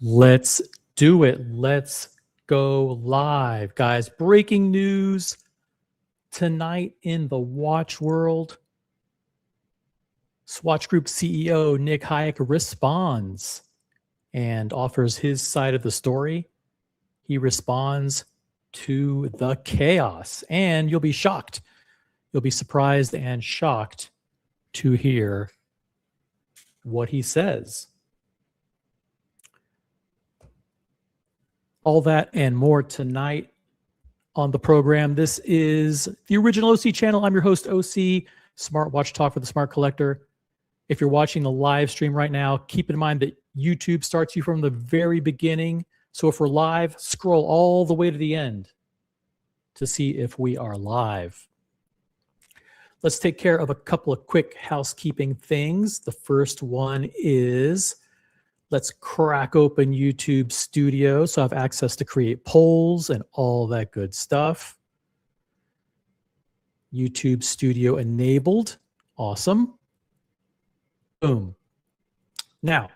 Let's do it. Let's go live. Guys, breaking news tonight in the watch world. Swatch Group CEO Nick Hayek responds and offers his side of the story. He responds to the chaos, and you'll be shocked. You'll be surprised and shocked to hear what he says. All that and more tonight on the program. This is the original OC channel. I'm your host, OC, Smart Watch Talk for the Smart Collector. If you're watching the live stream right now, keep in mind that YouTube starts you from the very beginning. So if we're live, scroll all the way to the end to see if we are live. Let's take care of a couple of quick housekeeping things. The first one is let's crack open YouTube Studio so I have access to create polls and all that good stuff. YouTube Studio enabled. Awesome. Boom. Now,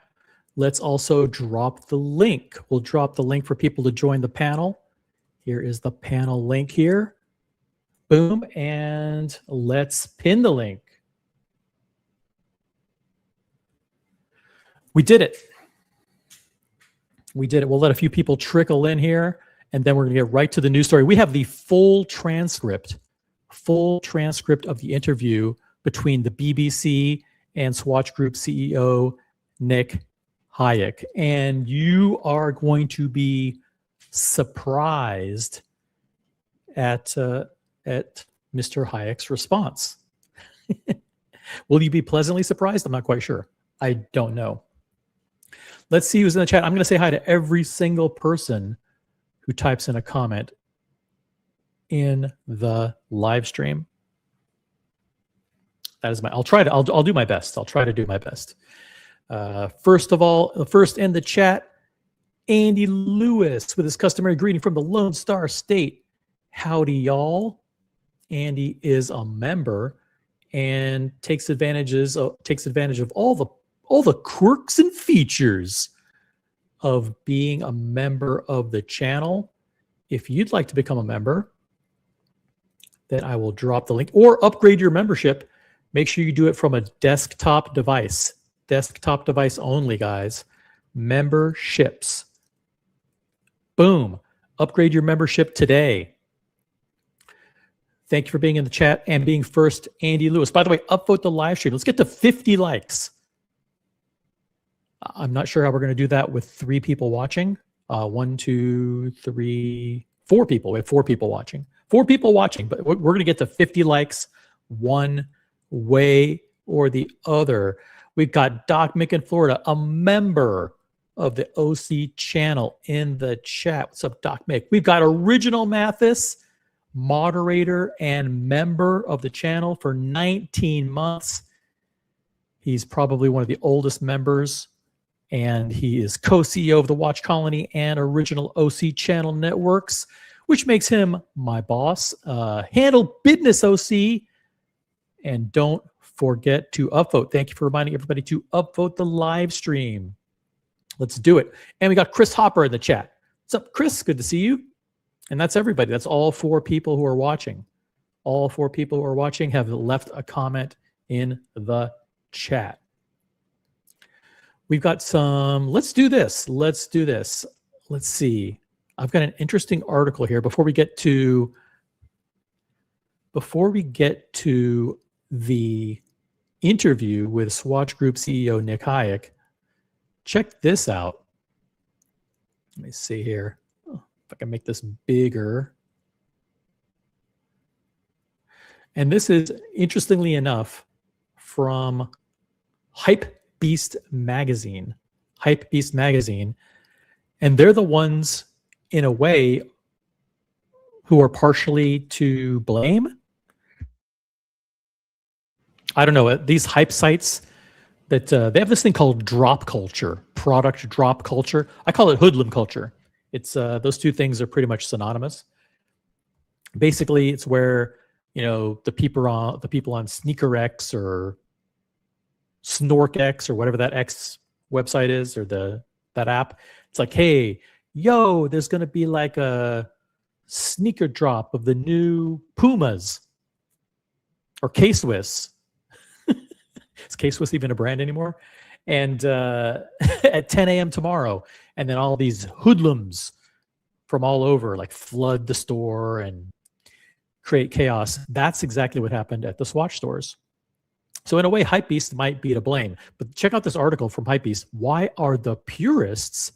let's also drop the link. We'll drop the link for people to join the panel. Here is the panel link here. Boom. And let's pin the link. We did it. We did it. We'll let a few people trickle in here, and then we're going to get right to the news story. We have the full transcript of the interview between the BBC and Swatch Group CEO Nick Hayek. And you are going to be surprised at Mr. Hayek's response. Will you be pleasantly surprised? I'm not quite sure. I don't know. Let's see who's in the chat. I'm going to say hi to every single person who types in a comment in the live stream. That is I'll do my best. I'll try to do my best. First of all, first in the chat, Andy Lewis with his customary greeting from the Lone Star State. Howdy, y'all. Andy is a member and takes advantage of all the quirks and features of being a member of the channel. If you'd like to become a member, then I will drop the link or upgrade your membership. Make sure you do it from a desktop device. Desktop device only, guys. Memberships. Boom. Upgrade your membership today. Thank you for being in the chat and being first, Andy Lewis. By the way, upvote the live stream. Let's get to 50 likes. I'm not sure how we're going to do that with 3 people watching. 1, 2, 3, 4 people. We have 4 people watching. 4 people watching, but we're going to get to 50 likes one way or the other. We've got Doc Mick in Florida, a member of the OC channel in the chat. What's up, Doc Mick? We've got Original Mathis, moderator and member of the channel for 19 months. He's probably one of the oldest members, and he is co-CEO of the Watch Colony and Original OC channel networks, which makes him my boss. Handle Business OC, and don't forget to upvote. Thank you for reminding everybody to upvote the live stream. Let's do it. And we got Chris Hopper in the chat. What's up, Chris? Good to see you. And that's everybody. That's all 4 people who are watching. All 4 people who are watching have left a comment in the chat. We've got some, let's do this. Let's see. I've got an interesting article here before we get to the interview with Swatch Group CEO Nick Hayek. Check this out. Let me see here. Oh, if I can make this bigger. And this is, interestingly enough, from Hypebeast magazine. Hypebeast magazine. And they're the ones, in a way, who are partially to blame. I don't know, these hype sites that they have this thing called drop culture, product drop culture. I call it hoodlum culture. It's those two things are pretty much synonymous. Basically, it's where, you know, the people on SneakerX or SnorkX or whatever that X website is, or the that app. It's like, hey, yo, there's going to be like a sneaker drop of the new Pumas or K-Swiss. Is K-Swiss even a brand anymore? And at 10 a.m. tomorrow. And then all these hoodlums from all over like flood the store and create chaos. That's exactly what happened at the Swatch stores. So in a way, Hypebeast might be to blame. But check out this article from Hypebeast. Why are the purists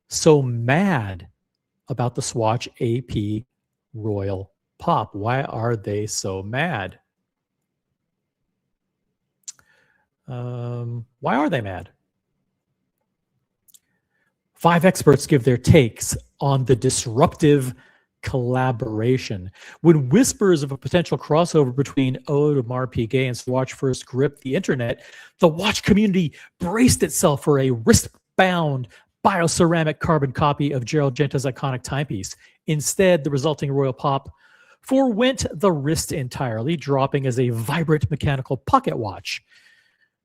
so mad about the Swatch AP Royal Pop? Why are they so mad? Why are they mad? 5 experts give their takes on the disruptive collaboration. When whispers of a potential crossover between Audemars Piguet and Swatch first gripped the internet, the watch community braced itself for a wrist-bound bioceramic carbon copy of Gerald Genta's iconic timepiece. Instead, the resulting Royal Pop forwent the wrist entirely, dropping as a vibrant mechanical pocket watch.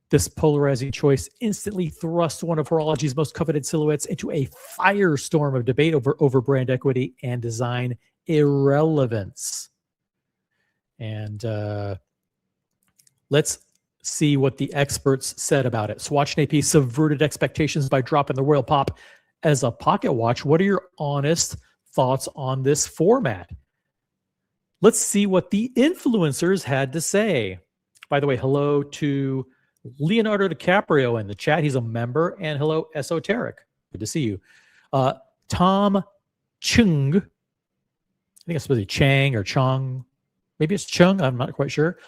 This polarizing choice instantly thrust one of horology's most coveted silhouettes into a firestorm of debate over brand equity and design irrelevance. And let's see what the experts said about it. Swatch and AP subverted expectations by dropping the Royal Pop as a pocket watch. What are your honest thoughts on this format? Let's see what the influencers had to say. By the way, hello to Leonardo DiCaprio in the chat. He's a member. And hello, Esoteric. Good to see you. Tom Chung. I think it's supposed to be Chang or Chong. Maybe it's Chung. I'm not quite sure.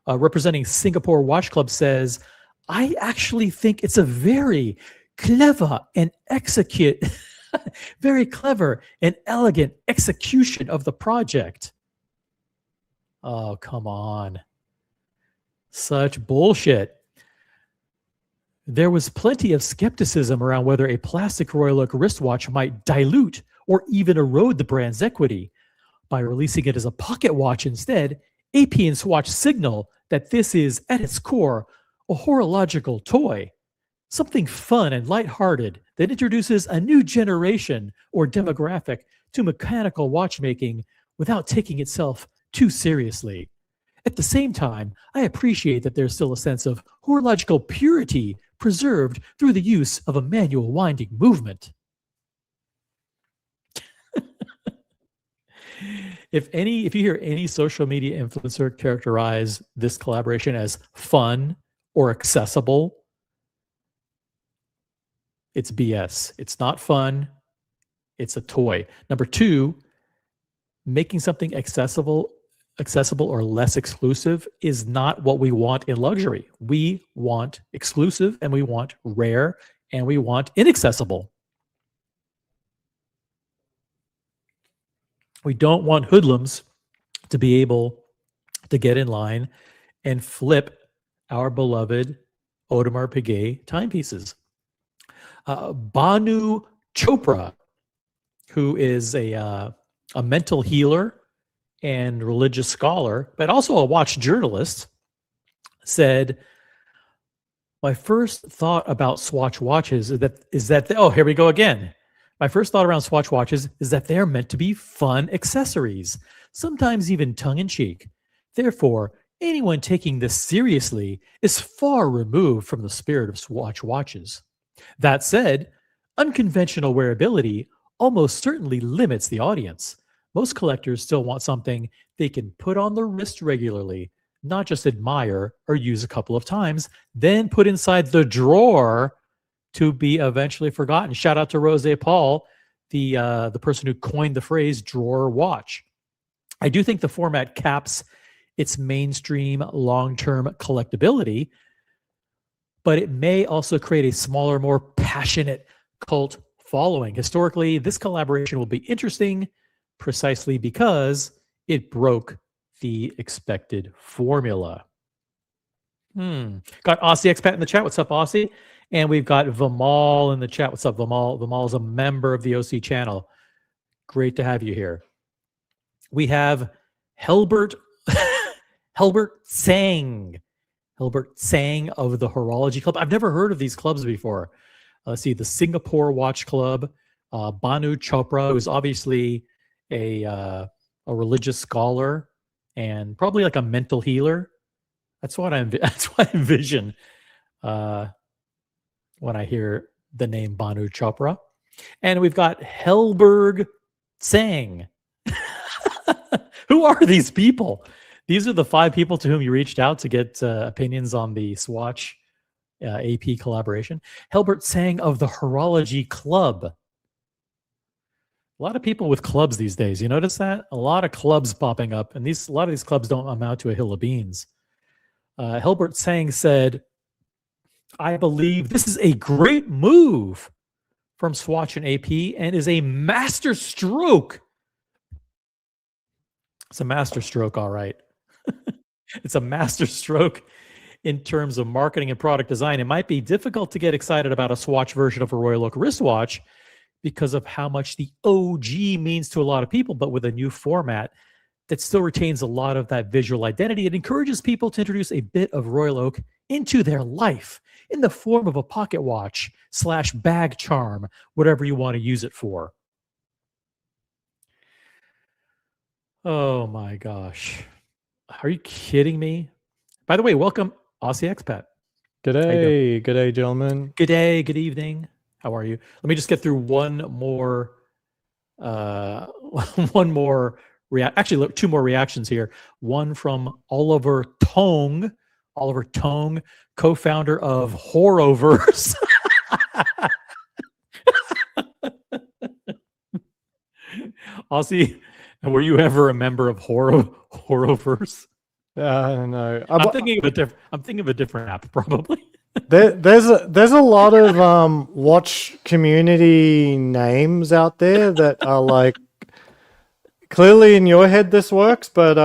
Representing Singapore Watch Club says, I actually think it's a very clever and very clever and elegant execution of the project. Oh, come on. Such bullshit. There was plenty of skepticism around whether a plastic Royal Oak wristwatch might dilute or even erode the brand's equity. By releasing it as a pocket watch instead, AP and Swatch signal that this is, at its core, a horological toy, something fun and lighthearted that introduces a new generation or demographic to mechanical watchmaking without taking itself too seriously. At the same time, I appreciate that there's still a sense of horological purity preserved through the use of a manual winding movement. If you hear any social media influencer characterize this collaboration as fun or accessible, it's BS. It's not fun. It's a toy. Number 2, making something accessible or less exclusive is not what we want in luxury. We want exclusive, and we want rare, and we want inaccessible. We don't want hoodlums to be able to get in line and flip our beloved Audemars Piguet timepieces. Banu Chopra, who is a mental healer and religious scholar, but also a watch journalist, said, my first thought about Swatch watches is that oh, here we go again. My first thought around Swatch watches is that they're meant to be fun accessories, sometimes even tongue-in-cheek. Therefore, anyone taking this seriously is far removed from the spirit of Swatch watches. That said, unconventional wearability almost certainly limits the audience. Most collectors still want something they can put on the wrist regularly, not just admire or use a couple of times, then put inside the drawer to be eventually forgotten. Shout out to Rose Paul, the person who coined the phrase drawer watch. I do think the format caps its mainstream long-term collectability, but it may also create a smaller, more passionate cult following. Historically, this collaboration will be interesting precisely because it broke the expected formula. Got Aussie Expat in the chat. What's up, Aussie? And we've got Vimal in the chat. What's up, Vimal? Vimal is a member of the OC channel. Great to have you here. We have Helbert Sang of the Horology Club. I've never heard of these clubs before. Let's see, the Singapore Watch Club, Banu Chopra, who's obviously a religious scholar and probably like a mental healer. That's what I envision when I hear the name Banu Chopra. And we've got Helberg Tsang. Who are these people? These are the 5 people to whom you reached out to get opinions on the Swatch AP collaboration. Helbert Tsang of the Horology Club. A lot of people with clubs these days. You notice that? A lot of clubs popping up, and a lot of these clubs don't amount to a hill of beans. Helbert Tsang said, I believe this is a great move from Swatch and AP and is a master stroke. It's a master stroke, all right. It's a master stroke in terms of marketing and product design. It might be difficult to get excited about a Swatch version of a Royal Oak wristwatch because of how much the OG means to a lot of people, but with a new format that still retains a lot of that visual identity, it encourages people to introduce a bit of Royal Oak into their life in the form of a pocket watch / bag charm, whatever you want to use it for. Oh my gosh. Are you kidding me? By the way, welcome, Aussie Expat. G'day, g'day, gentlemen. Good day, good evening. How are you? Let me just get through one more actually, look, 2 more reactions here. One from Oliver Tong, co-founder of Horoverse. Aussie, were you ever a member of Horoverse? No, I'm thinking of a different app, probably. there's a lot of watch community names out there that are like, clearly in your head this works, but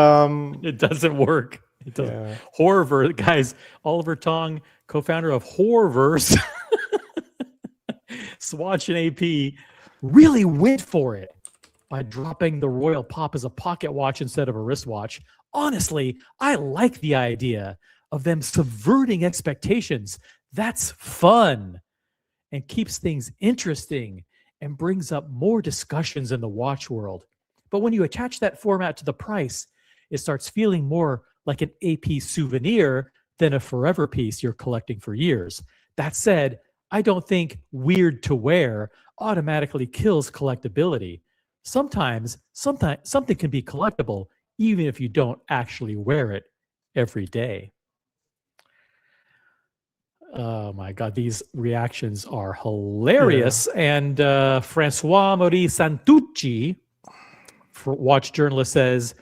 it doesn't work. It doesn't. Yeah. Horrorverse, guys. Oliver Tong, co-founder of Horrorverse, Swatch and AP, really went for it by dropping the Royal Pop as a pocket watch instead of a wristwatch. Honestly, I like the idea of them subverting expectations. That's fun and keeps things interesting and brings up more discussions in the watch world. But when you attach that format to the price, it starts feeling more like an AP souvenir than a forever piece you're collecting for years. That said, I don't think weird to wear automatically kills collectability. Sometimes something can be collectible even if you don't actually wear it every day. Oh my God, these reactions are hilarious. Yeah. And Francois Maurice Santucci, watch journalist, says,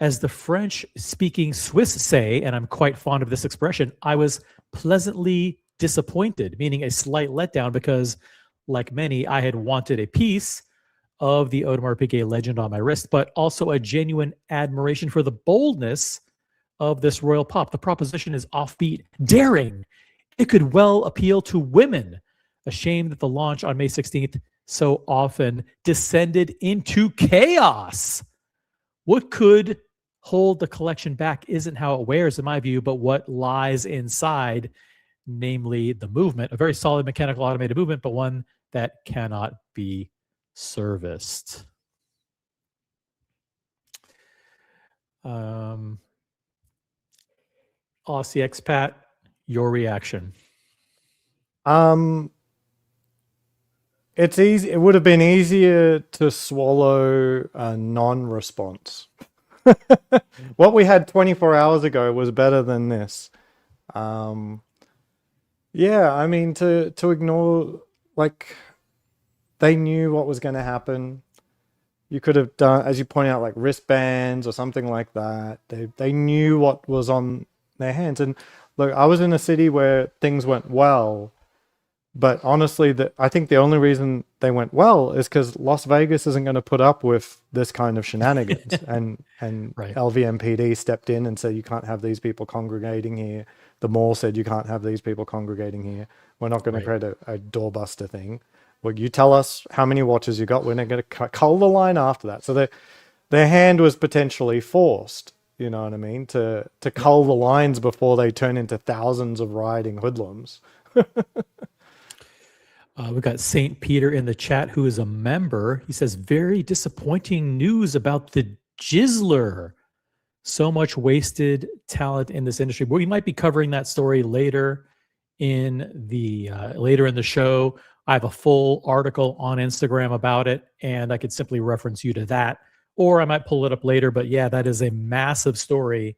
as the French-speaking Swiss say, and I'm quite fond of this expression, I was pleasantly disappointed, meaning a slight letdown, because like many, I had wanted a piece of the Audemars Piguet legend on my wrist, but also a genuine admiration for the boldness of this Royal Pop. The proposition is offbeat, daring. It could well appeal to women. A shame that the launch on May 16th so often descended into chaos. What could hold the collection back isn't how it wears, in my view, but what lies inside, namely the movement, a very solid mechanical automated movement, but one that cannot be serviced. Aussie Expat, your reaction? It's easy. It would have been easier to swallow a non-response. What we had 24 hours ago was better than this. Yeah, I mean, to ignore, like, they knew what was going to happen. You could have done, as you point out, like wristbands or something like that. They knew what was on their hands. And look, I was in a city where things went well. But honestly, I think the only reason they went well is because Las Vegas isn't going to put up with this kind of shenanigans. and right. LVMPD stepped in and said, you can't have these people congregating here. The mall said, you can't have these people congregating here. We're not going to create a doorbuster thing. Well, you tell us how many watches you got. We're not going to cull the line after that. So their hand was potentially forced, you know what I mean, to cull the lines before they turn into thousands of rioting hoodlums. We've got St. Peter in the chat, who is a member. He says, very disappointing news about the Jizzler. So much wasted talent in this industry. We might be covering that story later in the show. I have a full article on Instagram about it, and I could simply reference you to that, or I might pull it up later. But yeah, that is a massive story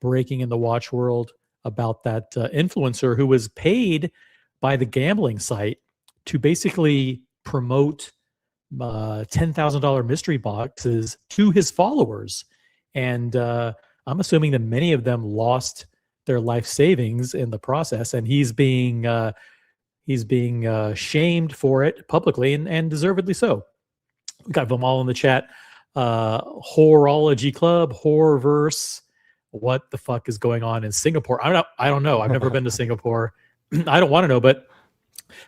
breaking in the watch world about that influencer who was paid by the gambling site to basically promote $10,000 mystery boxes to his followers. And I'm assuming that many of them lost their life savings in the process, and he's being shamed for it publicly, and deservedly so. We got them all in the chat. Horology Club, Horrorverse. What the fuck is going on in Singapore? I don't know. I've never been to Singapore. I don't want to know, but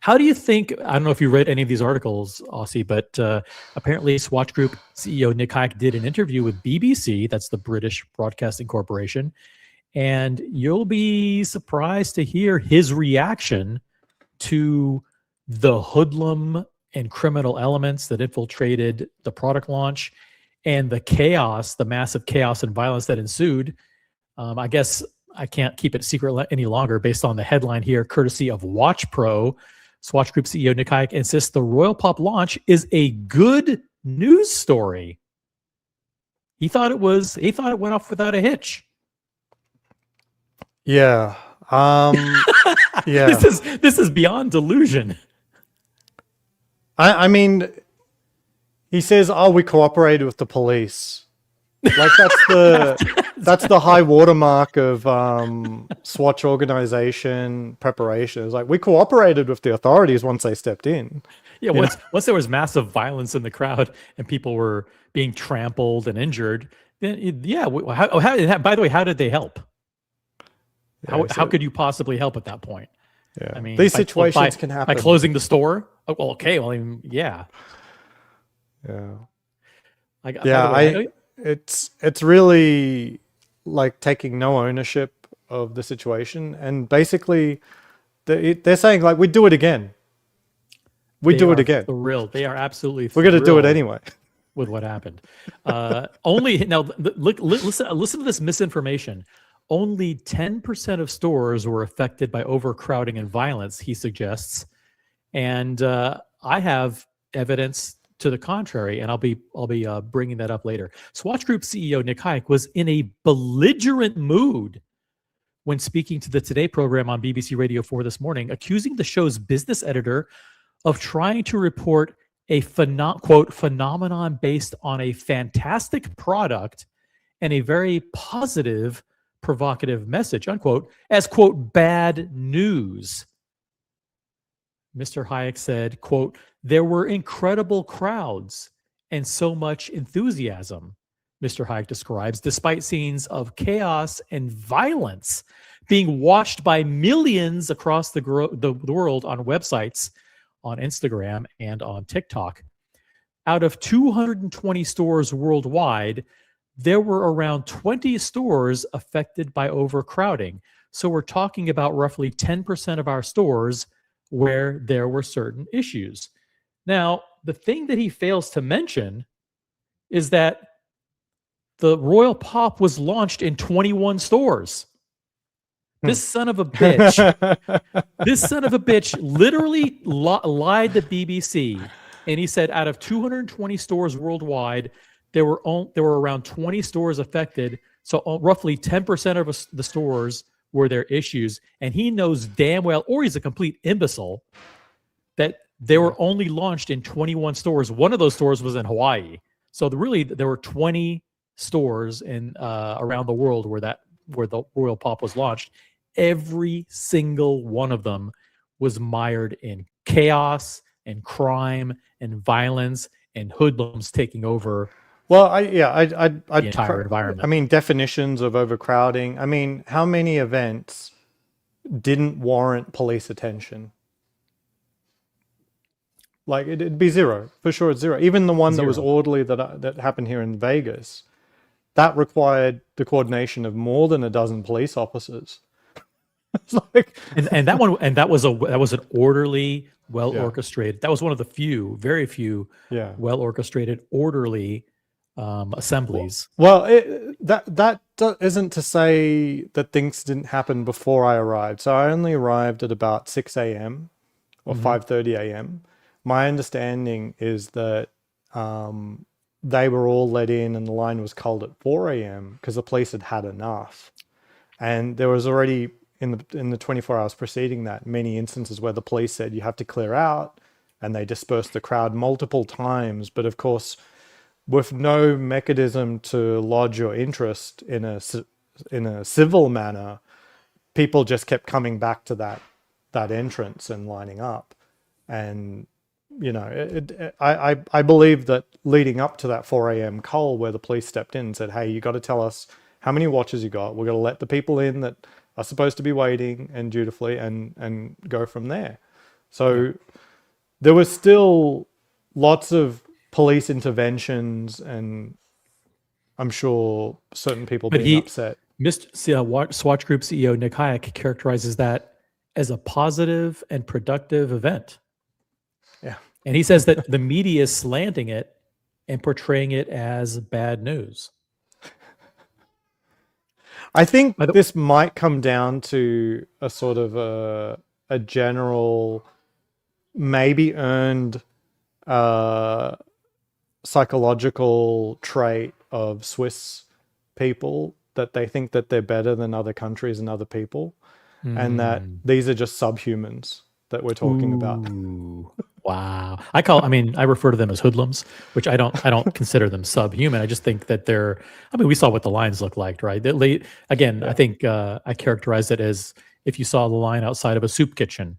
how do you think, I don't know if you read any of these articles, Aussie, but apparently Swatch Group CEO Nick Hayek did an interview with BBC, that's the British Broadcasting Corporation, and you'll be surprised to hear his reaction to the hoodlum and criminal elements that infiltrated the product launch and the chaos, the massive chaos and violence that ensued. I guess I can't keep it secret any longer based on the headline here, courtesy of Watch Pro. Swatch Group CEO Nick Hayek insists the Royal Pop launch is a good news story. He thought it went off without a hitch. Yeah. Yeah. This is beyond delusion. I mean, he says, "Oh, we cooperated with the police." Like that's the high watermark of Swatch organization preparation. It's like, we cooperated with the authorities once they stepped in. Yeah, once there was massive violence in the crowd and people were being trampled and injured, then yeah. By the way, how did they help? How could you possibly help at that point? Yeah, I mean, these situations can happen by closing the store. Oh, well, okay. Well, I mean, yeah. Yeah. It's really like taking no ownership of the situation, and basically they're saying, like, we do it again. We do it again. They are absolutely. We're going to do it anyway. With what happened, listen to this misinformation. Only 10% of stores were affected by overcrowding and violence, he suggests, and I have evidence to the contrary, and I'll be bringing that up later. Swatch Group CEO Nick Hayek was in a belligerent mood when speaking to the Today program on BBC Radio 4 this morning, accusing the show's business editor of trying to report a quote phenomenon based on a fantastic product and a very positive, provocative message, unquote, as quote bad news. Mr. Hayek said, quote, there were incredible crowds and so much enthusiasm, Mr. Hayek describes, despite scenes of chaos and violence being watched by millions across the world on websites, on Instagram, and on TikTok. Out of 220 stores worldwide, there were around 20 stores affected by overcrowding. So we're talking about roughly 10% of our stores where there were certain issues. Now, the thing that he fails to mention is that the Royal Pop was launched in 21 stores. This son of a bitch, literally lied to BBC, and he said out of 220 stores worldwide, there were around 20 stores affected. So roughly 10% of the stores were there issues, and he knows damn well, or he's a complete imbecile, that they were only launched in 21 stores. One of those stores was in Hawaii. So there were 20 stores in around the world where the Royal Pop was launched. Every single one of them was mired in chaos and crime and violence and hoodlums taking over. Well, the entire environment. I mean, definitions of overcrowding. I mean, how many events didn't warrant police attention? Like, it'd be zero. For sure, it's zero. Even the one that was orderly that happened here in Vegas, that required the coordination of more than a dozen police officers. It's like, And that was an orderly, well Yeah. orchestrated. That was one of the very few yeah. well orchestrated, orderly assemblies. Well, isn't to say that things didn't happen before I arrived. So I only arrived at about 6 a.m. or 5:30 a.m. My understanding is that they were all let in and the line was culled at 4 a.m. because the police had had enough. And there was already in the 24 hours preceding that many instances where the police said you have to clear out, and they dispersed the crowd multiple times. But of course, with no mechanism to lodge your interest in a civil manner, people just kept coming back to that entrance and lining up. And I believe that leading up to that 4 a.m. cull, where the police stepped in and said, "Hey, you got to tell us how many watches you got. We're going to let the people in that are supposed to be waiting and dutifully, and go from there." So there was still lots of police interventions, and I'm sure certain people being upset. Swatch Group CEO Nick Hayek characterizes that as a positive and productive event. Yeah. And he says that the media is slanting it and portraying it as bad news. I think this might come down to a sort of a general, maybe earned psychological trait of Swiss people, that they think that they're better than other countries and other people, and that these are just subhumans that we're talking about. Wow. I refer to them as hoodlums, which I don't consider them subhuman. I just think that we saw what the lines look like, right? I think I characterized it as if you saw the line outside of a soup kitchen,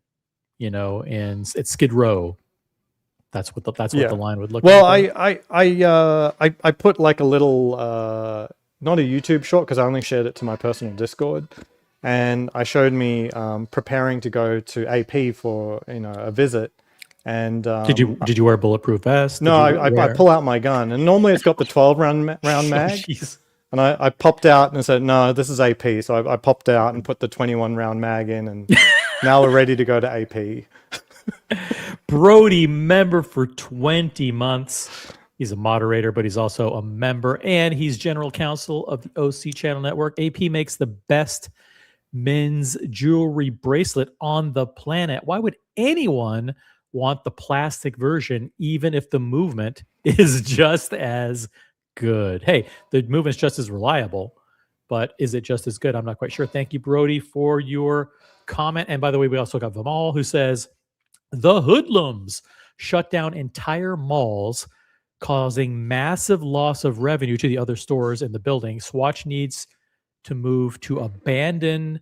and it's Skid Row. That's what the line would look like. Well, I put like a little, not a YouTube short, because I only shared it to my personal Discord. And I showed me preparing to go to AP for a visit. And did you wear a bulletproof vest? No, I pull out my gun, and normally it's got the 12 round mag. Jeez. And I popped out and said, "No, this is AP." So I popped out and put the 21 round mag in, and now we're ready to go to AP. Brody, member for 20 months. He's a moderator, but he's also a member, and he's general counsel of the OC Channel Network. AP makes the best men's jewelry bracelet on the planet. Why would anyone want the plastic version, even if the movement is just as good? Hey, the movement's just as reliable, but is it just as good? I'm not quite sure. Thank you, Brody, for your comment. And by the way, we also got Vimal, who says, the hoodlums shut down entire malls, causing massive loss of revenue to the other stores in the building. Swatch needs to move to abandon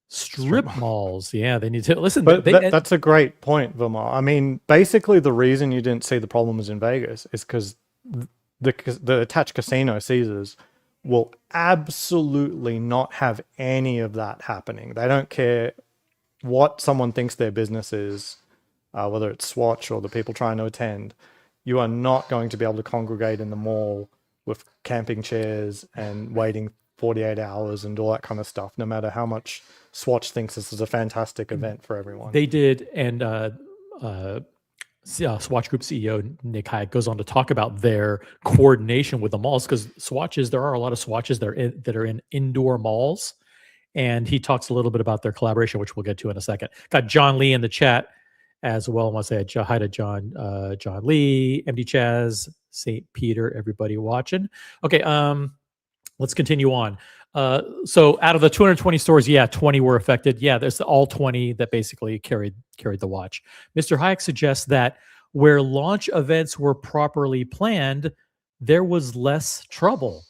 strip malls. Yeah, they need to listen. But that's a great point, Vimal. I mean, basically, the reason you didn't see the problem was in Vegas is because the attached casino, Caesars, will absolutely not have any of that happening. They don't care what someone thinks their business is, whether it's Swatch or the people trying to attend. You are not going to be able to congregate in the mall with camping chairs and waiting 48 hours and all that kind of stuff, no matter how much Swatch thinks this is a fantastic event for everyone. They did, and Swatch Group CEO Nick Hayek goes on to talk about their coordination with the malls, because there are a lot of Swatches that are in indoor malls, and he talks a little bit about their collaboration, which we'll get to in a second. Got John Lee in the chat as well. I want to say hi to John Lee, MD Chaz, St. Peter, everybody watching. Okay, let's continue on. So out of the 220 stores, 20 were affected. Yeah, there's all 20 that basically carried the watch. Mr. Hayek suggests that where launch events were properly planned, there was less trouble.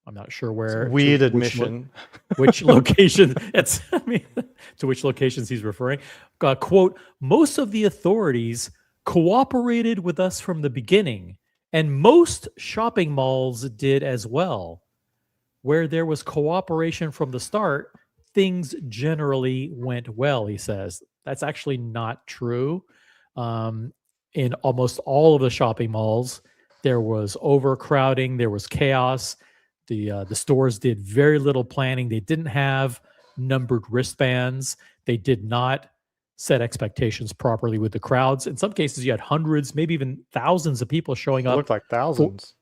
I'm not sure where. Weird admission. Which location? To which locations he's referring. Quote, most of the authorities cooperated with us from the beginning, and most shopping malls did as well. Where there was cooperation from the start, things generally went well, he says. That's actually not true. In almost all of the shopping malls, there was overcrowding, there was chaos. The stores did very little planning. They didn't have numbered wristbands. They did not set expectations properly with the crowds. In some cases, you had hundreds, maybe even thousands of people showing It up. looked like for thousands.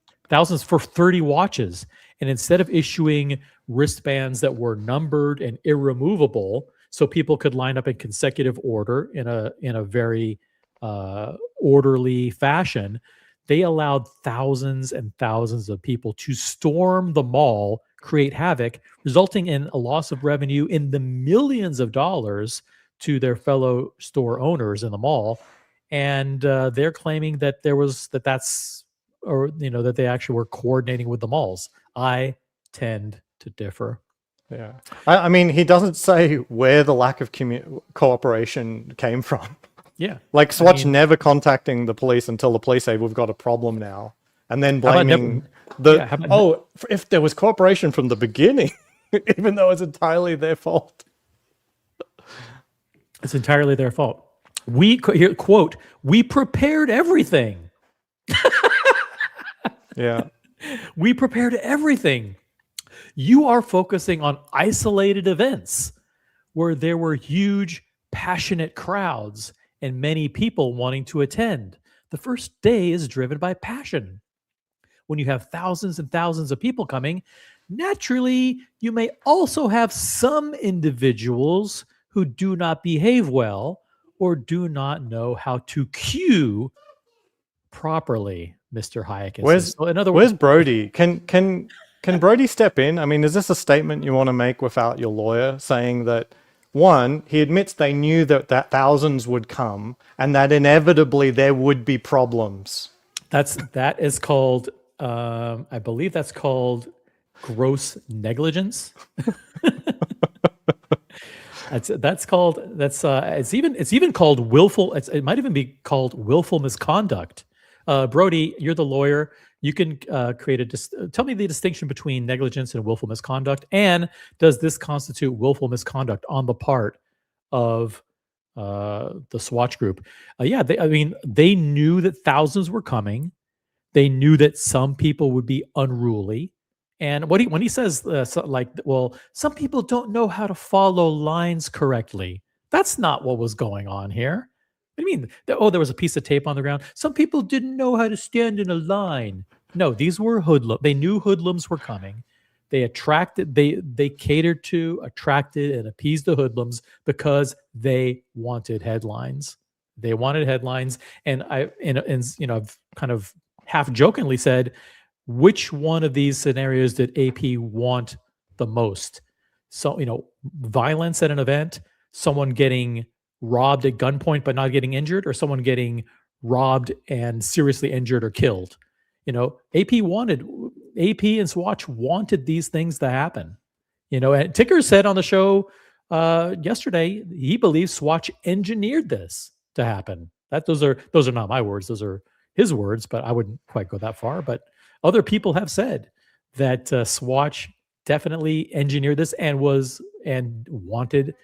for 30 watches. And instead of issuing wristbands that were numbered and irremovable, so people could line up in consecutive order in a very orderly fashion, they allowed thousands and thousands of people to storm the mall, create havoc, resulting in a loss of revenue in the millions of dollars to their fellow store owners in the mall. And they're claiming that that they actually were coordinating with the malls. I tend to differ. Yeah. I mean, he doesn't say where the lack of cooperation came from. Yeah. Like Swatch never contacting the police until the police say we've got a problem now. And then blaming if there was cooperation from the beginning, even though it's entirely their fault. It's entirely their fault. Here, quote, "We prepared everything." Yeah. We prepared everything. You are focusing on isolated events where there were huge, passionate crowds and many people wanting to attend. The first day is driven by passion. When you have thousands and thousands of people coming, naturally, you may also have some individuals who do not behave well or do not know how to queue properly, Mr. Hayek. Where's Brody? Can Brody step in? I mean, is this a statement you want to make without your lawyer saying that, one, he admits they knew that thousands would come and that inevitably there would be problems? That is called, I believe that's called gross negligence. It's even called willful. It might even be called willful misconduct. Brody, you're the lawyer. You can tell me the distinction between negligence and willful misconduct, and does this constitute willful misconduct on the part of the Swatch group? They knew that thousands were coming. They knew that some people would be unruly. And when he says some people don't know how to follow lines correctly. That's not what was going on here. What do you mean? There was a piece of tape on the ground. Some people didn't know how to stand in a line. No, these were hoodlums. They knew hoodlums were coming. They catered to, attracted, and appeased the hoodlums because they wanted headlines. They wanted headlines. And I've kind of half jokingly said, which one of these scenarios did AP want the most? So, violence at an event, someone getting robbed at gunpoint but not getting injured, or someone getting robbed and seriously injured or killed. AP and Swatch wanted these things to happen. And Ticker said on the show yesterday he believes Swatch engineered this to happen. Those are not my words; those are his words. But I wouldn't quite go that far. But other people have said that Swatch definitely engineered this and wanted.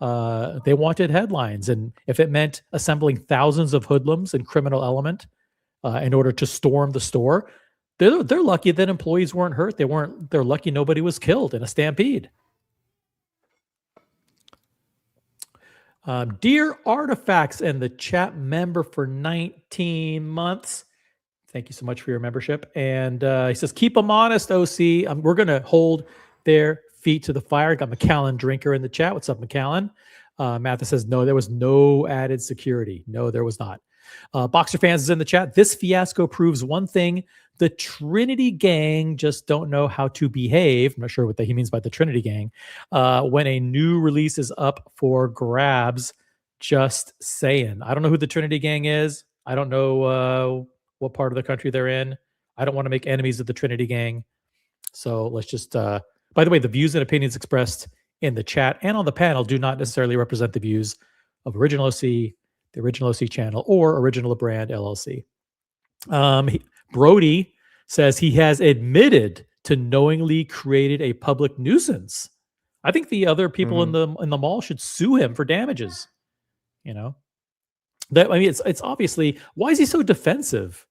They wanted headlines, and if it meant assembling thousands of hoodlums and criminal element in order to storm the store, they're lucky that employees weren't hurt. They're lucky nobody was killed in a stampede. Dear Artifacts and the chat member for 19 months. Thank you so much for your membership. And he says, keep them honest, OC. We're going to hold their feet to the fire. Got McAllen Drinker in the chat. What's up, McAllen? Mathis says, no, there was no added security. No, there was not. Boxer Fans is in the chat. This fiasco proves one thing. The Trinity Gang just don't know how to behave. I'm not sure what he means by the Trinity Gang. When a new release is up for grabs, just saying. I don't know who the Trinity Gang is. I don't know what part of the country they're in. I don't want to make enemies of the Trinity Gang. So let's just... by the way, the views and opinions expressed in the chat and on the panel do not necessarily represent the views of Original OC, the Original OC channel, or Original Brand LLC. Brody says he has admitted to knowingly created a public nuisance. I think the other people in the mall should sue him for damages. It's obviously, why is he so defensive?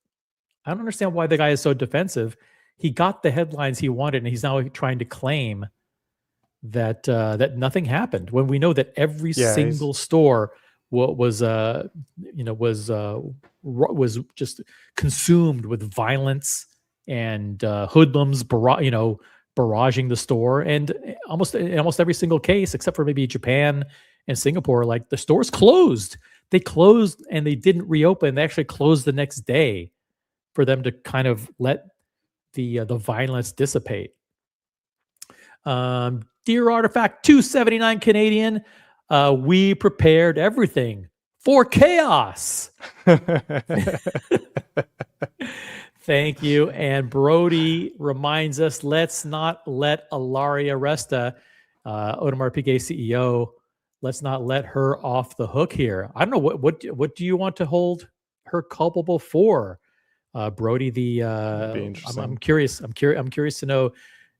I don't understand why the guy is so defensive. He got the headlines he wanted, and he's now trying to claim that nothing happened when we know that every Yeah, single store was was just consumed with violence and hoodlums, barraging the store, and almost in almost every single case, except for maybe Japan and Singapore, like the stores closed. They closed and they didn't reopen. They actually closed the next day for them to kind of let the violence dissipate. Dear Artifact 279 Canadian, we prepared everything for chaos. Thank you. And Brody reminds us, let's not let Ilaria Resta, Audemars Piguet CEO, let's not let her off the hook here. I don't know what do you want to hold her culpable for, Brody? Be interesting. I'm curious. I'm curious to know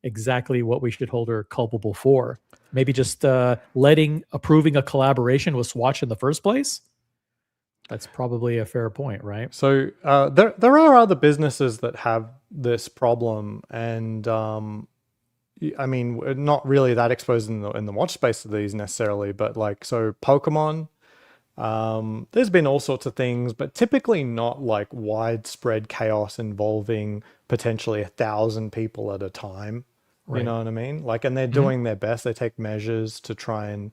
exactly what we should hold her culpable for. Maybe just approving a collaboration with Swatch in the first place. That's probably a fair point, right? So there are other businesses that have this problem, and I mean, we're not really that exposed in the watch space to these necessarily, but like, so Pokemon, there's been all sorts of things, but typically not like widespread chaos involving potentially 1,000 people at a time. Right. You know what I mean? Like, and they're doing their best. They take measures to try and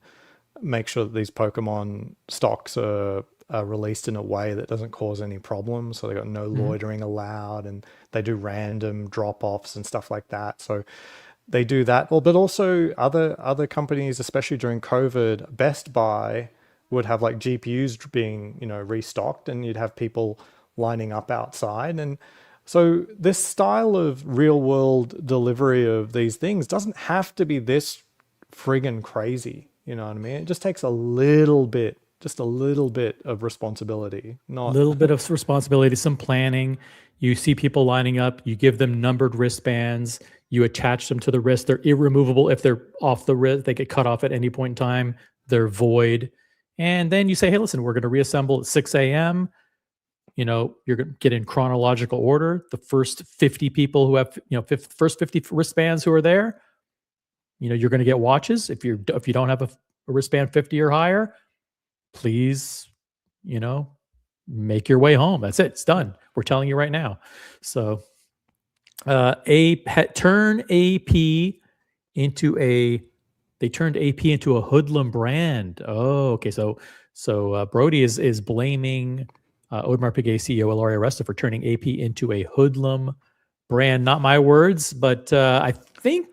make sure that these Pokemon stocks are released in a way that doesn't cause any problems. So they got no loitering allowed, and they do random drop-offs and stuff like that. So they do that. Well, but also other companies, especially during COVID, Best Buy would have like GPUs being, restocked, and you'd have people lining up outside. And so this style of real world delivery of these things doesn't have to be this friggin' crazy. You know what I mean? It just takes a little bit of responsibility. Not a little bit of responsibility, some planning. You see people lining up, you give them numbered wristbands, you attach them to the wrist. They're irremovable. If they're off the wrist, they get cut off at any point in time. They're void. And then you say, hey, listen, we're going to reassemble at 6 a.m. You're going to get in chronological order. The first 50 people who have, first 50 wristbands who are there, you're going to get watches. If you don't have a wristband 50 or higher, please, make your way home. That's it. It's done. We're telling you right now. So, turn AP into they turned AP into a hoodlum brand. Oh, okay. So Brody is blaming Audemars Piguet CEO Ilaria Resta for turning AP into a hoodlum brand. Not my words, but I think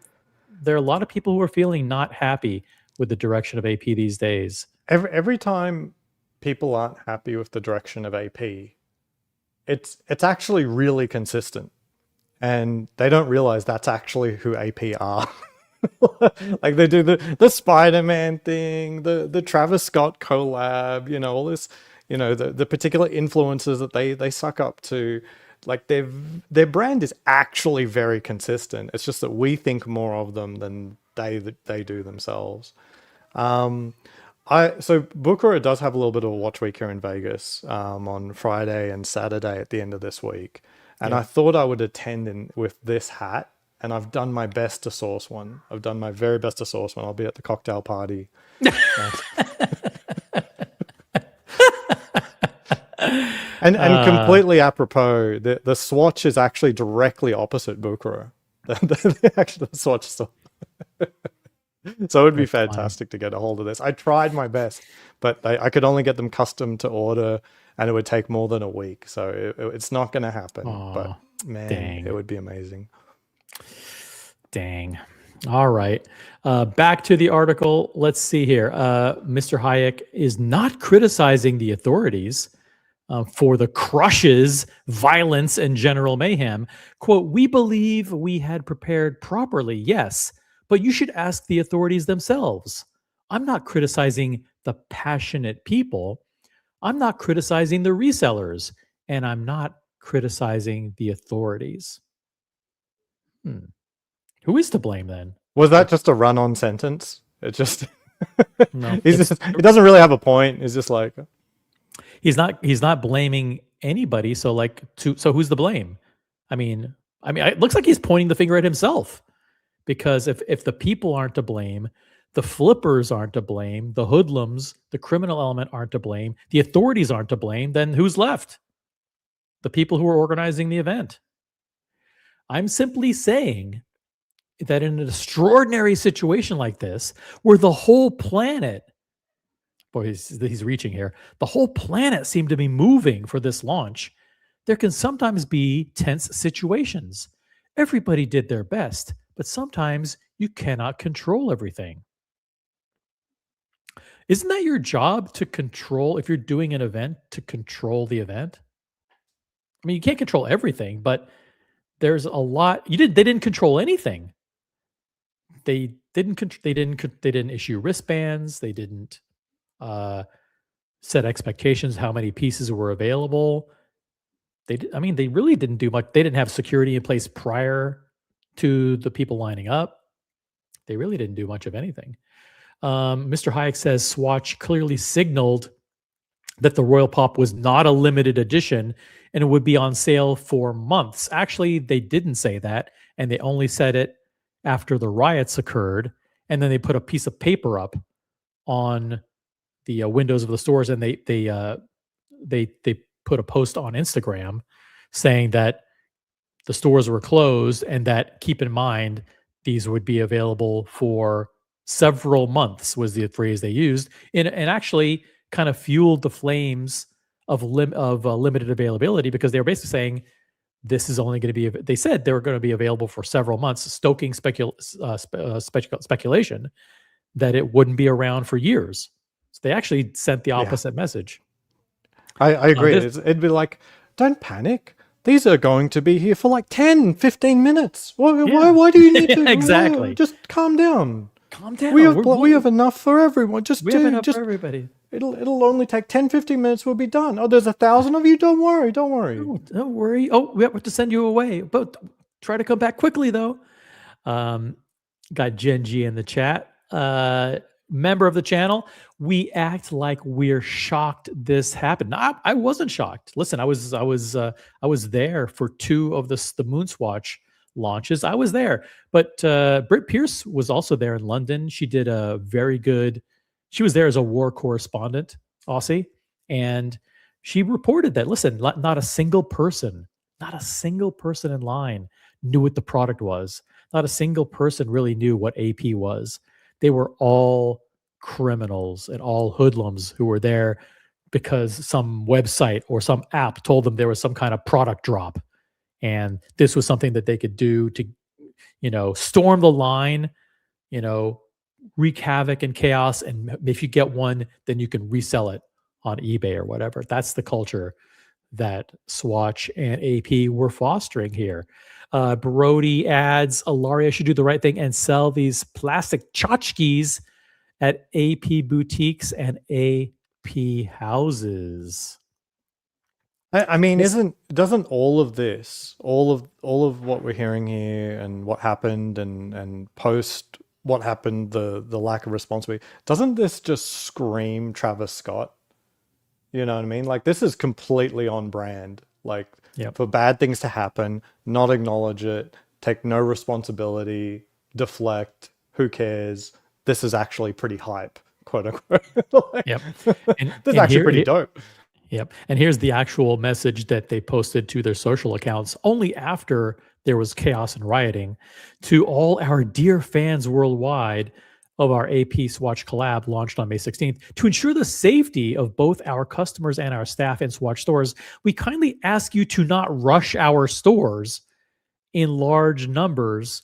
there are a lot of people who are feeling not happy with the direction of AP these days. Every time people aren't happy with the direction of AP, it's actually really consistent, and they don't realize that's actually who AP are. Like, they do the Spider-Man thing, the Travis Scott collab, all this, the particular influences that they suck up to. Like, their brand is actually very consistent. It's just that we think more of them than they do themselves. So Buchera does have a little bit of a watch week here in Vegas on Friday and Saturday at the end of this week. And I thought I would attend with this hat, and I've done my best to source one. I've done my very best to source one. I'll be at the cocktail party. And completely apropos, the Swatch is actually directly opposite Buchera. Actually, the Swatch store. So it would be fantastic to get a hold of this. I tried my best, but I could only get them custom to order, and it would take more than a week. So it's not going to happen. But man, dang. It would be amazing. Dang. All right. Back to the article. Let's see here. Mr. Hayek is not criticizing the authorities for the crushes, violence, and general mayhem. Quote, we believe we had prepared properly, yes, but you should ask the authorities themselves. I'm not criticizing the passionate people. I'm not criticizing the resellers, and I'm not criticizing the authorities. Who is to blame then? Was that just a run-on sentence? It just no. It doesn't really have a point. It's just like he's not blaming anybody. So who's the blame? I mean, it looks like he's pointing the finger at himself, because if the people aren't to blame, the flippers aren't to blame, the hoodlums, the criminal element aren't to blame, the authorities aren't to blame, then who's left? The people who are organizing the event. I'm simply saying that in an extraordinary situation like this, where the whole planet, boy, he's reaching here, the whole planet seemed to be moving for this launch, there can sometimes be tense situations. Everybody did their best, but sometimes you cannot control everything. Isn't that your job to control, if you're doing an event, to control the event? I mean, you can't control everything, but there's a lot. They didn't control anything. They didn't issue wristbands. They didn't set expectations how many pieces were available. They really didn't do much. They didn't have security in place prior to the people lining up. They really didn't do much of anything. Mr. Hayek says Swatch clearly signaled that the Royal Pop was not a limited edition and it would be on sale for months. Actually, they didn't say that, and they only said it after the riots occurred, and then they put a piece of paper up on the windows of the stores, and they put a post on Instagram saying that the stores were closed and that, keep in mind, these would be available for several months, was the phrase they used, and actually kind of fueled the flames of limited availability, because they were basically saying this is only going to be, they said they were going to be available for several months, stoking speculation that it wouldn't be around for years. So they actually sent the opposite message. I agree. It'd be like, don't panic. These are going to be here for like 10, 15 minutes. Why do you need to? Exactly. Just calm down. Calm down. We have enough for everyone. We have enough for everybody. It'll only take 10, 15 minutes. We'll be done. Oh, there's 1,000 of you. Don't worry. Don't worry. No, don't worry. Oh, we have to send you away. But try to come back quickly, though. Got Gen G in the chat. Member of the channel. We act like we're shocked this happened. No, I wasn't shocked. Listen, I was there for 2 of the Moonswatch launches. I was there, but Britt Pierce was also there in London. She did a very good. She was there as a war correspondent, Aussie, and she reported that, listen, not a single person in line knew what the product was. Not a single person really knew what AP was. They were all criminals and all hoodlums who were there because some website or some app told them there was some kind of product drop. And this was something that they could do to, storm the line, wreak havoc and chaos. And if you get one, then you can resell it on eBay or whatever. That's the culture that Swatch and AP were fostering here. Brody adds, Alaria should do the right thing and sell these plastic tchotchkes at AP boutiques and AP houses. I mean, doesn't all of this, all of what we're hearing here and what happened and post what happened, the lack of responsibility, doesn't this just scream Travis Scott? You know what I mean? Like, this is completely on brand. Like, for bad things to happen, not acknowledge it, take no responsibility, deflect, who cares? This is actually pretty hype, quote unquote. Like, this is actually pretty dope. Yep. And here's the actual message that they posted to their social accounts only after there was chaos and rioting. To all our dear fans worldwide of our AP Swatch collab launched on May 16th, to ensure the safety of both our customers and our staff in Swatch stores, we kindly ask you to not rush our stores in large numbers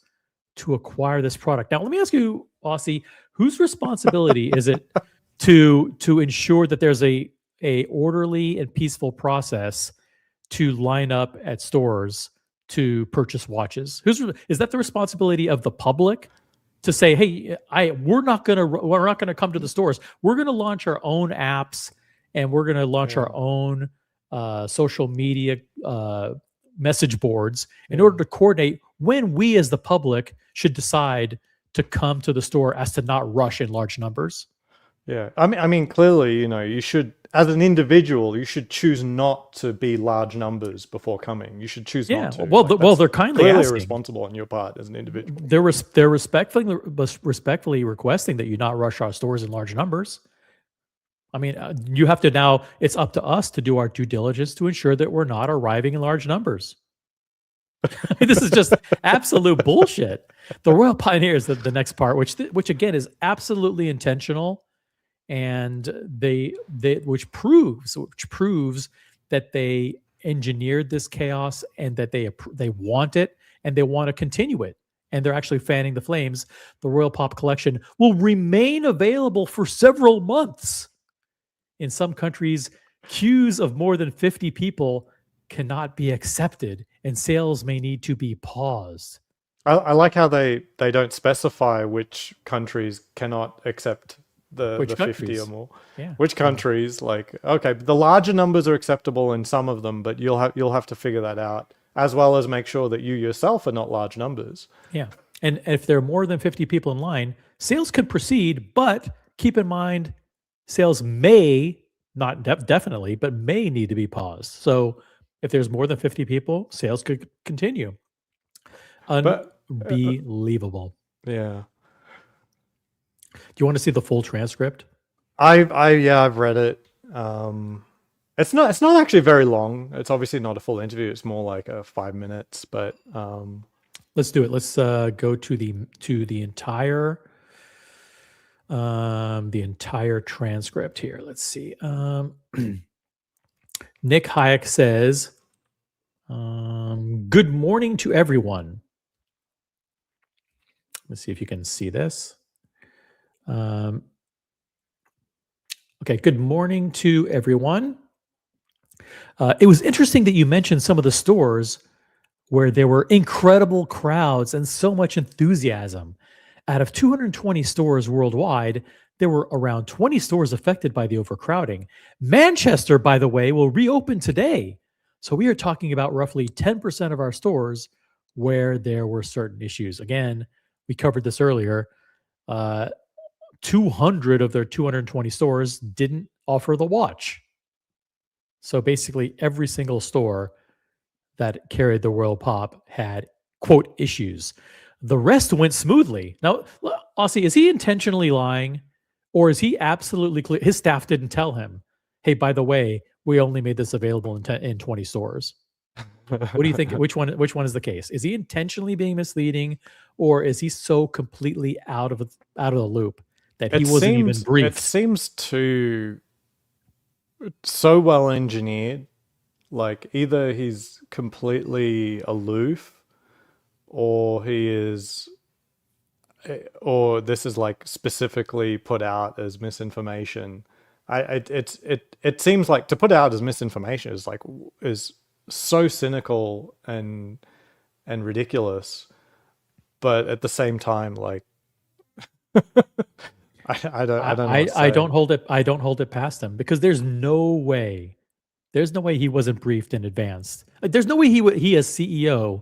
to acquire this product. Now, let me ask you, Aussie, whose responsibility is it to ensure that there's a orderly and peaceful process to line up at stores to purchase watches? Is that the responsibility of the public to say, hey, we're not gonna come to the stores. We're gonna launch our own apps and we're gonna launch our own social media message boards in order to coordinate when we as the public should decide to come to the store as to not rush in large numbers? Yeah, I mean, clearly, you should as an individual, you should choose not to be large numbers before coming. You should choose Yeah. not to. Well, Like, well, that's they're kindly clearly asking. irresponsible on your part as an individual. They're respectfully requesting that you not rush our stores in large numbers. I mean, you have to now. It's up to us to do our due diligence to ensure that we're not arriving in large numbers. This is just absolute bullshit. The Royal Pioneers, the next part, which again is absolutely intentional, and which proves that they engineered this chaos and that they want it and they want to continue it, and they're actually fanning the flames. The Royal Pop collection will remain available for several months. In some countries, queues of more than 50 people cannot be accepted, and sales may need to be paused. I like how they don't specify which countries cannot accept the 50 or more. Yeah. Which countries, like, okay, the larger numbers are acceptable in some of them, but you'll have to figure that out, as well as make sure that you yourself are not large numbers. Yeah. And if there are more than 50 people in line, sales can proceed, but keep in mind, sales may, not definitely, but may need to be paused. So if there's more than 50 people, sales could continue. But Unbelievable. yeah. Do you want to see the full transcript? I've read it. It's not actually very long. It's obviously not a full interview. It's more like 5 minutes. But let's do it. Let's go to the entire transcript here. Let's see. Nick Hayek says, "Good morning to everyone." Let's see if you can see this. Okay, good morning to everyone. It was interesting that you mentioned some of the stores where there were incredible crowds and so much enthusiasm. Out of 220 stores worldwide, there were around 20 stores affected by the overcrowding. Manchester, by the way, will reopen today. So we are talking about roughly 10% of our stores where there were certain issues. Again, we covered this earlier. 200 of their 220 stores didn't offer the watch. So basically every single store that carried the Royal Pop had, quote, issues. The rest went smoothly. Now, Aussie, is he intentionally lying, or is he absolutely clear? His staff didn't tell him, hey, by the way, we only made this available in 20 stores. What do you think? Which one is the case? Is he intentionally being misleading, or is he so completely out of the loop that he wasn't even briefed? It seems so well engineered. Like, either he's completely aloof, or this is like specifically put out as misinformation. It seems like to put out as misinformation is so cynical and ridiculous, but at the same time, like, I don't hold it past him, because there's no way he wasn't briefed in advance. There's no way he as CEO.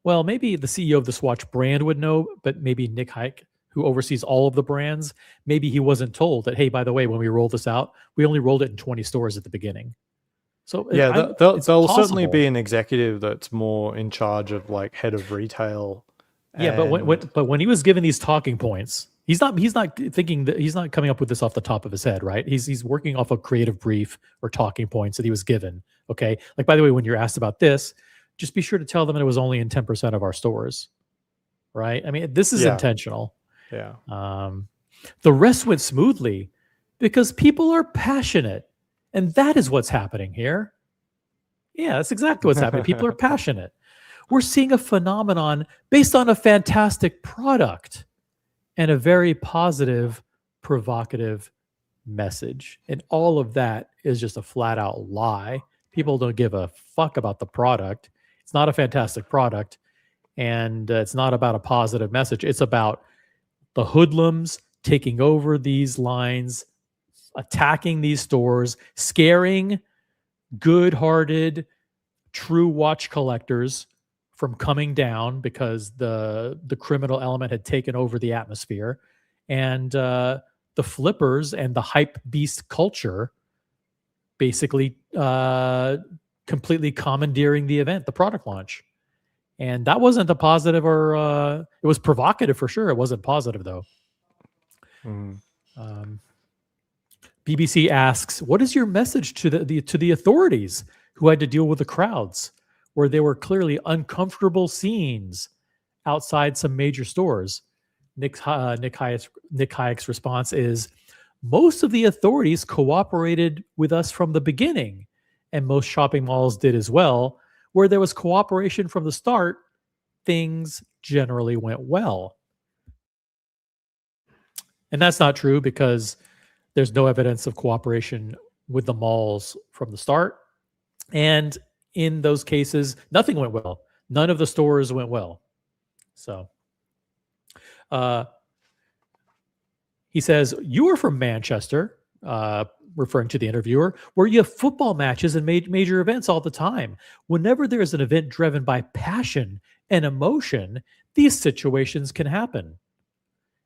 Well, maybe the CEO of the Swatch brand would know, but maybe Nick Hayek, who oversees all of the brands, maybe he wasn't told that, hey, by the way, when we roll this out, we only rolled it in 20 stores at the beginning. So yeah, there'll certainly be an executive that's more in charge of, like, head of retail. Yeah, but when he was given these talking points, he's not thinking that, he's not coming up with this off the top of his head, right? He's working off a creative brief or talking points that he was given. Okay, like, by the way, when you're asked about this, just be sure to tell them it was only in 10% of our stores, right? I mean, this is intentional. Yeah. The rest went smoothly because people are passionate, and that is what's happening here. Yeah, that's exactly what's happening. People are passionate. We're seeing a phenomenon based on a fantastic product and a very positive, provocative message. And all of that is just a flat out lie. People don't give a fuck about the product. It's not a fantastic product, and it's not about a positive message. It's about the hoodlums taking over these lines, attacking these stores, scaring good-hearted, true watch collectors from coming down because the criminal element had taken over the atmosphere, and the flippers and the hype beast culture basically completely commandeering the event, the product launch. And that wasn't a positive, or it was provocative for sure. It wasn't positive though. BBC asks, what is your message to the authorities who had to deal with the crowds, where there were clearly uncomfortable scenes outside some major stores? Nick Hayek's response is, most of the authorities cooperated with us from the beginning, and most shopping malls did as well. Where there was cooperation from the start, things generally went well. And that's not true, because there's no evidence of cooperation with the malls from the start. And in those cases, nothing went well. None of the stores went well. So he says, you are from Manchester, referring to the interviewer, where you have football matches and major events all the time. Whenever there is an event driven by passion and emotion, these situations can happen.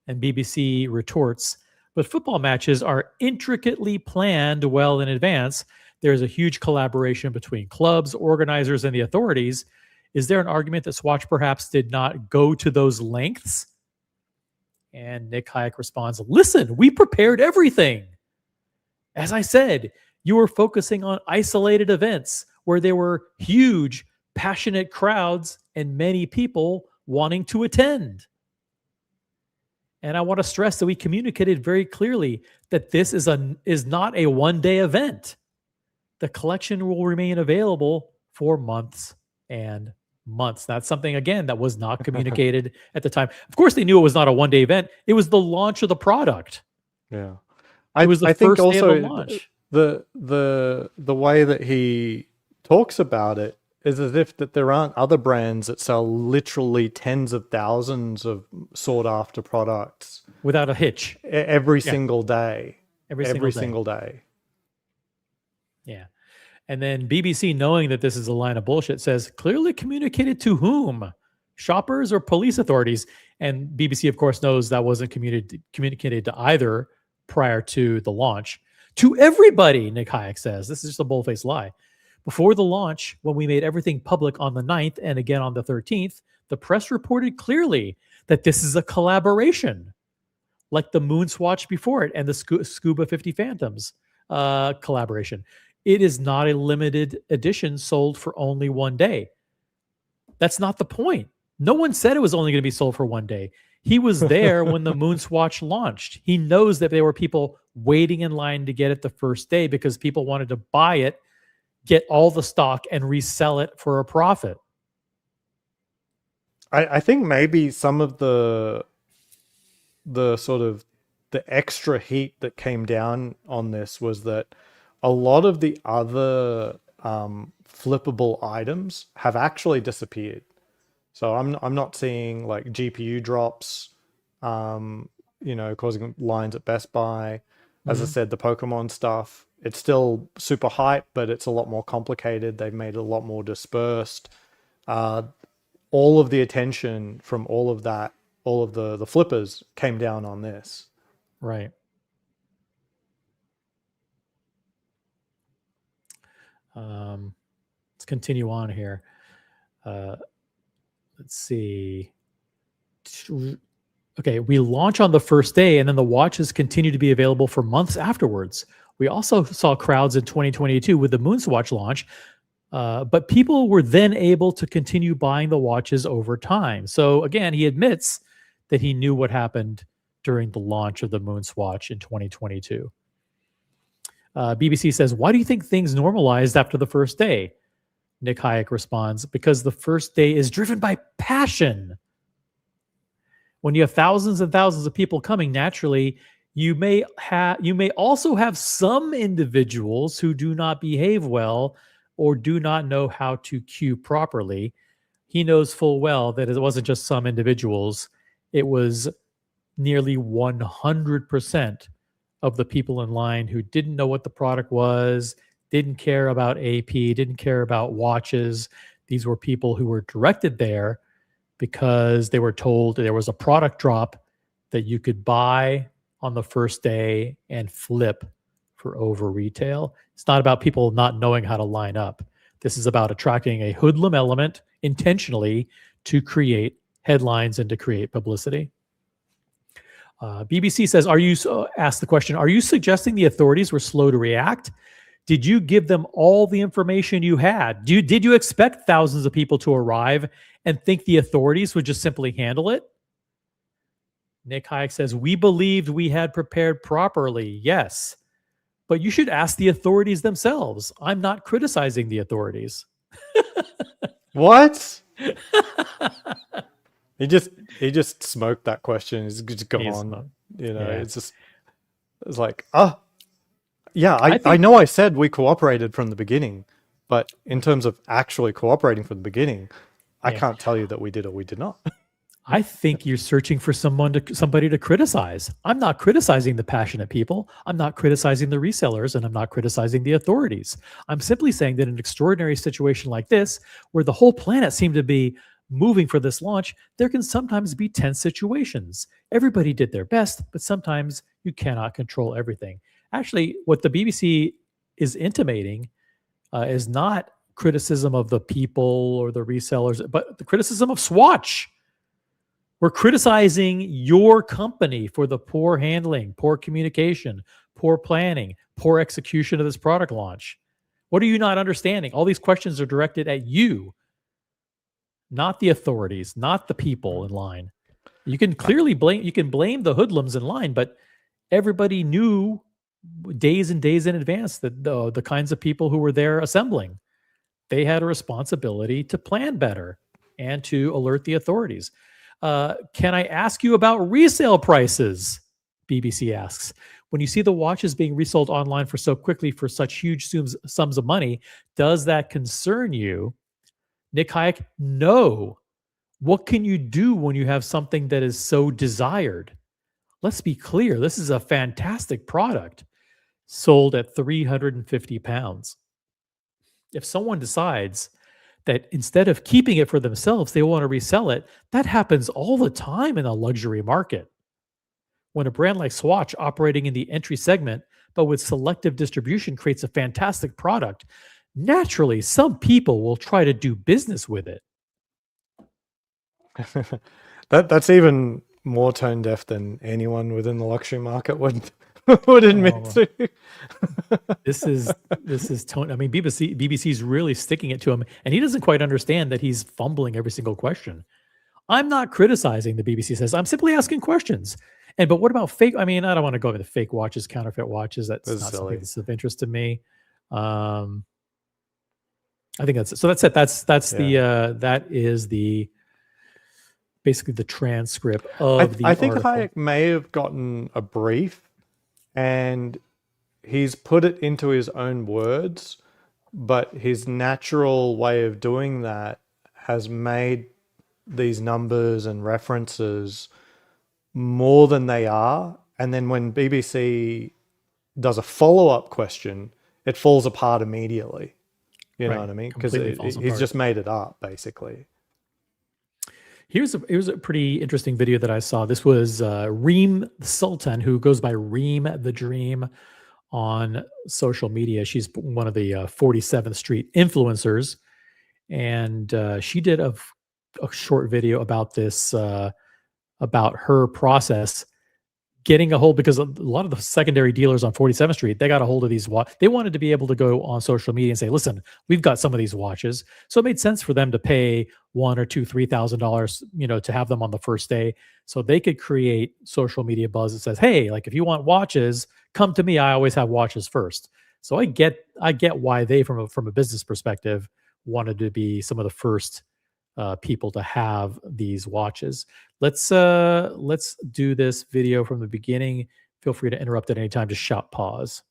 And BBC retorts, but football matches are intricately planned well in advance. There's a huge collaboration between clubs, organizers, and the authorities. Is there an argument that Swatch perhaps did not go to those lengths? And Nick Hayek responds, listen, we prepared everything. As I said, you were focusing on isolated events where there were huge, passionate crowds and many people wanting to attend. And I want to stress that we communicated very clearly that this is not a one-day event. The collection will remain available for months and months. That's something, again, that was not communicated at the time. Of course, they knew it was not a one-day event. It was the launch of the product. Yeah. It was the first day of the launch. The way that he talks about it is as if that there aren't other brands that sell literally tens of thousands of sought after products without a hitch every single day. Every single day. Yeah. And then BBC, knowing that this is a line of bullshit, says, clearly communicated to whom? Shoppers or police authorities? And BBC, of course, knows that wasn't communicated to either prior to the launch. To everybody, Nick Hayek says. This is just a bull-faced lie. Before the launch, when we made everything public on the 9th and again on the 13th, the press reported clearly that this is a collaboration, like the Moon Swatch before it and the Scuba 50 Phantoms collaboration. It is not a limited edition sold for only one day. That's not the point. No one said it was only going to be sold for one day. He was there when the Moon Swatch launched. He knows that there were people waiting in line to get it the first day because people wanted to buy it, get all the stock, and resell it for a profit. I think maybe some of the sort of the extra heat that came down on this was that a lot of the other flippable items have actually disappeared. So I'm not seeing like GPU drops, causing lines at Best Buy. As I said, the Pokemon stuff, it's still super hype, but it's a lot more complicated. They've made it a lot more dispersed. All of the attention from all of that, all of the flippers came down on this. Right. Let's continue on here. Let's see. Okay, we launch on the first day, and then the watches continue to be available for months afterwards. We also saw crowds in 2022 with the Moon Swatch launch, but people were then able to continue buying the watches over time. So again, he admits that he knew what happened during the launch of the Moon Swatch in 2022. BBC says, why do you think things normalized after the first day? Nick Hayek responds, because the first day is driven by passion. When you have thousands and thousands of people coming, naturally, you may also have some individuals who do not behave well or do not know how to queue properly. He knows full well that it wasn't just some individuals. It was nearly 100% of the people in line who didn't know what the product was, didn't care about AP, didn't care about watches. These were people who were directed there because they were told there was a product drop that you could buy on the first day and flip for over retail. It's not about people not knowing how to line up. This is about attracting a hoodlum element intentionally to create headlines and to create publicity. BBC says, asked the question, are you suggesting the authorities were slow to react? Did you give them all the information you had? Did you expect thousands of people to arrive and think the authorities would just simply handle it? Nick Hayek says, we believed we had prepared properly. Yes, but you should ask the authorities themselves. I'm not criticizing the authorities. What? He just smoked that question. He's just gone. You know, yeah. It's like, yeah, I know I said we cooperated from the beginning, but in terms of actually cooperating from the beginning, I can't tell you that we did or we did not. I think you're searching for somebody to criticize. I'm not criticizing the passionate people. I'm not criticizing the resellers, and I'm not criticizing the authorities. I'm simply saying that in an extraordinary situation like this, where the whole planet seemed to be moving for this launch, there can sometimes be tense situations. Everybody did their best, but sometimes you cannot control everything. Actually, what the BBC is intimating is not criticism of the people or the resellers, but the criticism of Swatch. We're criticizing your company for the poor handling, poor communication, poor planning, poor execution of this product launch. What are you not understanding? All these questions are directed at you, not the authorities, not the people in line. You can clearly blame the hoodlums in line, but everybody knew days and days in advance that the kinds of people who were there assembling, they had a responsibility to plan better and to alert the authorities. Can I ask you about resale prices? BBC asks. When you see the watches being resold online for so quickly for such huge sums of money, does that concern you? Nick Hayek, no. What can you do when you have something that is so desired? Let's be clear. This is a fantastic product sold at £350. If someone decides that instead of keeping it for themselves, they want to resell it, that happens all the time in a luxury market. When a brand like Swatch, operating in the entry segment, but with selective distribution, creates a fantastic product, naturally, some people will try to do business with it. That's even more tone deaf than anyone within the luxury market would admit to. This is tone. I mean, BBC's really sticking it to him, and he doesn't quite understand that he's fumbling every single question. I'm not criticizing, the BBC says. I'm simply asking questions. But what about fake? I mean, I don't want to go over the fake watches, counterfeit watches. That's not silly. Something that's of interest to me. I think that's it. So that's it. That is basically the transcript of the I think article. Hayek may have gotten a brief and he's put it into his own words, but his natural way of doing that has made these numbers and references more than they are. And then when BBC does a follow-up question, it falls apart immediately. You know what I mean? Because he's just made it up, basically. Here's a pretty interesting video that I saw. This was Reem Sultan, who goes by Reem the Dream on social media. She's one of the 47th Street influencers. And she did a short video about this, about her process getting a hold, because a lot of the secondary dealers on 47th Street, they got a hold of these watches. They wanted to be able to go on social media and say, listen, we've got some of these watches. So it made sense for them to pay $1,000 or $3,000, to have them on the first day. So they could create social media buzz that says, hey, like if you want watches, come to me. I always have watches first. So I get why they, from a business perspective, wanted to be some of the first people to have these watches. Let's do this video from the beginning. Feel free to interrupt at any time. Just shout pause.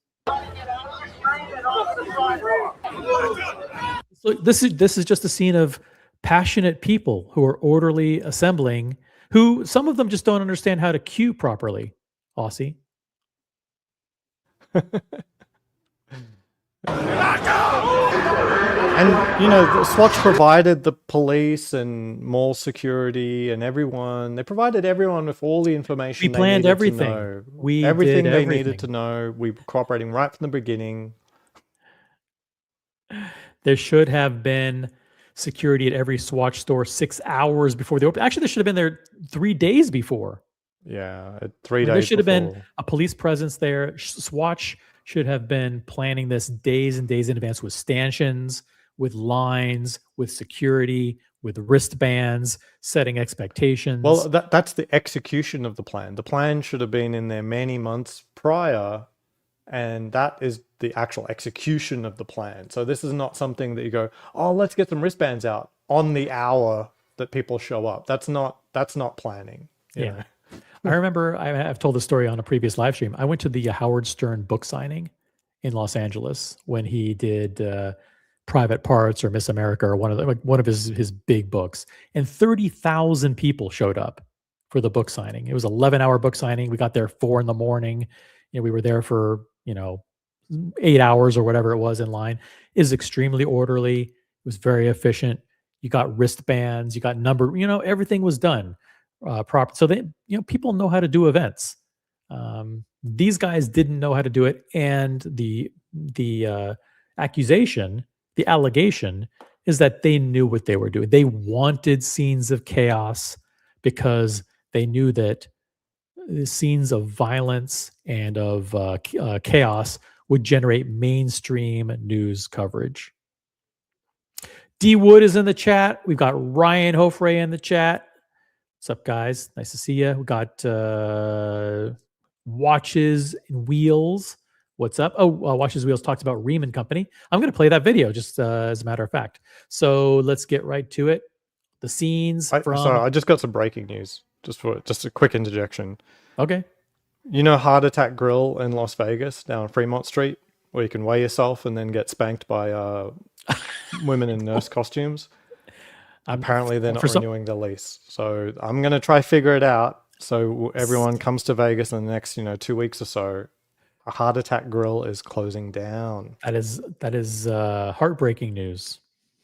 So this is just a scene of passionate people who are orderly assembling, who some of them just don't understand how to queue properly. Aussie. And you know, the Swatch provided the police and mall security and everyone. They provided everyone with all the information We they planned needed to everything. know. We did Everything they needed to everything. know. We were cooperating right from the beginning. There should have been security at every Swatch store 6 hours before they opened. Actually, there should have been there 3 days before. Yeah, I 3 mean, there days should have been before. a police presence there. Swatch should have been planning this days and days in advance with stanchions, with lines, with security, with wristbands, setting expectations. Well, that's the execution of the plan. The plan should have been in there many months prior, and that is the actual execution of the plan. So this is not something that you go, oh, let's get some wristbands out on the hour that people show up. That's not planning. You know? I remember I've told the story on a previous live stream. I went to the Howard Stern book signing in Los Angeles when he did Private Parts or Miss America or one of his big books, and 30,000 people showed up for the book signing. It was 11-hour book signing. We got there 4 in the morning. You know, we were there for 8 hours or whatever it was in line. It was extremely orderly. It was very efficient. You got wristbands. You got number. Everything was done proper. So they, people know how to do events. These guys didn't know how to do it, and the allegation is that they knew what they were doing. They wanted scenes of chaos because they knew that the scenes of violence and of chaos would generate mainstream news coverage. D Wood is in the chat. We've got Ryan Hofre in the chat. What's up, guys? Nice to see you. We got Watches and Wheels. What's up? Oh, Watches and Wheels talked about Riemann and Company. I'm going to play that video just as a matter of fact. So let's get right to it. The scenes from... Sorry, I just got some breaking news. Just a quick interjection. Okay. You know Heart Attack Grill in Las Vegas down Fremont Street, where you can weigh yourself and then get spanked by women in nurse costumes? Apparently they're not renewing the lease. So I'm going to try figure it out. So everyone comes to Vegas in the next 2 weeks or so. A Heart Attack Grill is closing down. That is heartbreaking news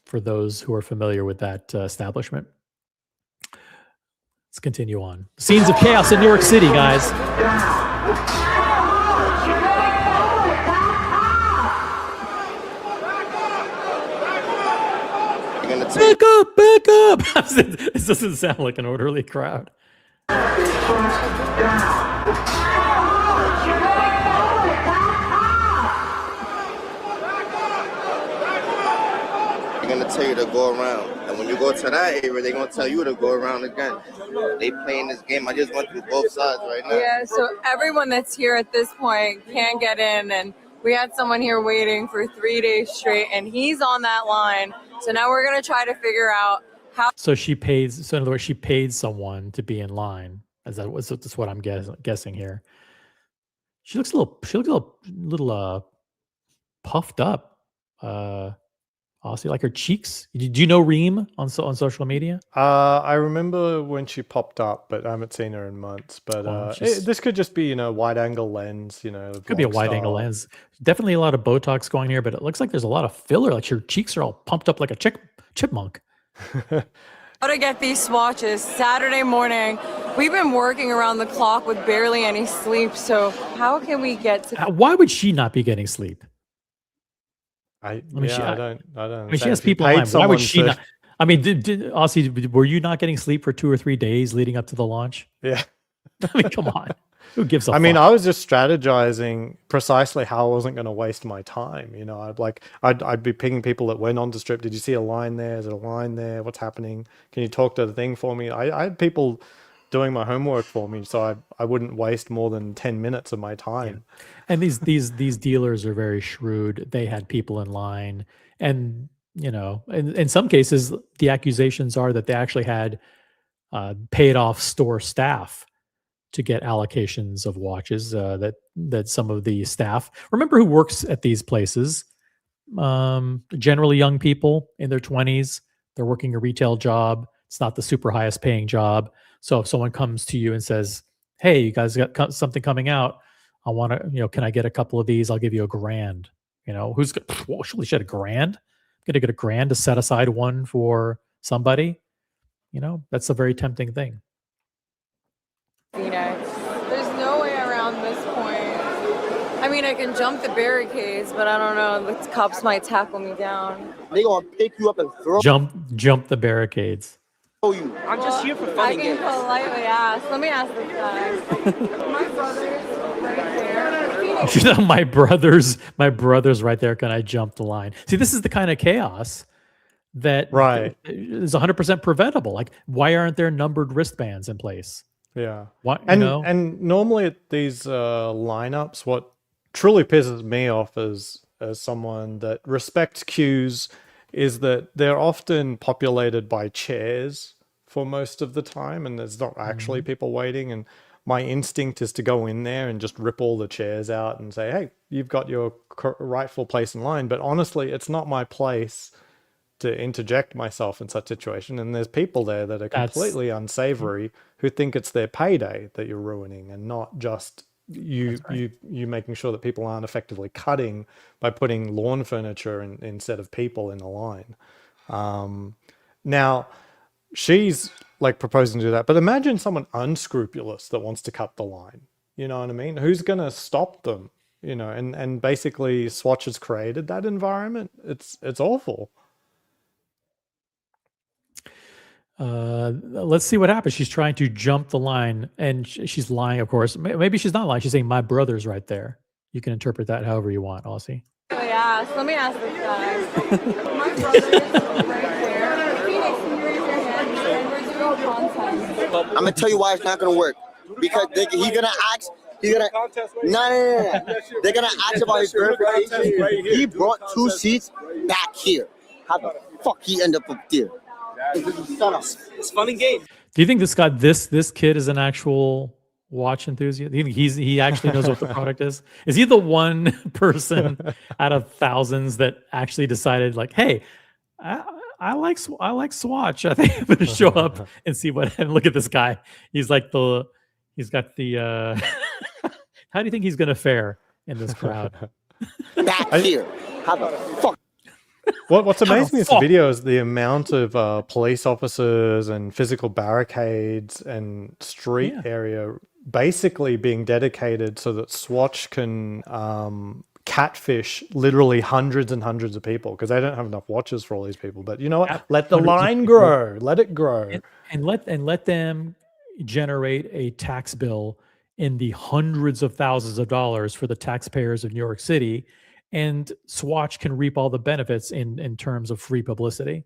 for those who are familiar with that establishment. Let's continue on. Scenes of chaos in New York City, guys. Back up, back up. This doesn't sound like an orderly crowd. They're gonna tell you to go around, and when you go to that area, they're gonna tell you to go around again. They playing this game. I just went through both sides right now. Yeah, so everyone that's here at this point can get in, and we had someone here waiting for 3 days straight, and he's on that line. So now we're gonna try to figir out how. So she pays. So in other words, she paid someone to be in line. That's what I'm guessing here. She looks a little puffed up. Honestly, like her cheeks. Do you know Reem on social media? I remember when she popped up, but I haven't seen her in months. But this could just be, wide angle lens, Could be a wide angle lens. Definitely a lot of Botox going here, but it looks like there's a lot of filler. Like her cheeks are all pumped up like a chipmunk. How to get these swatches Saturday morning. We've been working around the clock with barely any sleep. So how can we get to? Why would she not be getting sleep? I don't. I mean, she has people in line. Why would she not? I mean, Aussie, were you not getting sleep for 2 or 3 days leading up to the launch? Yeah. I mean, come on. Who gives a fuck? I mean, I was just strategizing precisely how I wasn't going to waste my time. I'd be pinging people that went on to Strip. Did you see a line there? Is there a line there? What's happening? Can you talk to the thing for me? I had people doing my homework for me, so I wouldn't waste more than 10 minutes of my time. Yeah. And these dealers are very shrewd. They had people in line, and in some cases, the accusations are that they actually had paid off store staff to get allocations of watches. That some of the staff, remember, who works at these places, generally young people in their 20s. They're working a retail job. It's not the super highest paying job. So if someone comes to you and says, "Hey, you guys got something coming out. I want to, can I get a couple of these? I'll give you $1,000." Who's holy shit, $1,000? Gonna get $1,000 to set aside one for somebody. You know, that's a very tempting thing. Phoenix. There's no way around this point. I mean, I can jump the barricades, but I don't know. The cops might tackle me down. They gonna pick you up and throw Jump the barricades. you. I'm just here for fun I and can games. politely ask. Let me ask this guy. My brother's right there. Phoenix. my brother's right there. Can I jump the line? See, this is the kind of chaos that Right. is 100% preventable. Like, why aren't there numbered wristbands in place? Yeah. What, you And know? and normally at these lineups, what truly pisses me off as someone that respects queues is that they're often populated by chairs for most of the time, and there's not actually people waiting. And my instinct is to go in there and just rip all the chairs out and say, "Hey, you've got your rightful place in line." But honestly, it's not my place to interject myself in such situation. And there's people there that are completely unsavory who think it's their payday that you're ruining, and not just you making sure that people aren't effectively cutting by putting lawn furniture instead of people in a line. Now she's like proposing to do that, but imagine someone unscrupulous that wants to cut the line. You know what I mean? Who's going to stop them? You know, and basically Swatch has created that environment. It's awful. Let's see what happens. She's trying to jump the line, and she's lying, of course. Maybe she's not lying. She's saying, my brother's right there. You can interpret that however you want, Aussie. Let me ask this guy. My brother's right there. Phoenix, can you raise your hand? And we're doing content. I'm gonna tell you why it's not gonna work. Because he's gonna ask. No. They're gonna ask about his verification. He brought 2 seats back here. How the fuck he end up there? It's fun and games. Do you think this kid is an actual watch enthusiast? Do you think he actually knows what the product is? Is he the one person out of thousands that actually decided, like, hey, I like Swatch. I think I'm gonna show up and see what, and look at this guy. He's got the how do you think he's gonna fare in this crowd? Back here. How the fuck? What's amazing in this video is the amount of police officers and physical barricades and street area basically being dedicated so that Swatch can catfish literally hundreds and hundreds of people, because they don't have enough watches for all these people. But you know what? Let the line grow. Let it grow. And let them generate a tax bill in the hundreds of thousands of dollars for the taxpayers of New York City. And Swatch can reap all the benefits in terms of free publicity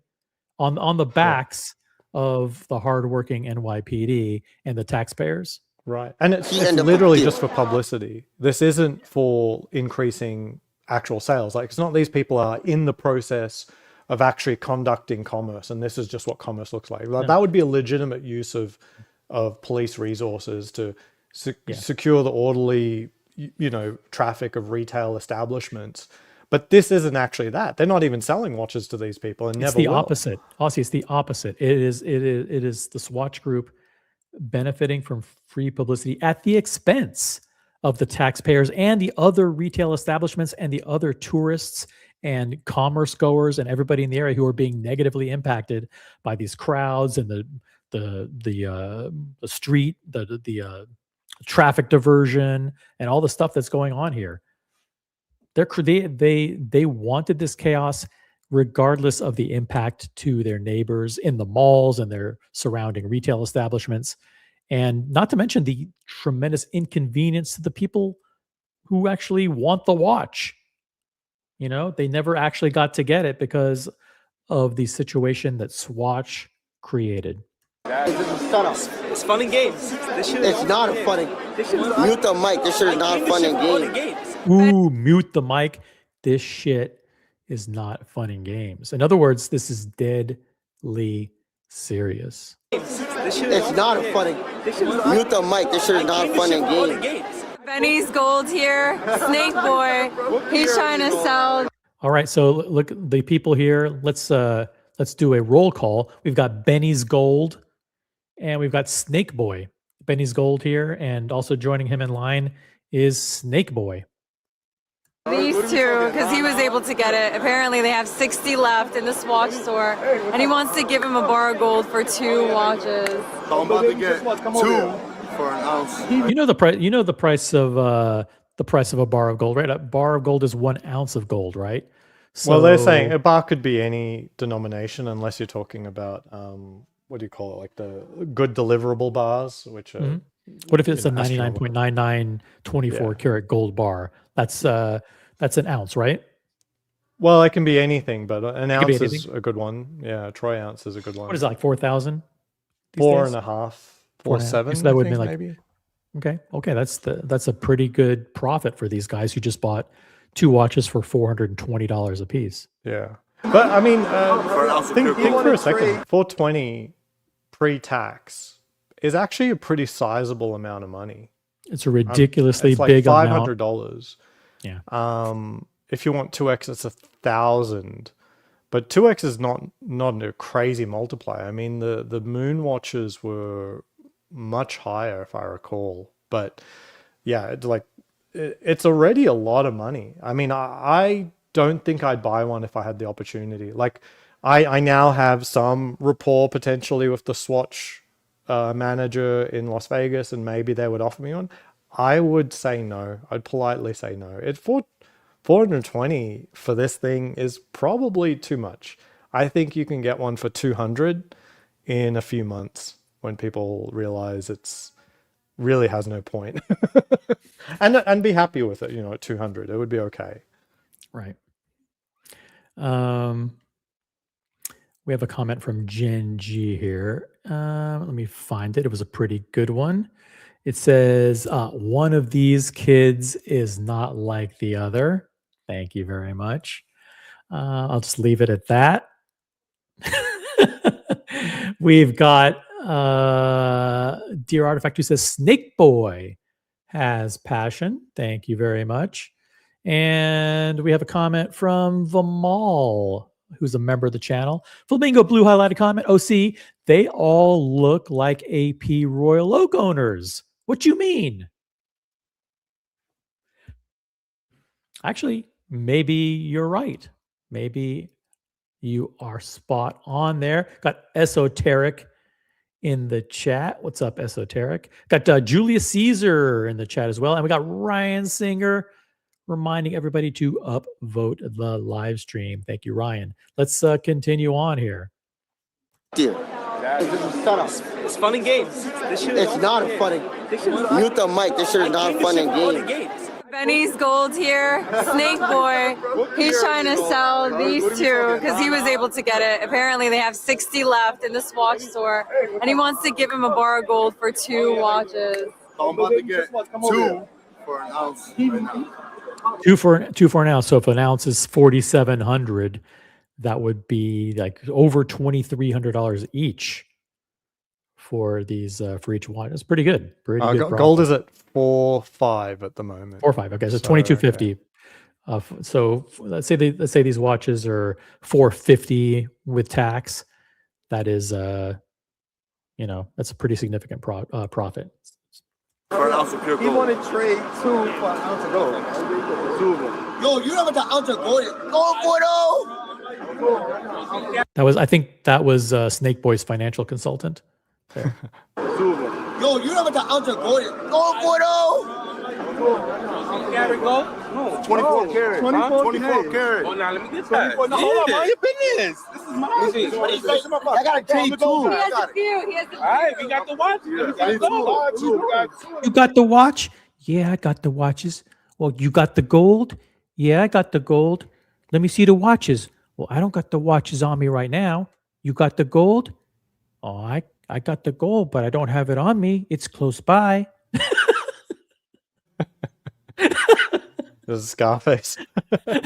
on the backs of the hardworking NYPD and the taxpayers. Right. And it's literally just for publicity. This isn't for increasing actual sales. Like, it's not these people are in the process of actually conducting commerce, and this is just what commerce looks like. Like, that would be a legitimate use of police resources to secure the orderly, traffic of retail establishments. But this isn't actually that. They're not even selling watches to these people, and It's never the will. opposite. Aussie, it's the opposite. It is the Swatch Group benefiting from free publicity at the expense of the taxpayers and the other retail establishments and the other tourists and commerce goers and everybody in the area who are being negatively impacted by these crowds and the street, the traffic diversion and all the stuff that's going on here. They wanted this chaos regardless of the impact to their neighbors in the malls and their surrounding retail establishments, and not to mention the tremendous inconvenience to the people who actually want the watch. They never actually got to get it because of the situation that Swatch created. It's fun and games. It's not a fun and games. Mute the mic. This shit is not fun and games. Ooh, mute the mic. This shit is not fun and games. In other words, this is deadly serious. It's not a fun and games. Mute the mic. This shit is not fun and games. Benny's Gold here. Snake Boy. He's trying to sell. All right, so look, the people here. Let's do a roll call. We've got Benny's Gold, and we've got Snake Boy. Benny's Gold here, and also joining him in line is Snake Boy. these two because he was able to get it. Apparently they have 60 left in the Swatch store, and he wants to give him a bar of gold for 2 watches. So I'm about to get 2 for an ounce. You know the price. You know the price of a bar of gold, right? A bar of gold is 1 ounce of gold, right? So, Well, they're saying a bar could be any denomination unless you're talking about what do you call it, like the good deliverable bars, which are what if it's a astronomical. 99.99 24 karat gold bar? That's an ounce, right? Well, it can be anything, but an could be ounce is anything. a good one. Yeah, a troy ounce is a good one. What is it, like 4,000? 4.5, 4.5. 4.7, So that would I be think, like maybe. Okay, that's a pretty good profit for these guys who just bought 2 watches for $420 a piece. Yeah, but I mean, think for a second. trade. 420 pre-tax is actually a pretty sizable amount of money. It's a ridiculously It's like big $500. Yeah. If you want 2x, it's 1,000. But 2x is not a crazy multiplier. I mean, the moon watches were much higher, if I recall. But yeah, it's already a lot of money. I mean, I don't think I'd buy one if I had the opportunity. Like, I now have some rapport potentially with the Swatch manager in Las Vegas, and maybe they would offer me one. I would say no. I'd politely say no. It's 420 for this thing is probably too much. I think you can get one for 200 in a few months when people realize it's really has no point. and be happy with it, at 200. It would be okay. Right. We have a comment from Jen G here. Let me find it. It was a pretty good one. It says, one of these kids is not like the other. Thank you very much. I'll just leave it at that. We've got Dear Artifact who says, Snake Boy has passion. Thank you very much. And we have a comment from Vamal, who's a member of the channel. Flamingo Blue highlighted comment. OC, they all look like AP Royal Oak owners. What you mean? Actually, maybe you're right. Maybe you are spot on there. Got Esoteric in the chat. What's up, Esoteric? Got Julius Caesar in the chat as well. And we got Ryan Singer reminding everybody to upvote the live stream. Thank you, Ryan. Let's continue on here. Dear. This is setup. It's fun and games. It's not a fun and mute the mic. This shit is not fun and games. Benny's gold here. Snake Boy. He's trying to sell these 2 because he was able to get it. Apparently they have 60 left in the Swatch store, and he wants to give him a bar of gold for 2 watches. So I'm about to get 2 for an ounce right now. Two for an ounce. So if an ounce is 4,700, that would be like over $2,300 each for these for each one. It's pretty good. Pretty good. Gold is at 4.5 at the moment. 4.5. Okay, so 2,250. So let's say these watches are 450 with tax. That is, that's a pretty significant profit. For an ounce of pure gold. He want to trade 2 for an ounce of gold. 2 of them. Yo, you know what the ounce of gold is? Gold for I think that was Snake Boy's financial consultant. There. 2 of them. Yo, you know what the ounce of gold is? Gold for Carat gold? No, 24 karat. 24 karat. Oh, now let me get that. Hold on, mind your business. This is mine. I got a J2. He has a few. All right, we got the watch. You got the watch? Yeah, I got the watches. Well, you got the gold? Yeah, I got the gold. Let me see the watches. Well, I don't got the watches on me right now. You got the gold? Oh, I got the gold, but I don't have it on me. It's close by. This is Scarface. Wait,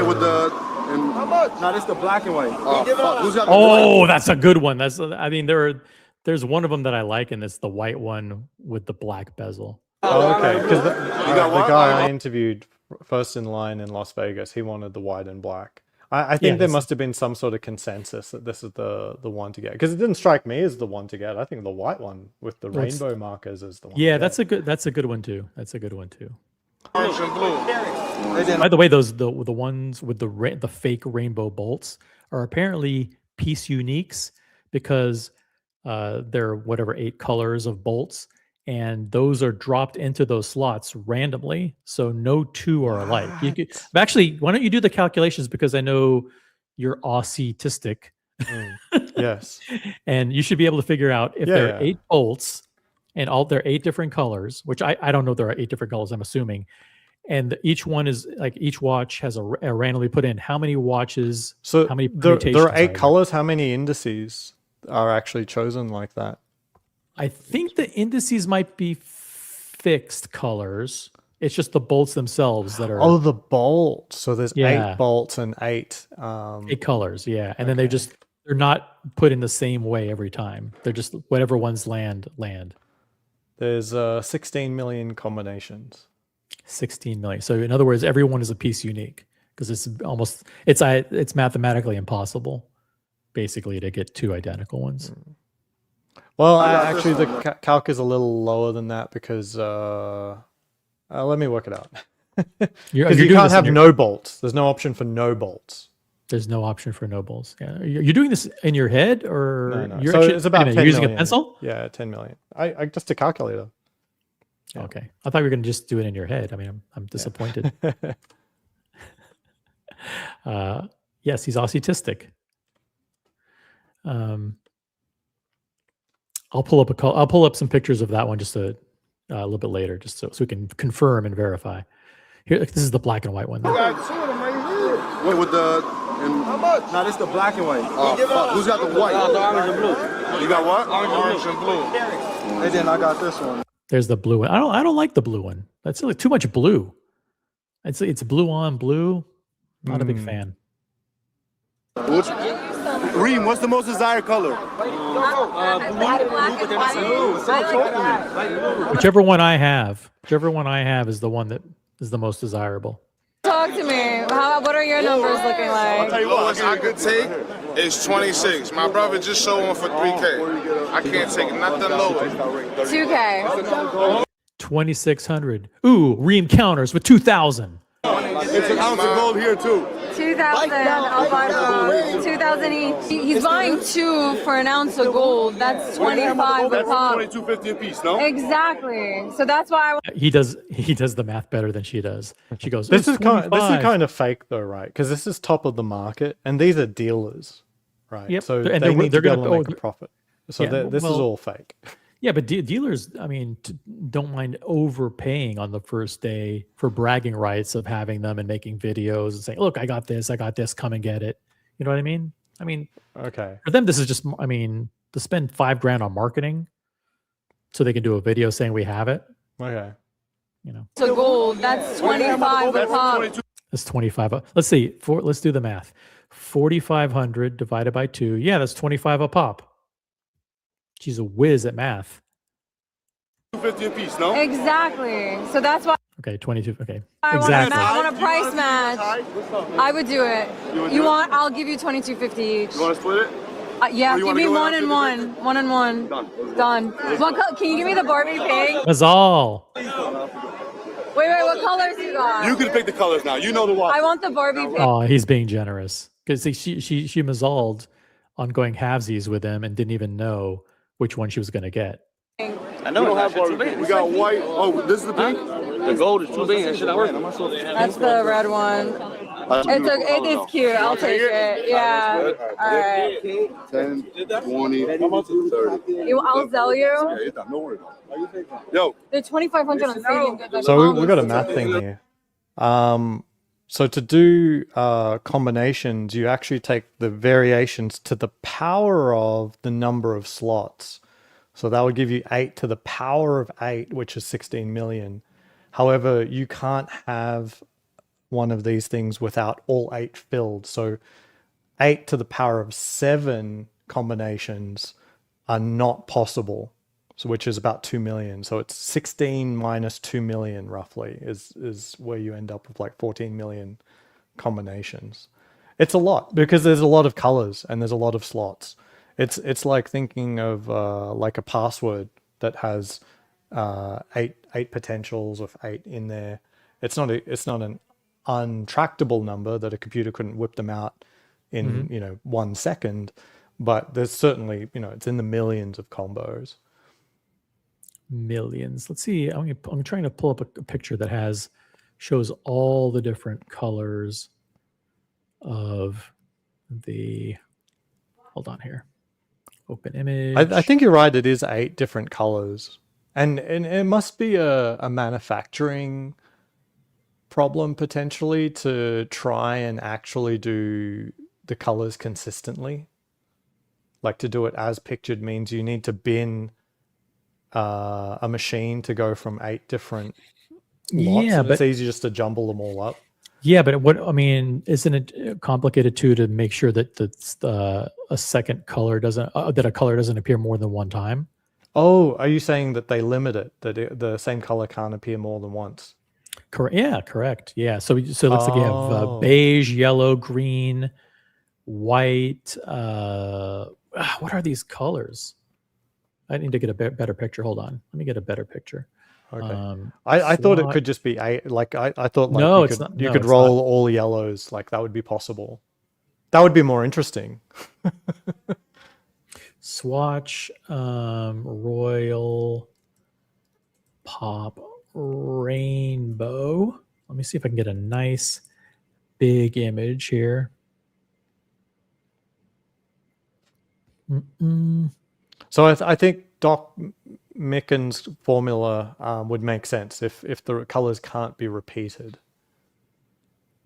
with the... How much? No, this the black and white. Oh, fuck. Who's got the white? That's a good one. There's one of them that I like, and it's the white one with the black bezel. Oh, okay. Because the got the what? guy I interviewed first in line in Las Vegas, he wanted the white and black. I think Yeah, there this- must have been some sort of consensus that this is the one to get, because it didn't strike me as the one to get. I think the white one with the Well, it's- rainbow markers is the one. Yeah, to that's get. a good one too. That's a good one too. Orange and blue. By the way, those the ones with the fake rainbow bolts are apparently piece uniques because they're whatever 8 colors of bolts, and those are dropped into those slots randomly, so no two are alike. What? Actually, why don't you do the calculations, because I know you're Aussie-tistic, Yes. and you should be able to figure out if Yeah, there are yeah. 8 bolts and all they're 8 different colors, which I don't know there are 8 different colors, I'm assuming. And each one is like each watch has a randomly put in how many watches, So how many there permutations are 8 there. colors. How many indices are actually chosen like that? I think the indices might be fixed colors. It's just the bolts themselves that are Oh, the bolts. So there's Yeah. 8 bolts and 8. 8 colors, yeah. And then they're not put in the same way every time. They're just whatever ones land. There's 16 million combinations. 16 million. So in other words, everyone is a piece unique, because it's mathematically impossible, basically, to get 2 identical ones. Well, actually, the calc is a little lower than that because let me work it out. You're Because you doing can't this in have your- no bolts. There's no option for no bolts. There's no option for no bolts. Yeah, you're doing this in your head, or No. you're So actually, it's about wait a 10 minute, you're using million. a pencil? Yeah, 10 million. I just a calculator. Yeah. Okay, I thought you were going to just do it in your head. I mean, I'm disappointed. Yes, he's Aussie-tistic. I'll pull up some pictures of that one just a little bit later, just so we can confirm and verify. Here, this is the black and white one. Wait, with the how much? No, this the black and white. Oh, fuck. Who's got the white? The orange and blue. You got what? Orange and blue. And then I got this one. There's the blue one. I don't like the blue one. That's like too much blue. It's blue on blue. Not a big fan. Which, Reem, what's the most desired color? Whichever one I have is the one that is the most desirable. Talk to me. What are your numbers looking like? Tell you what, Lowest I could take is 26. My brother just sold one for 3K. I can't take nothing lower. 2K. 2,600. Ooh, Ream counters with 2,000. it's an ounce of gold here too. 2,000. I'll buy those. 2,000 each. He's buying 2 for an ounce of gold. That's 25 a That's pop. 22.50 a piece, no? Exactly. So that's why He does the math better than she does. She goes, This "It's is kind 25." of fake though, right? Because this is top of the market, and these are dealers, right? Yep. So And they they're need to be gonna- able to make oh, a profit. So yeah, this is well- all fake. Yeah, but dealers, I mean, don't mind overpaying on the first day for bragging rights of having them and making videos and saying, "Look, I got this, come and get it." You know what I mean? I mean, Okay. for them, this is just, I mean, to spend $5,000 on marketing so they can do a video saying we have it. Okay. You know, so gold, that's 25 a pop. it's 25. Let's see. Let's do the math. 4,500 divided by 2. Yeah, that's 25 a pop. She's a whiz at math. 250 a piece, no? Exactly. So that's why Okay, 22. Okay, I exactly. want a price match. I would do it. You want? I'll give you 22.50 each. You want to split it? Yeah, Or you give wanna me go one after and the one. One and one. Done. Can you give me the Barbie pig? Mazal. Wait, what colors you got? You can pick the colors now. You know the watch. I want the Barbie pig. Oh, he's being generous because she mazaled on going halvesies with him and didn't even know which one she was going to get. I We know don't it's have Barbie. We got white. Oh, this is the pink? The gold is too big. That shit not working. That's the red one. It is cute. I'll take it. Yeah. All right. 10, 20, 30. I'll sell you. Yeah, it's not. Don't worry about it. Yo, They're 2,500 on Stadium Goods. So we got a math thing here. So to do combinations, you actually take the variations to the power of the number of slots. So that would give you 8 to the power of 8, which is 16 million. However, you can't have one of these things without all 8 filled. So 8 to the power of 7 combinations are not possible. So which is about 2 million. So it's 16 minus 2 million roughly is where you end up with like 14 million combinations. It's a lot because there's a lot of colors and there's a lot of slots. It's like thinking of like a password that has eight potentials of 8 in there. It's not an untractable number that a computer couldn't whip them out in 1 second, but there's certainly it's in the millions of combos. Millions. Let's see. I'm trying to pull up a picture that shows all the different colors of the. Hold on here. Open image. I think you're right. It is 8 different colors, and it must be a manufacturing problem potentially to try and actually do the colors consistently. Like to do it as pictured means you need to bin a machine to go from 8 different lots. Yeah, and but it's easy just to jumble them all up. yeah, but isn't it complicated too to make sure that a second color doesn't that a color doesn't appear more than one time? Oh, are you saying that they limit it, that the same color can't appear more than once? Correct. Yeah, correct. Yeah. So it looks like you have beige, yellow, green, white. What are these colors? I need to get a better picture. Hold on. Let me get a better picture. Okay. I thought it could just be 8. Like I thought like no, you could roll all yellows. Like that would be possible. That would be more interesting. Swatch, Royal, Pop, Rainbow. Let me see if I can get a nice big image here. So I think Doc Micken's formula would make sense if the colors can't be repeated.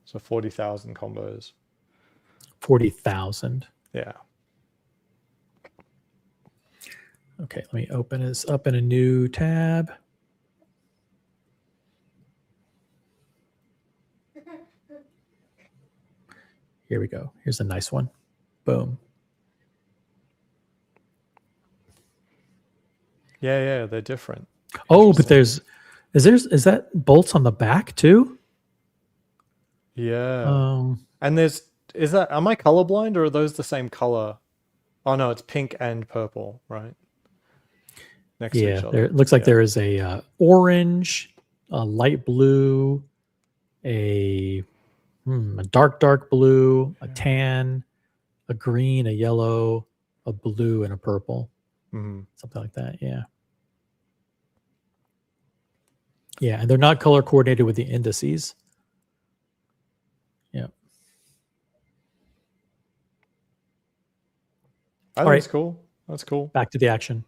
So 40,000 combos. 40,000. Yeah. Okay, let me open this up in a new tab. Here we go. Here's a nice one. Boom. Yeah, they're different. Oh, but is that bolts on the back too? Yeah. And am I colorblind or are those the same color? Oh no, it's pink and purple, right? Next to each other. It looks like there is a orange, a light blue, a dark blue, a tan, a green, a yellow, a blue, and a purple. Something like that. Yeah. Yeah, and they're not color coordinated with the indices. Yeah. I think it's cool. That's cool. Back to the action.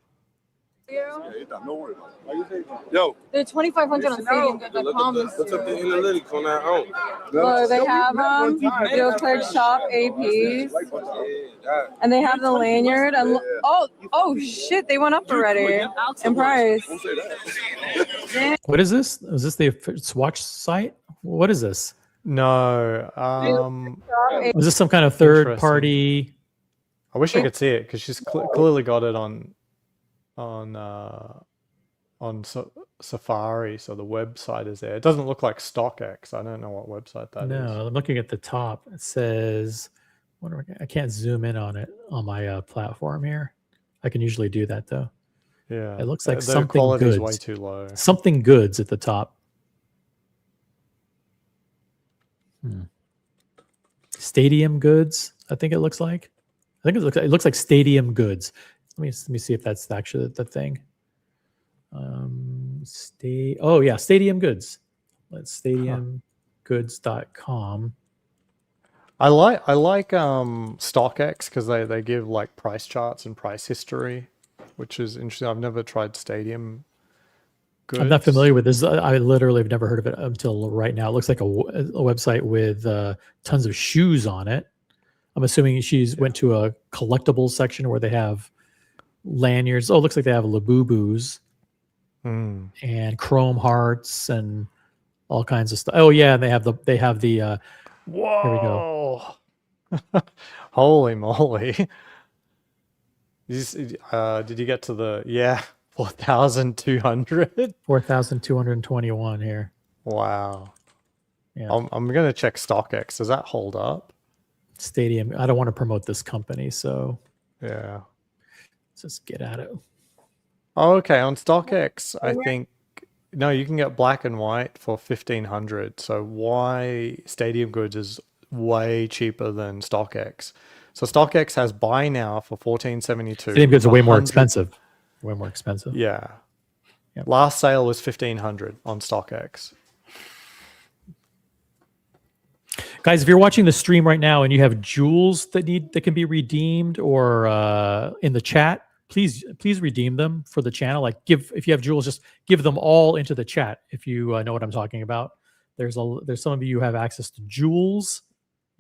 Yo, They're 2,500 on StadiumGoods.com. look at the analytics on that own. Look, they have Real Clear Shop APs, and they have the lanyard. And oh shit, they went up already in price. What is this? Is this the Swatch site? What is this? No. Is this some kind of third party? I wish I could see it because she's clearly got it on Safari, so the website is there. It doesn't look like StockX. I don't know what website that is. No, I'm looking at the top. It says, I can't zoom in on it on my platform here. I can usually do that though. Yeah, it looks like the something quality is goods. way too low. Something goods at the top. Stadium Goods. I think it looks like. I think it looks like Stadium Goods. Let me see if that's actually the thing. Stadium Goods. Let's stadiumgoods.com. I like StockX because they give like price charts and price history, which is interesting. I've never tried Stadium Goods. I'm not familiar with this. I literally have never heard of it until right now. It looks like a website with tons of shoes on it. I'm assuming she's went to a collectibles section where they have lanyards. Oh, it looks like they have Labubus and chrome hearts and all kinds of stuff. Oh yeah, and they have the whoa. Here we go. Holy moly. Did you get to the 4,200? 4,221 here. Wow. Yeah. I'm gonna check StockX. Does that hold up? Stadium. I don't want to promote this company, so Yeah. let's just get at it. Oh, okay. On StockX, I think no, you can get black and white for 1,500. So why Stadium Goods is way cheaper than StockX? So StockX has buy now for 1472. Stadium Goods are way more 100 expensive. Way more expensive. Yeah. Yep. Last sale was 1,500 on StockX. Guys, if you're watching the stream right now and you have jewels that can be redeemed or in the chat, please redeem them for the channel. Like if you have jewels, just give them all into the chat. If you know what I'm talking about, there's some of you who have access to jewels,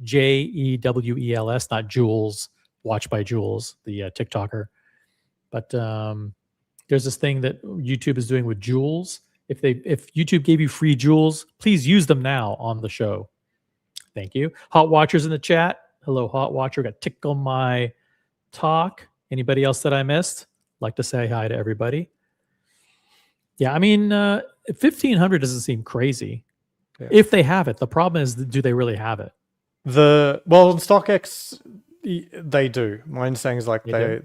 JEWELS, not Jules, Watch by Jules, the TikToker. But there's this thing that YouTube is doing with jewels. If YouTube gave you free jewels, please use them now on the show. Thank you. Hot Watchers in the chat. Hello, Hot Watcher. Got Tickle My Talk. Anybody else that I missed? Like to say hi to everybody. Yeah, I mean, 1,500 doesn't seem crazy. Yeah. If they have it. The problem is, do they really have it? Well, on StockX, they do. My understanding is like they're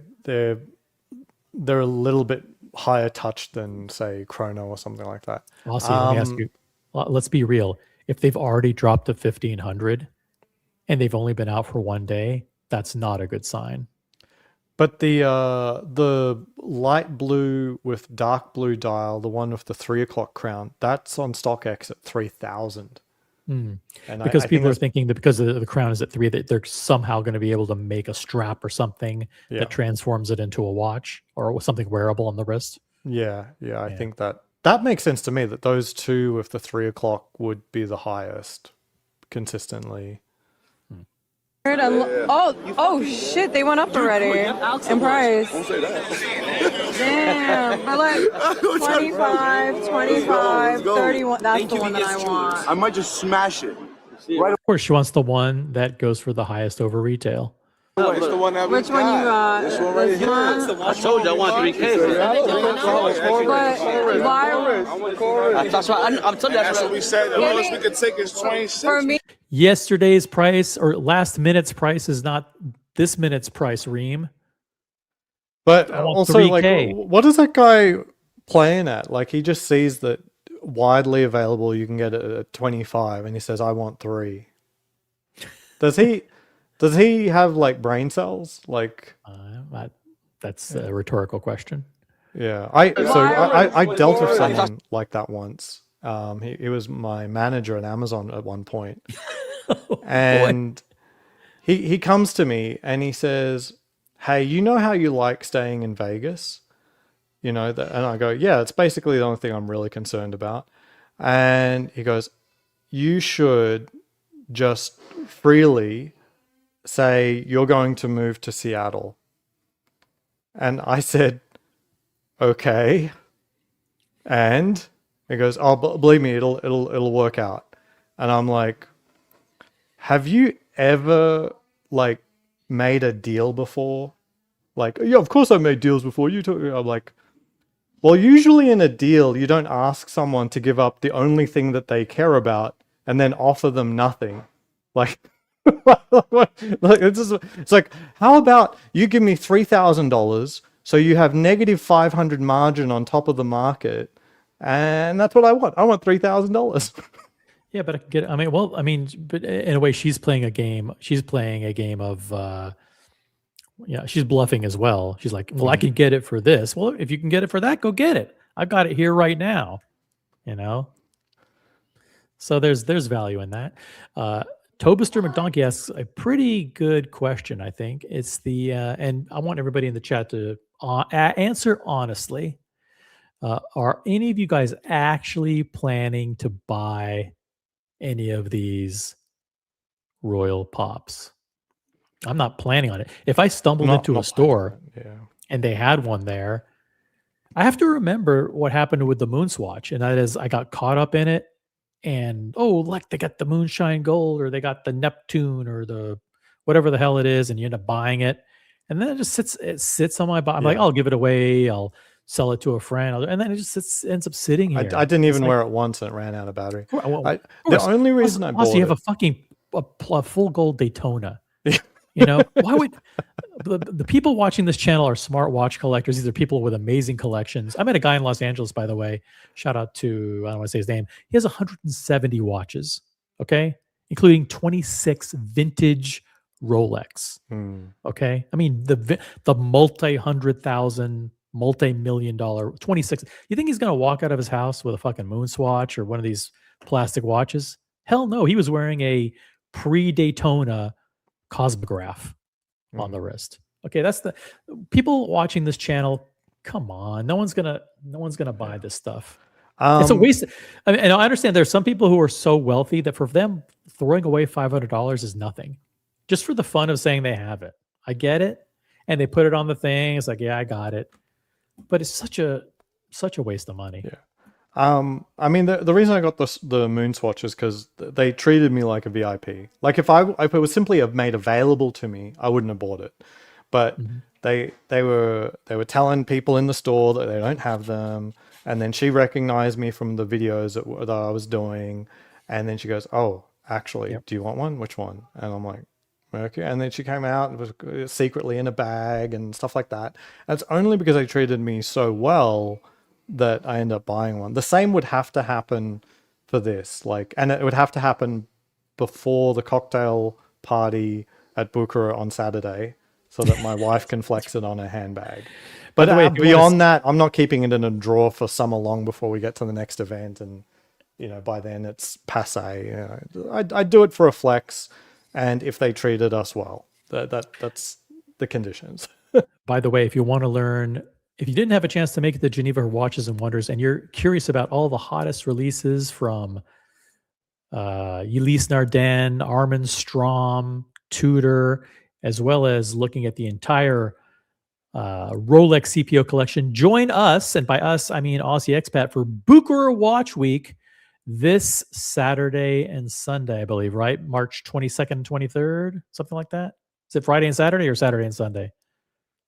a little bit higher touch than say Chrono or something like that. Also, let me ask you. Let's be real. If they've already dropped to 1,500 and they've only been out for one day, that's not a good sign. But the light blue with dark blue dial, the one with the 3 o'clock crown, that's on StockX at 3,000. And And because I people think are thinking that because the crown is at 3, that they're somehow going to be able to make a strap or something that transforms it into a watch or something wearable on the wrist. I think that makes sense to me, that those two with the 3 o'clock would be the highest consistently. Oh shit! They went up already in price. Damn, I like 25, 31. That's the one that I want. I might just smash it. Of course, she wants the one that goes for the highest over retail. It's the one that we Which one you got? This one right here. I told you I want 3K. But why? That's why I'm telling you. That's what we said. The lowest we could take is 26. For me, Yesterday's price or last minute's price is not this minute's price, Reem. But I want also, 3K. like, what is that guy playing at? Like, he just sees that widely available, you can get it at 25, and he says, "I want 3." Does he have like brain cells? Like, That's a rhetorical question. yeah. I dealt with someone like that once. He was my manager at Amazon at one point, and he comes to me and he says, "Hey, you know how you like staying in Vegas? You know that?" And I go, "Yeah, it's basically the only thing I'm really concerned about." And he goes, "You should just freely say you're going to move to Seattle." And I said, "Okay." And he goes, "Oh, believe me, it'll work out." And I'm like, "Have you ever like made a deal before?" Like, "Yeah, of course I made deals before." I'm like, well, usually in a deal, you don't ask someone to give up the only thing that they care about and then offer them nothing. Like, it's like, how about you give me $3,000 so you have negative 500 margin on top of the market, and that's what I want. I want $3,000. Yeah, but I can get. But in a way, she's playing a game. She's playing a game of. She's bluffing as well. She's like, well, I can get it for this. Well, if you can get it for that, go get it. I've got it here right now. You know. So there's value in that. Tobister McDonkey asks a pretty good question. I think it's the and I want everybody in the chat to answer honestly. Are any of you guys actually planning to buy any of these Royal Pops? I'm not planning on it. If I stumbled into a store and they had one there, I have to remember what happened with the Moon Swatch, and that is I got caught up in it. And like they got the Moonshine Gold or they got the Neptune or the whatever the hell it is, and you end up buying it, and then it sits on my body. I'm like, I'll give it away. I'll sell it to a friend, and then it just ends up sitting here. I didn't even wear it once, and it ran out of battery. The only reason I bought you have it, a fucking a full gold Daytona. You know, why would the people watching this channel are smart watch collectors? These are people with amazing collections. I met a guy in Los Angeles, by the way. Shout out to, I don't want to say his name. He has 170 watches, okay, including 26 vintage Rolex. Okay, I mean the multi-100,000, multi-million-dollar 26. You think he's gonna walk out of his house with a fucking moon swatch or one of these plastic watches? Hell no. He was wearing a pre-Daytona Cosmograph on the wrist. Okay, that's the people watching this channel. Come on, no one's gonna buy this stuff. It's a waste. I mean, and I understand there's some people who are so wealthy that for them throwing away $500 is nothing, just for the fun of saying they have it. I get it, and they put it on the thing. It's like, yeah, I got it, but it's such a waste of money. Yeah. I mean, the reason I got the moon swatch is because they treated me like a VIP. Like if it was simply made available to me, I wouldn't have bought it. But they were telling people in the store that they don't have them, and then she recognized me from the videos that I was doing, and then she goes, "Oh, actually, do you want one? Which one?" And I'm like, "Okay." And then she came out and was secretly in a bag and stuff like that. And it's only because they treated me so well that I end up buying one. The same would have to happen for this, and it would have to happen before the cocktail party at Bucharest on Saturday, so that my wife can flex it on her handbag. But beyond that, I'm not keeping it in a drawer for summer long before we get to the next event, and by then it's passe. I do it for a flex, and if they treated us well, that's the conditions. By the way, if you want to learn. If you didn't have a chance to make it to Geneva Watches and Wonders, and you're curious about all the hottest releases from Elise Nardin, Armin Strom, Tudor, as well as looking at the entire Rolex CPO collection, join us, and by us, I mean Aussie Expat, for Bucharest Watch Week this Saturday and Sunday, I believe, right? March 22nd and 23rd, something like that. Is it Friday and Saturday or Saturday and Sunday?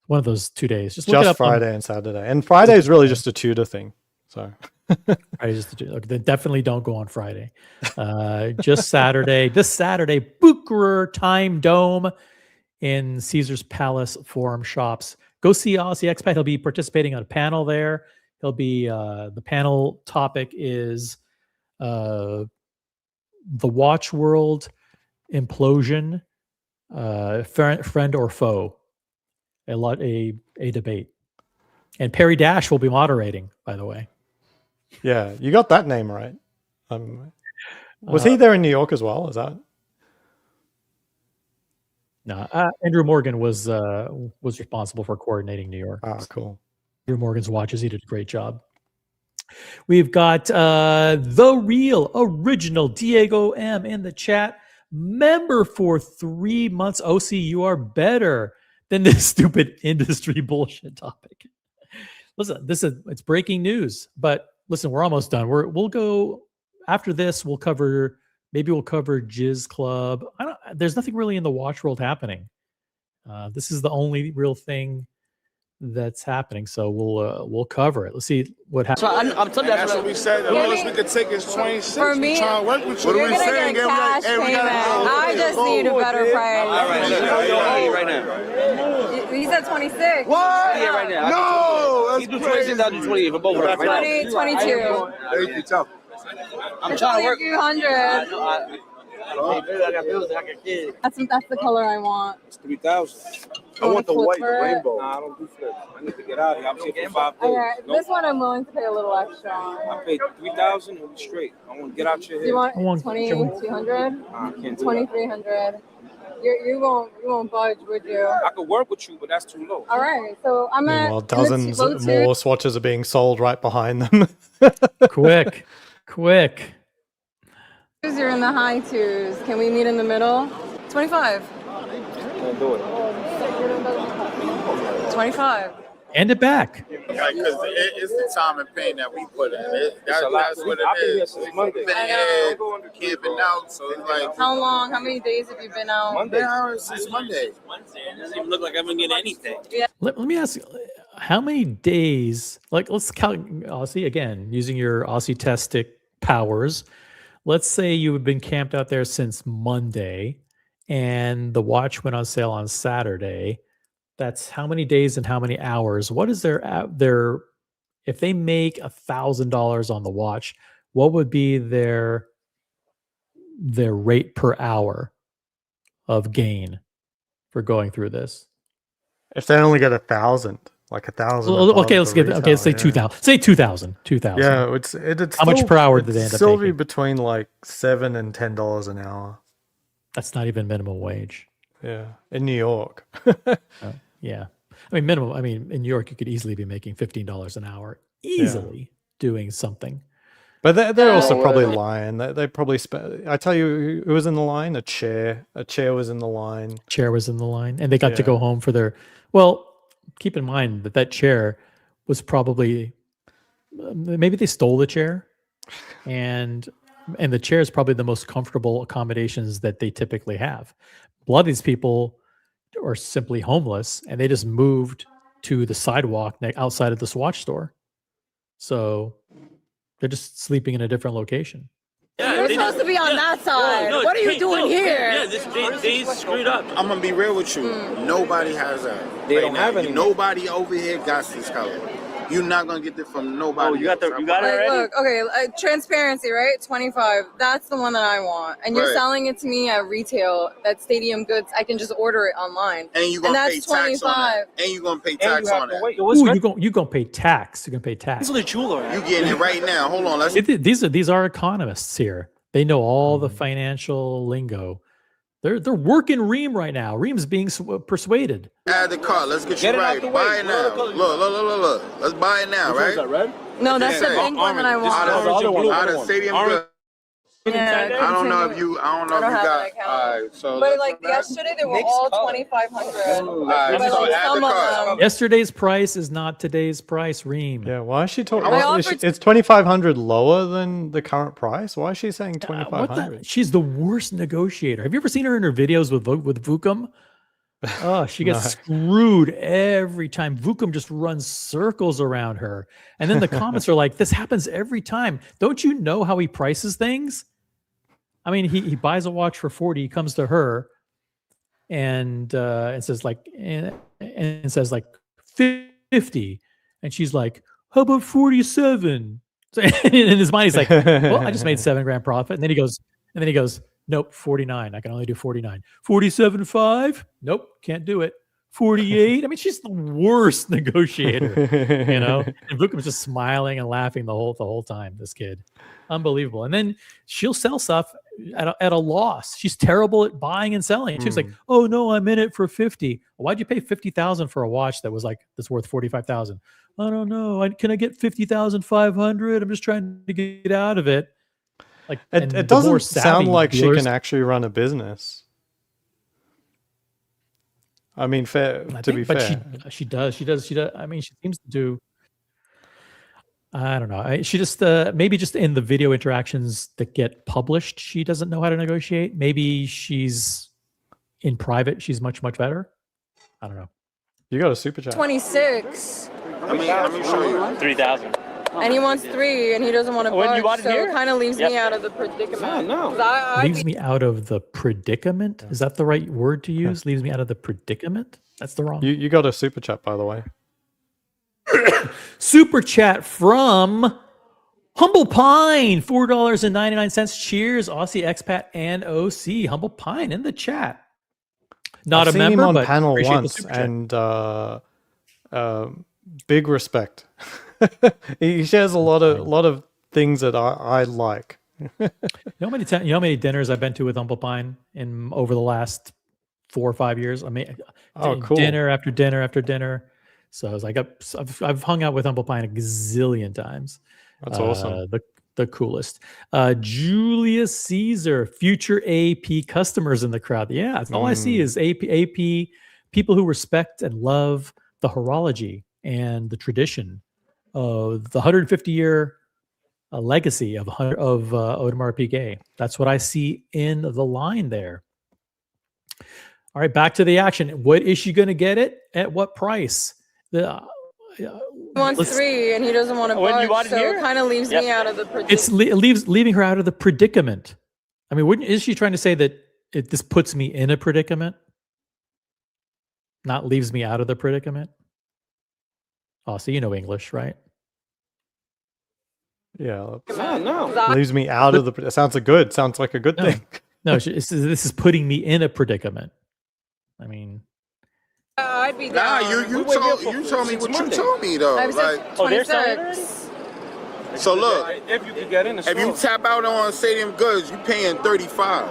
One of those 2 days. Just Friday and Saturday. And Friday is really just a Tudor thing. So then definitely don't go on Friday. Just Saturday. This Saturday, Bucharest Time Dome in Caesar's Palace Forum Shops. Go see Aussie Expat. He'll be participating on a panel there. He'll be the panel topic is the watch world implosion, friend or foe. A debate. And Perry Dash will be moderating, by the way. Yeah, you got that name right. Was he there in New York as well? Is that? No, Andrew Morgan was responsible for coordinating New York. Ah, cool. Andrew Morgan's watches. He did a great job. We've got the real original Diego M in the chat. Member for 3 months. OC, you are better than this stupid industry bullshit topic. Listen, it's breaking news, but listen, we're almost done. We'll go after this. We'll cover Jizz Club. There's nothing really in the watch world happening. This is the only real thing that's happening. So we'll cover it. Let's see what happens. So I'm telling you, That's what we said. The lowest we could take is 26. For me, we trying to work with you. you're gonna get cash payment. I just need a better price. right now. He said 26. What? Yeah, right now. No, You do 26 out of 28 for both of them. 20, 22. Thank you, tough. I'm trying to work. 200. That's the color I want. It's 3,000. I want the white rainbow. Nah, I don't do flips. I need to get out of here. I'm here for 5 days. All right, this one I'm willing to pay a little extra on. I paid 3,000 and we straight. I want to get out your head. Do you want 2,200? Nah, I can't do 2,300. You won't budge, would you? I could work with you, but that's too low. All right, so I'm at. Meanwhile, dozens more swatches are being sold right behind them. Quick. You're in the high twos. Can we meet in the middle? 25. Can't do it. 25. Hand it back. Because it's the time and pain that we put in. That's what I've been it here is. since Monday. Been ahead, camping out, so it's like How long? How many days have you been out? Monday. since Monday. It doesn't even look like I'm gonna get anything. Let me ask you, how many days, let's count Aussie again, using your Aussie testic powers. Let's say you have been camped out there since Monday and the watch went on sale on Saturday. That's how many days and how many hours? What is their if they make $1,000 on the watch, what would be their rate per hour of gain for going through this? If they only get 1,000, like 1,000. Okay, let's say 2,000. Say 2,000. 2,000. Yeah, it's how much per hour did they end up still making? be between like $7 and $10 an hour. That's not even minimum wage. Yeah, in New York. Yeah, I mean minimum. I mean in New York, you could easily be making $15 an hour easily doing something. But they're also probably lying. They probably spent. I tell you, who was in the line? A chair. A chair was in the line. Chair was in the line, and they got to go home for their. Well, keep in mind that chair was probably maybe they stole the chair, and the chair is probably the most comfortable accommodations that they typically have. A lot of these people are simply homeless, and they just moved to the sidewalk outside of the Swatch store, so they're just sleeping in a different location. Yeah, you're supposed to be on that side. No, what are you doing here? Yeah, they screwed up. I'm gonna be real with you. Nobody has that. They don't have any. Nobody over here got this color. You're not gonna get it from nobody. Oh, you got it Like, already? look, okay, transparency, right? 25. That's the one that I want. And you're Right. selling it to me at retail, at Stadium Goods. I can just order it online. And you're gonna pay that's tax on that. And you're gonna pay tax on that. Ooh, you gonna pay tax. You're gonna pay tax. These are the jeweler. You getting it right now. Hold on. Let's These are economists here. They know all the financial lingo. They're working Reem right now. Reem's being persuaded. add the car. Let's get you right. Buy it now. Look. Let's buy it now, right? red? No, that's the pink one that I want. Out of Stadium Goods. Yeah, I don't know if you. I don't know if you have got. that account. All right. So. But like yesterday, they were all 2,500. Alright, But so like add some the of car. them. Yesterday's price is not today's price, Reem. Yeah, why is she talking? I offered- It's 2,500 lower than the current price. Why is she saying What 2,500? She's the worst negotiator. Have you ever seen her in her videos with Vukum? Oh, she gets screwed every time. Vukum just runs circles around her. And then the comments are like, this happens every time. Don't you know how he prices things? I mean, he buys a watch for 40, he comes to her and says like 50. And she's like, how about 47? So in his mind, he's like, well, I just made $7,000 profit. And then he goes, nope, 49. I can only do 49. 47.5? Nope, can't do it. 48. I mean, she's the worst negotiator, you know. And Vukum's just smiling and laughing the whole time. This kid, unbelievable. And then she'll sell stuff at a loss. She's terrible at buying and selling. She's like, oh no, I'm in it for 50. Why'd you pay 50,000 for a watch that's worth 45,000? I don't know. Can I get 50,500? I'm just trying to get out of it. Like It doesn't sound like she can actually run a business. I mean, fair. She does. I mean, she seems to do. I don't know. She just maybe just in the video interactions that get published, she doesn't know how to negotiate. Maybe she's in private. She's much better. I don't know. You got a super chat. 26. Let me show you. 3,000. And he wants 3, and he doesn't want to budge, so it kind of leaves me out of the predicament. No. Leaves me out of the predicament. Is that the right word to use? Leaves me out of the predicament. That's the wrong. You got a super chat, by the way. Super chat from Humble Pine, $4.99. Cheers, Aussie expat and OC. Humble Pine in the chat. Not I've a seen member, him on but panel appreciate the once, super chat. and big respect. He shares a lot of things that I like. You know how many dinners I've been to with Humble Pine in over the last 4 or 5 years? I mean, cool. Dinner after dinner after dinner. So I was like, I've hung out with Humble Pine a gazillion times. That's awesome. The coolest. Julius Caesar, future AP customers in the crowd. Yeah, that's all I see is AP people who respect and love the horology and the tradition of the 150-year legacy of Audemars Piguet. That's what I see in the line there. All right, back to the action. What is she going to get it? At what price? He wants 3, and he doesn't want to budge, so it kind of leaves me out of the predicament. It's leaving her out of the predicament. I mean, is she trying to say that this puts me in a predicament, not leaves me out of the predicament. Oh, so you know English, right? Yeah. No. Leaves me out of the. Sounds like a good No. thing. No, this is putting me in a predicament. I mean, I'd be Nah, down. you told me what you told me though. I was Like, at 26. so look, If you could get in the if you tap out on Stadium Goods, you paying 35.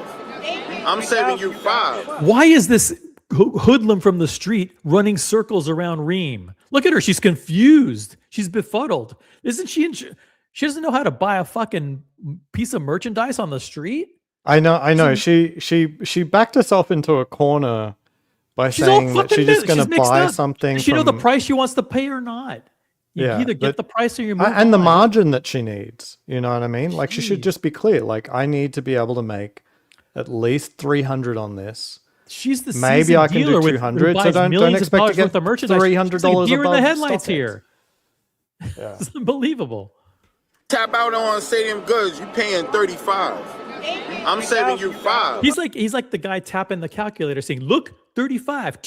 I'm saving you 5. why is this hoodlum from the street running circles around Reem? Look at her. She's confused. She's befuddled. Isn't she? She doesn't know how to buy a fucking piece of merchandise on the street. I know. She backed herself into a corner by She's all saying that fucking she's just going she's to mixed buy up. something. Does she know the from- price she wants to pay or not? You Yeah, either get but- the price or you move and the on. margin that she needs. You know what I mean? Like she should Jeez. just be clear. Like I need to be able to make at least 300 on this. She's the Maybe seasoned I can do dealer with 200. So buys don't millions of expect to dollars get worth of merchandise. $300 She's like deer in the above headlights stock here. Yeah. It's unbelievable. Tap out on Stadium Goods, you paying 35. I'm saving you 5. He's like the guy tapping the calculator saying, "Look, 35.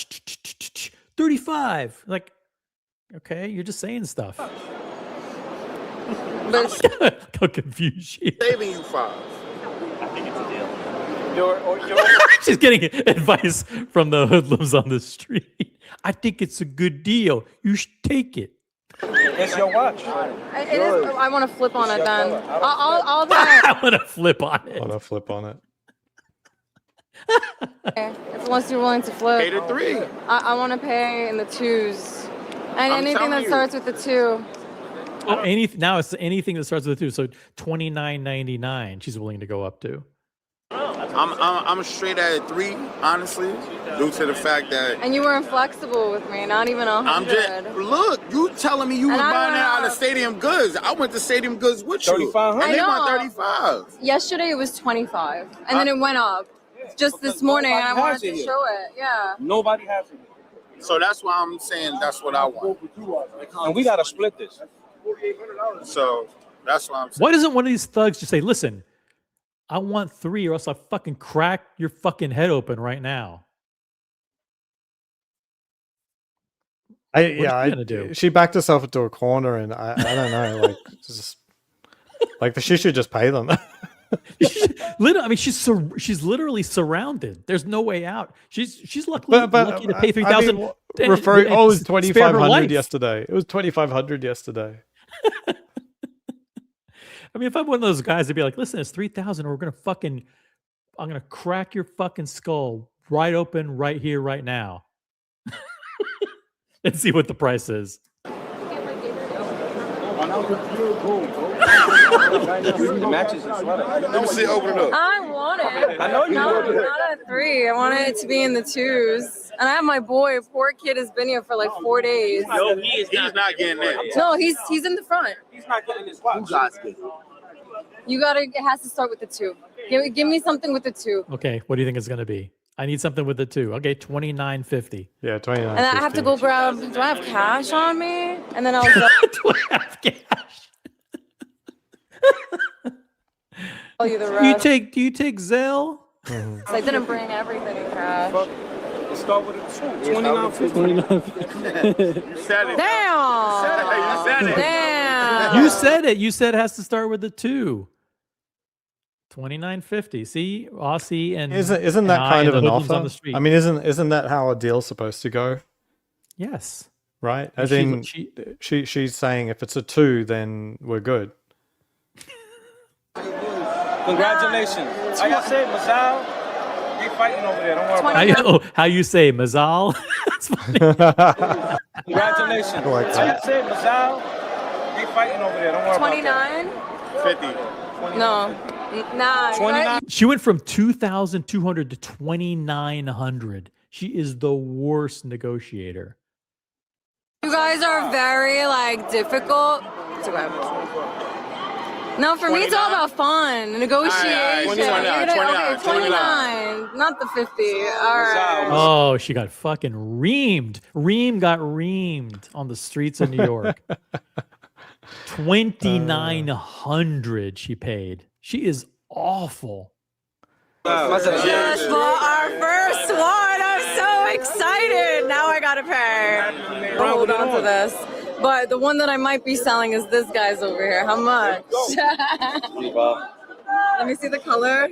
35." Like, okay, you're just saying stuff. But How confused she is. Saving you 5. She's getting advice from the hoodlums on the street. I think it's a good deal. You should take it. It's your watch. I want to flip on it then. I'll pay. I want to flip on it. On a flip on it. Unless you're willing to flip. Pay the 3. I want to pay in the 2s. And I'm anything telling that you. starts with the 2. Oh, now it's anything that starts with a 2. So $29.99 she's willing to go up to. I'm straight at 3, honestly, due to the fact that And you weren't flexible with me, not even 100. I'm just look. You telling me you was And I buying went it out of up. Stadium Goods? I went to Stadium Goods with you, 3,500. and they I want know. 35. Yesterday it was 25, and then it went up. Just this morning, I wanted to show it. Yeah. Nobody has it. So that's why I'm saying that's what I want. And we gotta split this. So that's why I'm saying. Why doesn't one of these thugs just say, "Listen, I want 3 or else I'll fucking crack your fucking head open right now"? gonna do? She backed herself into a corner, and I don't know, like she should just pay them. Literally, I mean, she's literally surrounded. There's no way out. She's lucky to pay 3,000. It was spare her 2,500 life. yesterday. It was 2,500 yesterday. I mean, if I'm one of those guys, I'd be like, "Listen, it's 3,000, or I'm gonna crack your fucking skull right open, right here, right now, and see what the price is." It matches the sweater. Let me see. Open it up. I want it. I know you want it. Not at 3. I want it to be in the 2s. And I have my boy. Poor kid has been here for like 4 days. No, he is He's not getting that. No, he's in the front. He's not getting his watch. You gotta. It has to start with the 2. Give me something with the 2. Okay, what do you think it's gonna be? I need something with the 2. Okay, $29.50. Yeah, 29. And I have to go grab. Do I have cash on me? And then I'll go Do I have cash? tell you the Do rest. you take Zelle? I didn't bring everything in cash. Let's start with a 2. 29.50. You said it. Damn. You said it. Damn. You said it. You said it has to start with the 2. $29.50. See, Aussie and Isn't that I kind and of the an hoodlums offer? on the street. I mean, isn't that how a deal's supposed to go? Yes. Right? And As in, she's saying if it's a 2, then we're good. Congratulations. Like I said, Mazal, they fighting over there. Don't worry about it. How you say Mazal? That's funny. Congratulations. I like Like that. I said, Mazal, they fighting over there. Don't worry about 29? 50. No. Nah. 29. She went from 2,200 to 2,900. She is the worst negotiator. You guys are very difficult. It's okay. No, for me it's all about fun, negotiation. 29 You're now, gonna- 29, 29, not the 50. All right. Oh, she got fucking reamed. Ream got reamed on the streets of New York. 2,900 she paid. She is awful. Just bought our first one. I'm so excited. Now I gotta pay. I'll hold on to this. But the one that I might be selling is this guy's over here. How much? Let me see the color.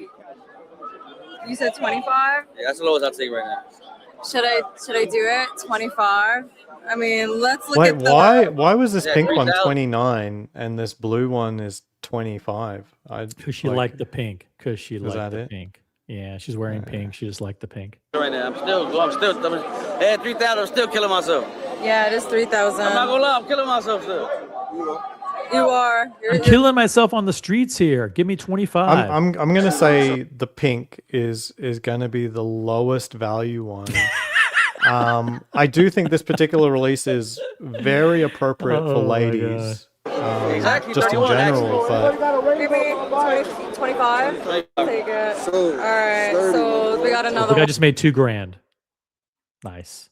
You said 25? Yeah, that's the lowest I'll take right now. Should I do it? 25? I mean, let's look Wait, at the... why was this Yeah, pink one 3,000. 29 and this blue one is 25? Because she liked the pink. Because she liked that the it? pink. Yeah, she's wearing pink. She just liked the pink. Right now, I'm at 3,000. I'm still killing myself. Yeah, it is 3,000. I'm not gonna lie, I'm killing myself still. You are. I'm killing myself on the streets here. Give me 25. I'm gonna say the pink is gonna be the lowest value one. I do think this particular release is very appropriate for ladies. Exactly, Just in 31 general, but Give me 25. Take it. All right. So we got I another think I one. just made $2,000. Nice.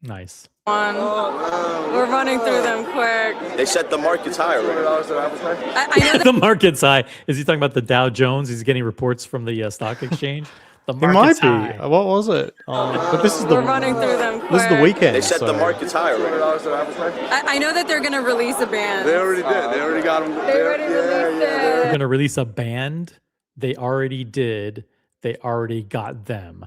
Nice. We're running through them quick. They set the markets higher. I know that The market's high. Is he talking about the Dow Jones? He's getting reports from the stock exchange. The it might market's be. high. What was it? But this is we're running through them quick. this is the weekend. They set the so- markets higher. I know that they're gonna release a band. They already did. They already got them. They already released They're it. going to release a band. They already did. They already got them.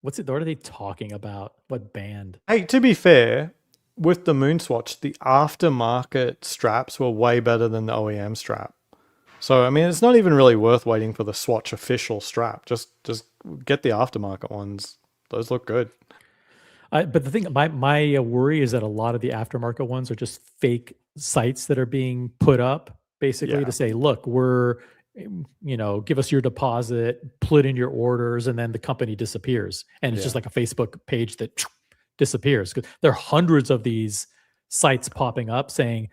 What are they talking about? What band? Hey, to be fair, with the Moon Swatch, the aftermarket straps were way better than the OEM strap. So I mean, it's not even really worth waiting for the Swatch official strap. Just get the aftermarket ones. Those look good. But the thing, my worry is that a lot of the aftermarket ones are just fake sites that are being put up, basically Yeah. to say, look, we're, give us your deposit, put in your orders, and then the company disappears, and it's just like a Facebook page that disappears. 'Cause there are hundreds of these sites popping up saying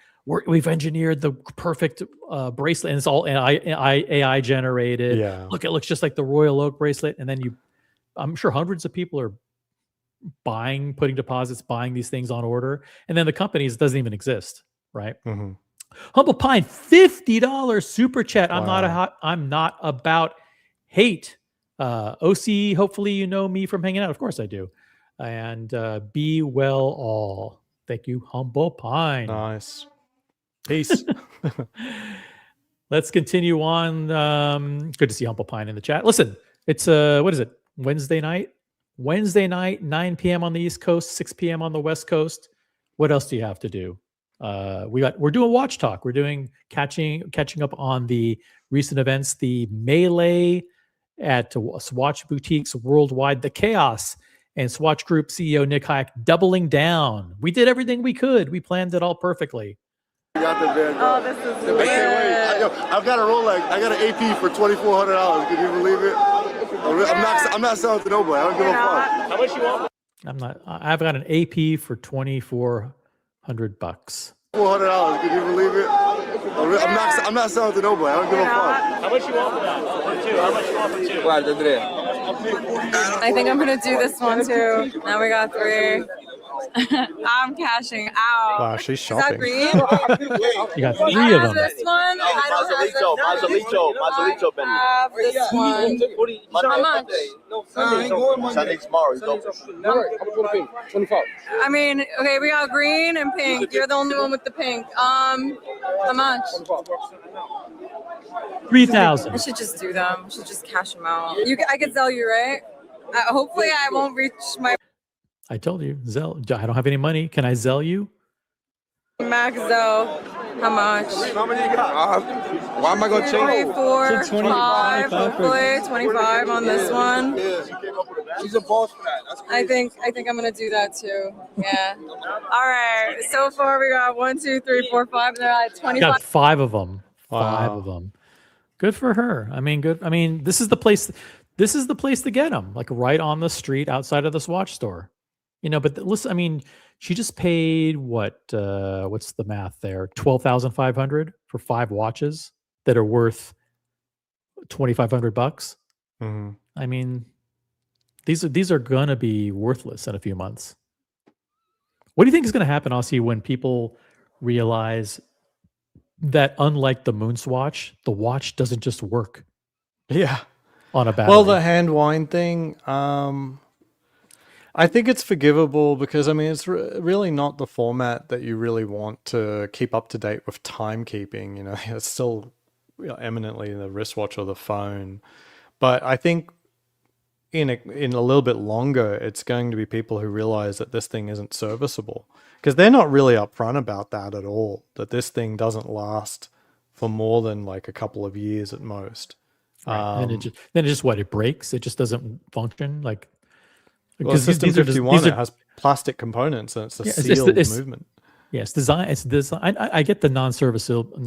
we've engineered the perfect bracelet, and it's all AI generated. Yeah. Look, it looks just like the Royal Oak bracelet, and then I'm sure hundreds of people are putting deposits, buying these things on order, and then the companies doesn't even exist, right? Mm-hmm. Humble Pine, $50 super chat. I'm Wow. not about hate. OC, hopefully you know me from hanging out. Of course I do. And be well all. Thank you, Humble Pine. Nice. Peace. Let's continue on. Good to see Humble Pine in the chat. Listen, it's what is it? Wednesday night? Wednesday night, 9 p.m. on the East Coast, 6 p.m. on the West Coast. What else do you have to do? We're doing watch talk. We're doing catching up on the recent events, the melee at Swatch boutiques worldwide, the chaos, and Swatch Group CEO Nick Hayek doubling down. We did everything we could. We planned it all perfectly. Got the van. Oh, this is I can't wait. weird. I've got a Rolex. I got an AP for $2,400. Can you believe it? I'm not selling to nobody. I don't give a fuck. How much you want? I've got an AP for $2,400. $400. Can you believe it? I'm not selling to nobody. I don't give a fuck. How much you want for that? For two? How much you want for two? Guarda, Andrea. I think I'm gonna do this one too. Now we got 3. I'm cashing out. Wow, she's Is that shopping. green? You got I 3 of have them. this one. I don't have this one. Mazzolito, I have this one. How much? Sunday tomorrow. I mean, okay, we got green and pink. You're the only one with the pink. How much? 3,000. I should just do them. I should just cash them out. I could sell you, right? Hopefully, I won't reach my I told you, Zell. I don't have any money. Can I Zell you? max though. How much? How many you got? Why am I gonna 3, change? 4, 25, 5, hopefully 25 on this one. She's a boss for that. That's I think I'm gonna do that too. Yeah. All right. So far we got 1, 2, 3, 4, 5. They're at Got 25. 5 of them. Wow. 5 of them. Good for her. I mean, good. I mean, this is the place. This is the place to get them. Like right on the street outside of the Swatch store. But listen. I mean, she just paid what? What's the math there? $12,500 for 5 watches that are worth $2,500. Mm-hmm. I mean, these are gonna be worthless in a few months. What do you think is gonna happen, Aussie, when people realize that unlike the Moon Swatch, the watch doesn't just work? Yeah. on a battery. Well, the hand wind thing, I think it's forgivable because, I mean, it's really not the format that you really want to keep up to date with timekeeping. You know, it's still eminently the wristwatch or the phone. But I think in a little bit longer, it's going to be people who realize that this thing isn't serviceable, because they're not really upfront about that at all, that this thing doesn't last for more than like a couple of years at most. Right. And then it just what, it breaks. It just doesn't function. Like, Well, because System these are just, 51, these are, it has plastic components and it's a yeah, sealed movement. Yeah, it's design. It's design. I get the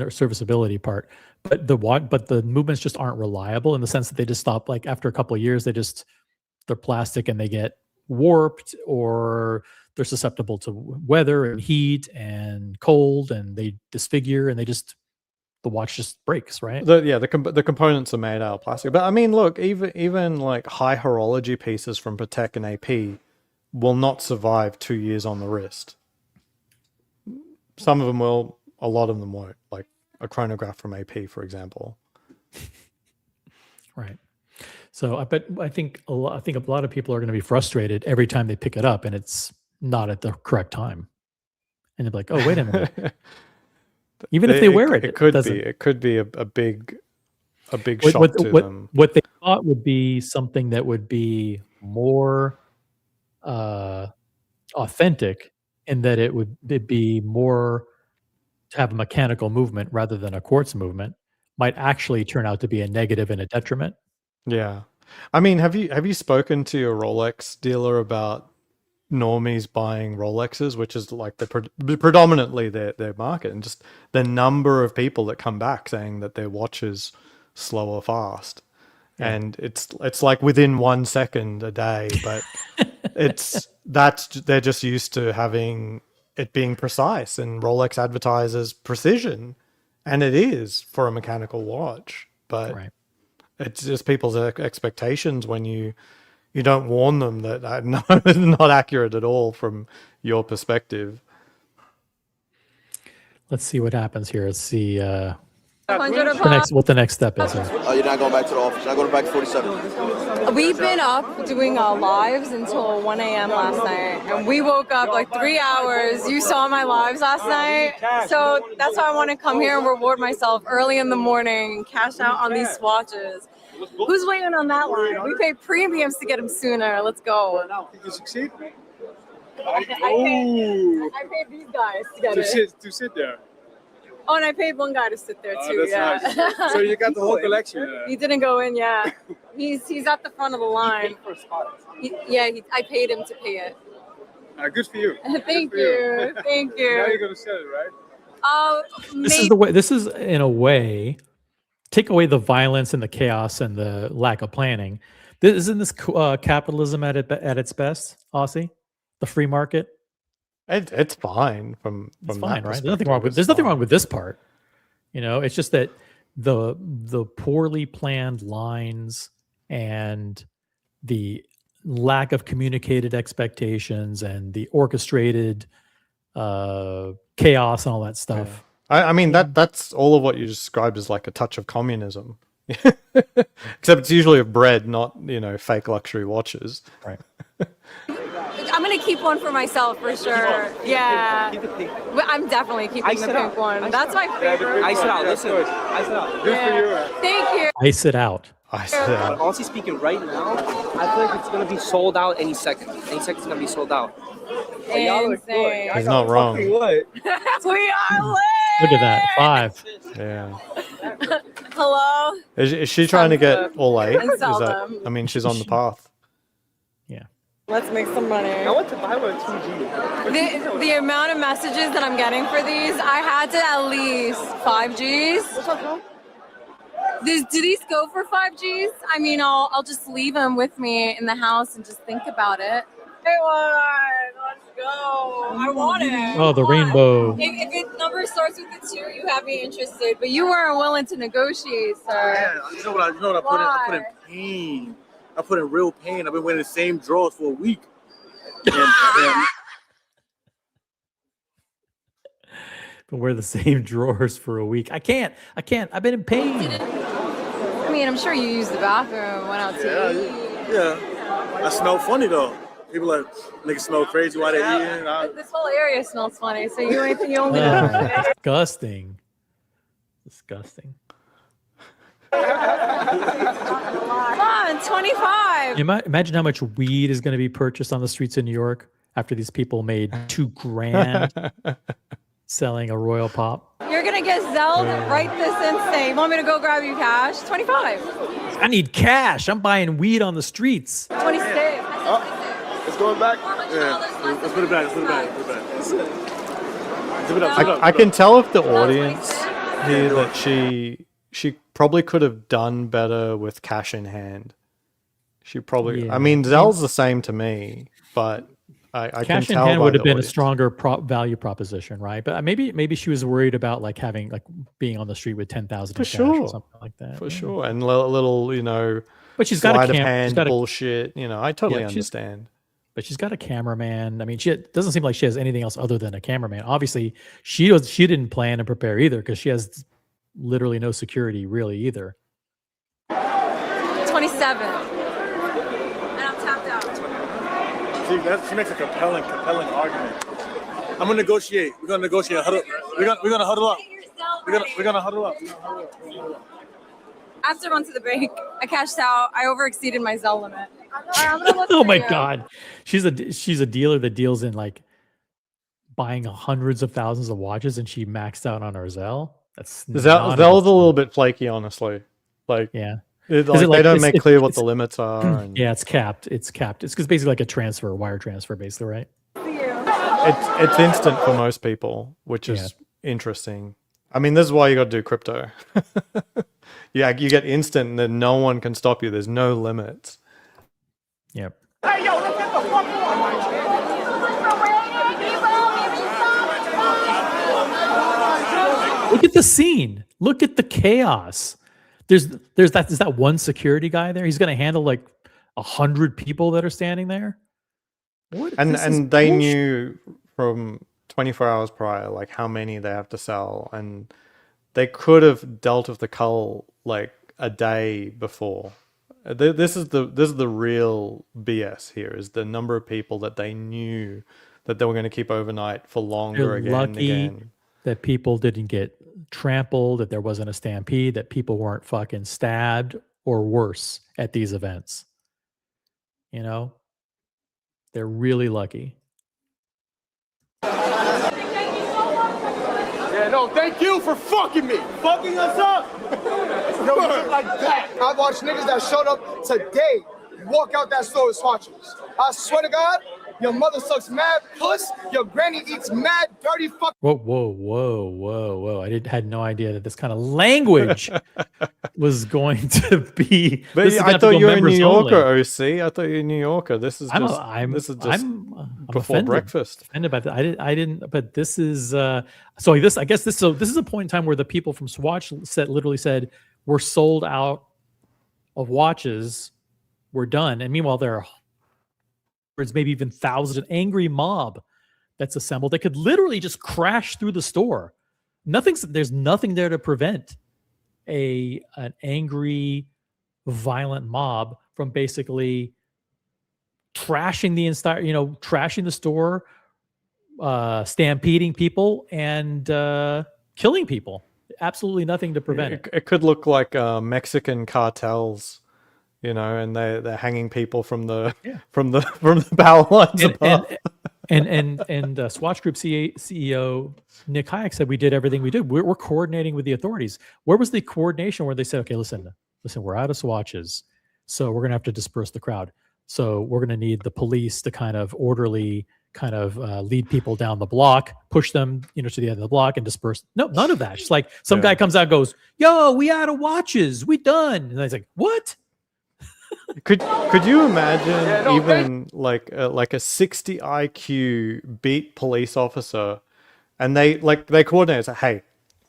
serviceability part, but the movements just aren't reliable in the sense that they just stop. Like after a couple of years, they're plastic and they get warped, or they're susceptible to weather and heat and cold, and they disfigure, and the watch just breaks, right? The components are made out of plastic. But I mean, look, even like high horology pieces from Patek and AP will not survive 2 years on the wrist. Some of them will, a lot of them won't. Like a chronograph from AP, for example. Right. So I think a lot of people are going to be frustrated every time they pick it up and it's not at the correct time, and they're like, "Oh, wait a minute." Even if they wear it, it could be a big shock to them. What they thought would be something that would be more authentic, in that it'd be more to have a mechanical movement rather than a quartz movement, might actually turn out to be a negative and a detriment. Yeah. I mean, have you spoken to your Rolex dealer about normies buying Rolexes, which is like predominantly their market, and just the number of people that come back saying that their watch is slow or fast? Yeah. And it's like within 1 second a day, but they're just used to having it being precise, and Rolex advertises precision, and it is for a mechanical watch, but right. It's just people's expectations when you don't warn them that it's not accurate at all from your perspective. Let's see what happens here. Let's see what the next step is. Oh, you're not going back to the office. You're not going back to 47. We've been up doing lives until 1 a.m. last night, and we woke up like 3 hours. You saw my lives last night, so that's why I want to come here and reward myself early in the morning and cash out on these swatches. Who's waiting on that line? We pay premiums to get them sooner. Let's go. Did you succeed? I paid these guys to get it. To sit there. Oh, and I paid one guy to sit there too. That's nice. So you got the whole collection. He didn't go in yet. He's at the front of the line. I paid him to pay it. Good for you. Thank you. Thank you. Now you're gonna sell it, right? This is the way. This is, in a way, take away the violence and the chaos and the lack of planning. Isn't this capitalism at its best, Aussie? The free market. It's fine from it's that fine, right? perspective. There's nothing wrong with this part. You know, it's just that the poorly planned lines and the lack of communicated expectations and the orchestrated chaos and all that stuff. Yeah. I mean, that's all of what you described as like a touch of communism. Except it's usually of bread, not, fake luxury watches. Right. I'm going to keep one for myself for sure. Yeah. But I'm definitely keeping the pink one. That's my favorite. Ice it out. Listen. Ice it out. Good for you. Thank you. Ice it out. Honestly speaking, right now, I feel like it's going to be sold out any second. Any second it's going to be sold out. Insane. He's not wrong. We are lit. Look at that. 5. Yeah. Hello? Is she trying to get all 8? And sell them. I mean, she's on the path. Yeah. Let's make some money. I want to buy one 2G. The amount of messages that I'm getting for these, I had to at least 5Gs. Do these go for 5Gs? I mean, I'll just leave them with me in the house and just think about it. Hey, let's go. I want it. Oh, the rainbow. If it number starts with a 2, you have me interested, but you weren't willing to negotiate, sir. Yeah, you know what I put in pain. I put in real pain. I've been wearing the same drawers for a week. But wear the same drawers for a week. I can't. I've been in pain. I mean, I'm sure you used the bathroom, went out to eat. Yeah. I smell funny though. People like niggas smell crazy while they eating. This whole area smells funny, so you only know. Disgusting. Disgusting. Come on, 25. Imagine how much weed is going to be purchased on the streets of New York after these people made $2 grand selling a Royal Pop. You're gonna get Zelled right this instant. You want me to go grab you cash? 25. I need cash. I'm buying weed on the streets. 26. It's going back. Yeah. Let's put it back. I can tell if the audience here that she probably could have done better with cash in hand. She probably. Yeah. I mean, Zell's the same to me, but I can Cash in tell hand by would have the been audience. a stronger value proposition, right? But maybe she was worried about like having like being on the street with 10,000 For in cash sure. or something like that. For sure, and little But she's got sleight a of camera. hand bullshit. I totally Yeah, understand. But she's got a cameraman. I mean, she doesn't seem like she has anything else other than a cameraman. Obviously, she didn't plan and prepare either because she has literally no security really either. 27. And I'm tapped out. She makes a compelling argument. I'm gonna negotiate. We're gonna negotiate. We're gonna huddle up. We're gonna huddle up. I have to run to the bank. I cashed out. I overexceeded my Zell limit. All right, I'm gonna look Oh for my you. God, she's a dealer that deals in like buying hundreds of thousands of watches, and she maxed out on her Zell. That's Zell's a little bit flaky, honestly. Like, yeah. they don't make clear what the limits are. And yeah, it's capped. It's basically like a wire transfer, basically, right? it's instant for most people, which is interesting. I mean, this is why you got to do crypto. Yeah, you get instant, and then no one can stop you. There's no limits. Yep. Hey, yo, let's get the fuck Look at the scene. Look at the chaos. There's that one security guy there. He's going to handle like 100 people that are standing there. And they knew from 24 hours prior, like how many they have to sell, and they could have dealt with the cull like a day before. This is the real BS here. Is the number of people that they knew that they were going to keep overnight for longer. They're again lucky and again. that people didn't get trampled, that there wasn't a stampede, that people weren't fucking stabbed or worse at these events. They're really lucky. Yeah, no, thank you for fucking me. Fucking us up. No, shit like that. I watched niggas that showed up today walk out that store with Swatches. I swear to God, your mother sucks mad puss, your granny eats mad dirty fuck. Whoa. I had no idea that this kind of language was going to be. But this is I gonna thought go you were a New members Yorker, only. OC. I thought you were a New Yorker. This is just I'm before offended. breakfast. Offended by that. I didn't. But this is so. This is a point in time where the people from Swatch literally said we're sold out of watches. We're done. And meanwhile, there are hundreds, maybe even thousands, an angry mob that's assembled. They could literally just crash through the store. There's nothing there to prevent an angry, violent mob from basically trashing the store, stampeding people, and killing people. Absolutely nothing to prevent it. It could look like Mexican cartels, and they're hanging people from the power lines above. And Swatch Group CEO Nick Hayek said we did everything we did. We're coordinating with the authorities. Where was the coordination where they said, okay, listen, we're out of swatches, so we're gonna have to disperse the crowd. So we're gonna need the police to kind of orderly lead people down the block, push them, to the end of the block and disperse. No, none of that. Just like some guy comes out and goes, yo, we out of watches. We done. And I was like, what? Could you imagine even like a 60 IQ beat police officer, and they coordinate, say, hey,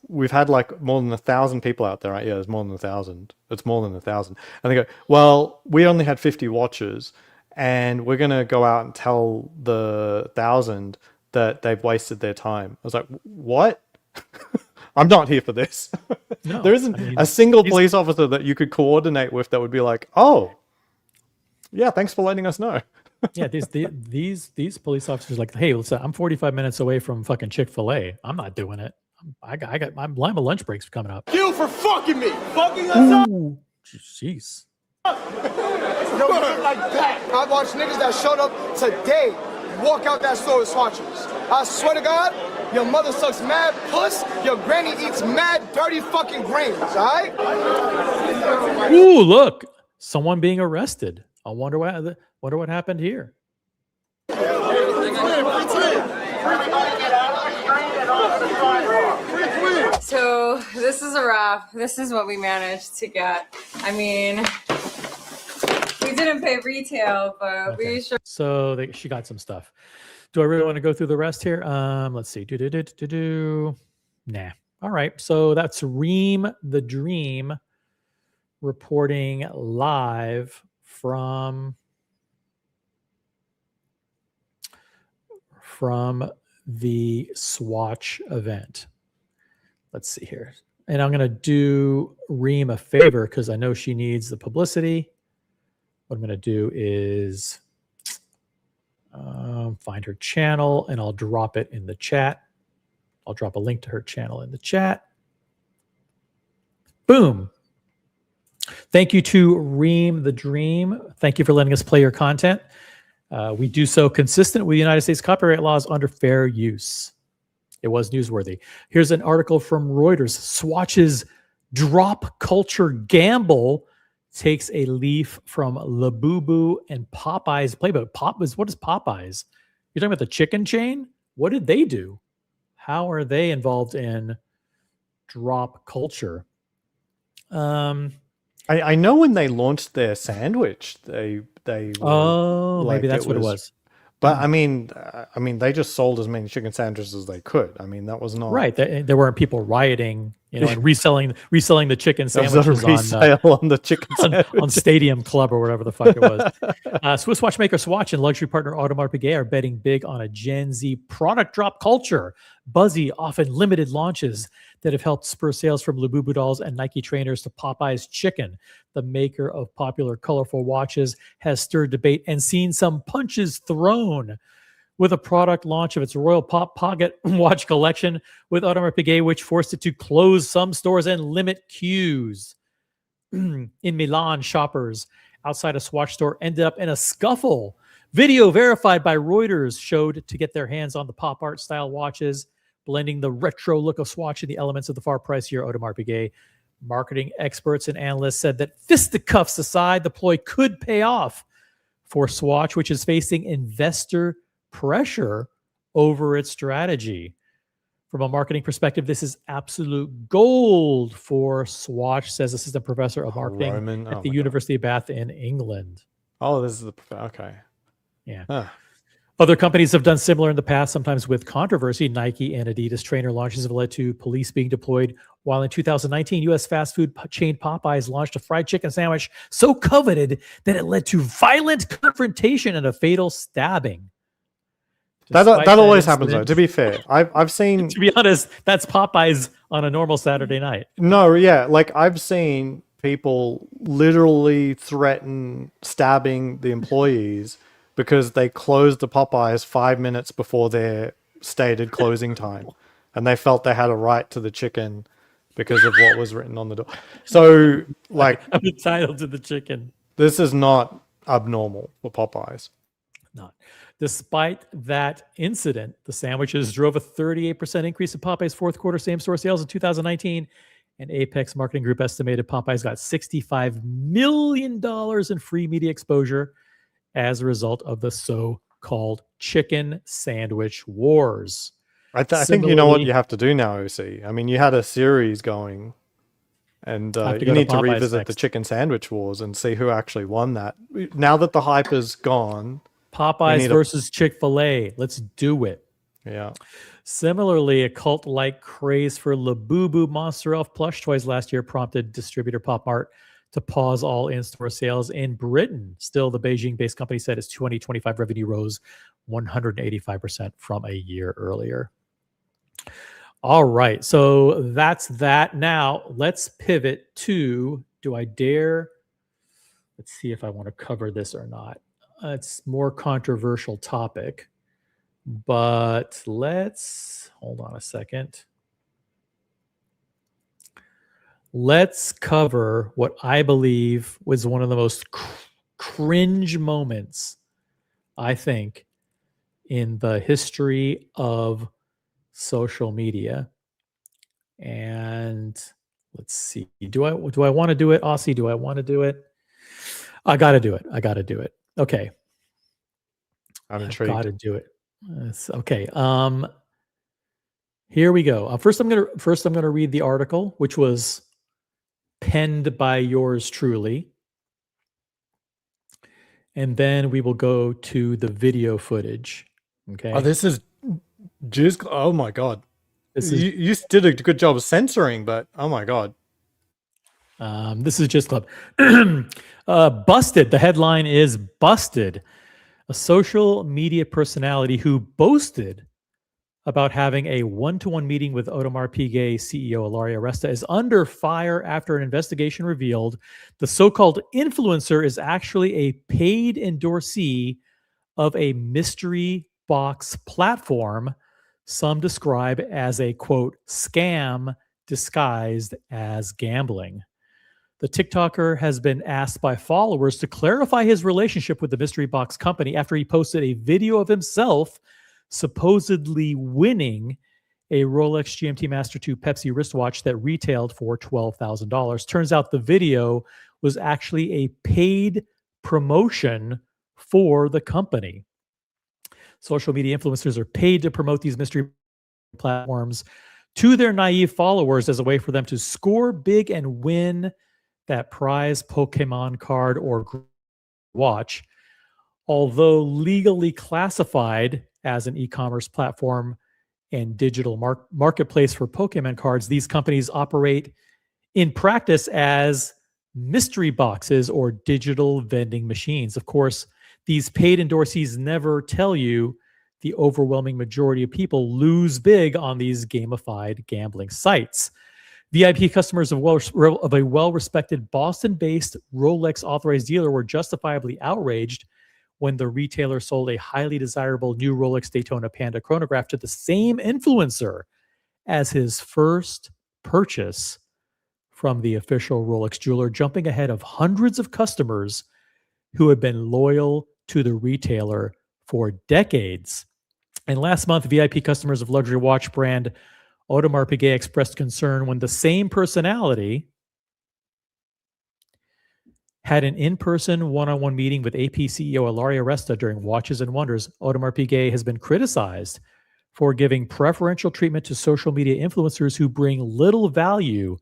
we've had like more than 1,000 people out there, right? Yeah, there's more than 1,000. It's more than 1,000. And they go, well, we only had 50 watches, and we're gonna go out and tell the 1,000 that they've wasted their time. I was like, what? I'm not here for this. No, there isn't I mean, a single police officer that you could coordinate with that would be like, oh, yeah, thanks for letting us know. yeah, these police officers are like, hey, listen, I'm 45 minutes away from fucking Chick-fil-A. I'm not doing it. My lunch break's coming up. You for fucking me. Fucking us up. Ooh, jeez. No, like that. I watched niggas that showed up today walk out that store with Swatches. I swear to God, your mother sucks mad puss, your granny eats mad dirty fucking grains, alright? Ooh, look, someone being arrested. I wonder what happened here. So this is a wrap. This is what we managed to get. I mean, we didn't pay retail, but we sure. So she got some stuff. Do I really want to go through the rest here? Let's see. Nah. All right. So that's Reem the Dream reporting live from the Swatch event. Let's see here. And I'm going to do Reem a favor because I know she needs the publicity. What I'm going to do is find her channel and I'll drop it in the chat. I'll drop a link to her channel in the chat. Boom. Thank you to Reem the Dream. Thank you for letting us play your content. We do so consistent with the United States copyright laws under fair use. It was newsworthy. Here's an article from Reuters. Swatch's drop culture gamble takes a leaf from Labubu and Popeye's playbook. What is Popeye's? You're talking about the chicken chain? What did they do? How are they involved in drop culture? I know when they launched their sandwich, they were, maybe that's what it was. But I mean, they just sold as many chicken sandwiches as they could. I mean, that was not right. There weren't people rioting, and reselling the chicken sandwiches on the chicken on Stadium Club or whatever the fuck it was. Swiss watchmaker Swatch and luxury partner Audemars Piguet are betting big on a Gen Z product drop culture. Buzzy, often limited launches that have helped spur sales from Labubu dolls and Nike trainers to Popeye's chicken. The maker of popular colorful watches has stirred debate and seen some punches thrown with a product launch of its Royal Pop Pocket watch collection with Audemars Piguet, which forced it to close some stores and limit queues. In Milan, shoppers outside a Swatch store ended up in a scuffle. Video verified by Reuters showed to get their hands on the pop art style watches, blending the retro look of Swatch and the elements of the far pricier Audemars Piguet. Marketing experts and analysts said that fisticuffs aside, the ploy could pay off for Swatch, which is facing investor pressure over its strategy. From a marketing perspective, this is absolute gold for Swatch, says assistant professor of marketing at the University of Bath in England. Oh, this is the okay. Yeah. Huh. Other companies have done similar in the past, sometimes with controversy. Nike and Adidas trainer launches have led to police being deployed, while in 2019, U.S. fast food chain Popeyes launched a fried chicken sandwich so coveted that it led to violent confrontation and a fatal stabbing. That always happens, though, to be fair. I've seen... To be honest, that's Popeyes on a normal Saturday night. No, yeah. Like, I've seen people literally threaten stabbing the employees because they closed the Popeyes 5 minutes before their stated closing time. And they felt they had a right to the chicken because of what was written on the door. So, like... I'm entitled to the chicken. This is not abnormal for Popeyes. Not. Despite that incident, the sandwiches drove a 38% increase in Popeyes' fourth quarter same-store sales in 2019. And Apex Marketing Group estimated Popeyes got $65 million in free media exposure as a result of the so-called chicken sandwich wars. I think you know what you have to do now, OC. I mean, you had a series going, and you need to revisit the chicken sandwich wars and see who actually won that. Now that the hype is gone... Popeyes versus Chick-fil-A. Let's do it. Yeah. Similarly, a cult-like craze for Labubu Monster Elf plush toys last year prompted distributor Pop Mart to pause all in-store sales in Britain. Still, the Beijing-based company said its 2025 revenue rose 185% from a year earlier. All right. So that's that. Now let's pivot to, do I dare? Let's see if I want to cover this or not. It's more controversial topic, but let's hold on a second. Let's cover what I believe was one of the most cringe moments, I think, in the history of social media. And let's see. Do I want to do it, Aussie? Do I want to do it? I got to do it. I got to do it. Okay. I'm intrigued. Got to do it. Okay. Here we go. First, I'm gonna read the article, which was penned by yours truly, and then we will go to the video footage. Okay. Oh, this is just. Oh my god. This is You did a good job of censoring, but oh my god. this is just club. Busted. The headline is busted. A social media personality who boasted about having a one-to-one meeting with Audemars Piguet CEO Ilaria Resta is under fire after an investigation revealed the so-called influencer is actually a paid endorsee of a mystery box platform some describe as a, quote, scam disguised as gambling. The TikToker has been asked by followers to clarify his relationship with the mystery box company after he posted a video of himself supposedly winning a Rolex GMT Master 2 Pepsi wristwatch that retailed for $12,000. Turns out the video was actually a paid promotion for the company. Social media influencers are paid to promote these mystery platforms to their naive followers as a way for them to score big and win that prize Pokemon card or watch. Although legally classified as an e-commerce platform and digital marketplace for Pokemon cards, these companies operate in practice as mystery boxes or digital vending machines. Of course, these paid endorsees never tell you the overwhelming majority of people lose big on these gamified gambling sites. VIP customers of a well-respected Boston-based Rolex authorized dealer were justifiably outraged when the retailer sold a highly desirable new Rolex Daytona Panda chronograph to the same influencer as his first purchase from the official Rolex jeweler, jumping ahead of hundreds of customers who had been loyal to the retailer for decades. And last month, VIP customers of luxury watch brand Audemars Piguet expressed concern when the same personality had an in-person one-on-one meeting with AP CEO Ilaria Resta during Watches and Wonders. Audemars Piguet has been criticized for giving preferential treatment to social media influencers who bring little value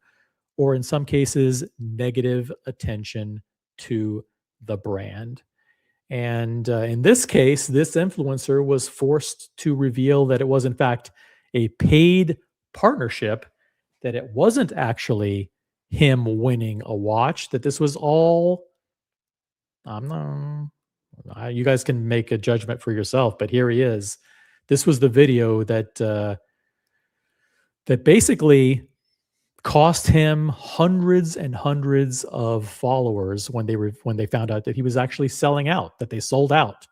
or, in some cases, negative attention to the brand. And in this case, this influencer was forced to reveal that it was, in fact, a paid partnership, that it wasn't actually him winning a watch, that this was all, you guys can make a judgment for yourself, but here he is. This was the video that that basically cost him hundreds and hundreds of followers when they found out that he was actually selling out, that they sold out.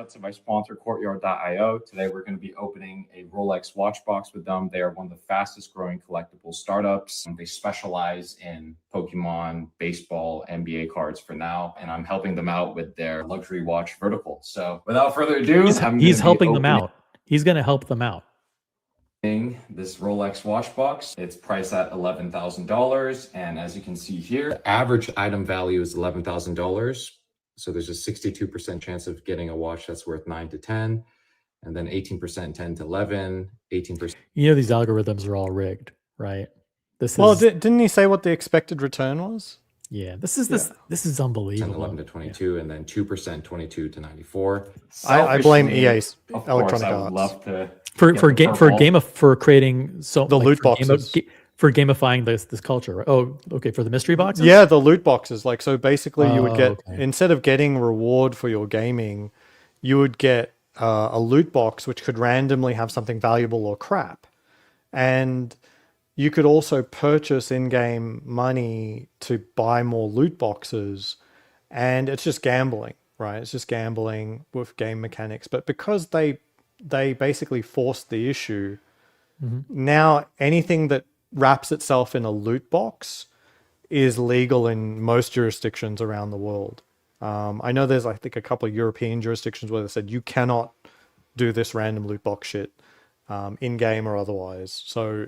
To my sponsor, Courtyard.io. Today, we're going to be opening a Rolex watch box with them. They are one of the fastest growing collectible startups. They specialize in Pokemon, baseball, NBA cards for now, and I'm helping them out with their luxury watch vertical. So without further ado, he's helping them out. He's going to help them out. This Rolex watch box, it's priced at $11,000. And as you can see here, the average item value is $11,000. So there's a 62% chance of getting a watch that's worth 9 to 10, and then 18% 10 to 11, 18%. You know, these algorithms are all rigged, right? Didn't he say what the expected return was? Yeah, this is unbelievable. 11 to 22, and then 2% 22 to 94. I blame EA's of Electronic course, I Arts would love to for creating the loot boxes. For gamifying this culture. Right? Oh, okay. For the mystery boxes? Yeah, the loot boxes. Like, so basically you would get, okay. instead of getting reward for your gaming, you would get a loot box which could randomly have something valuable or crap. And you could also purchase in-game money to buy more loot boxes, and it's just gambling, right? It's just gambling with game mechanics. But because they basically forced the issue, now anything that wraps itself in a loot box is legal in most jurisdictions around the world. I know there's, I think, a couple of European jurisdictions where they said you cannot do this random loot box shit in-game or otherwise. So,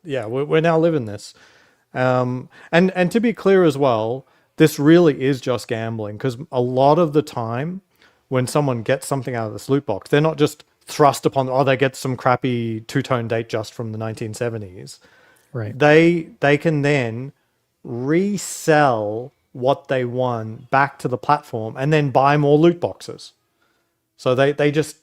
yeah, we're now living this. And to be clear as well, this really is just gambling, because a lot of the time when someone gets something out of this loot box, they're not just thrust upon, oh, they get some crappy two-tone date just from the 1970s. Right. They can then resell what they won back to the platform and then buy more loot boxes. So they just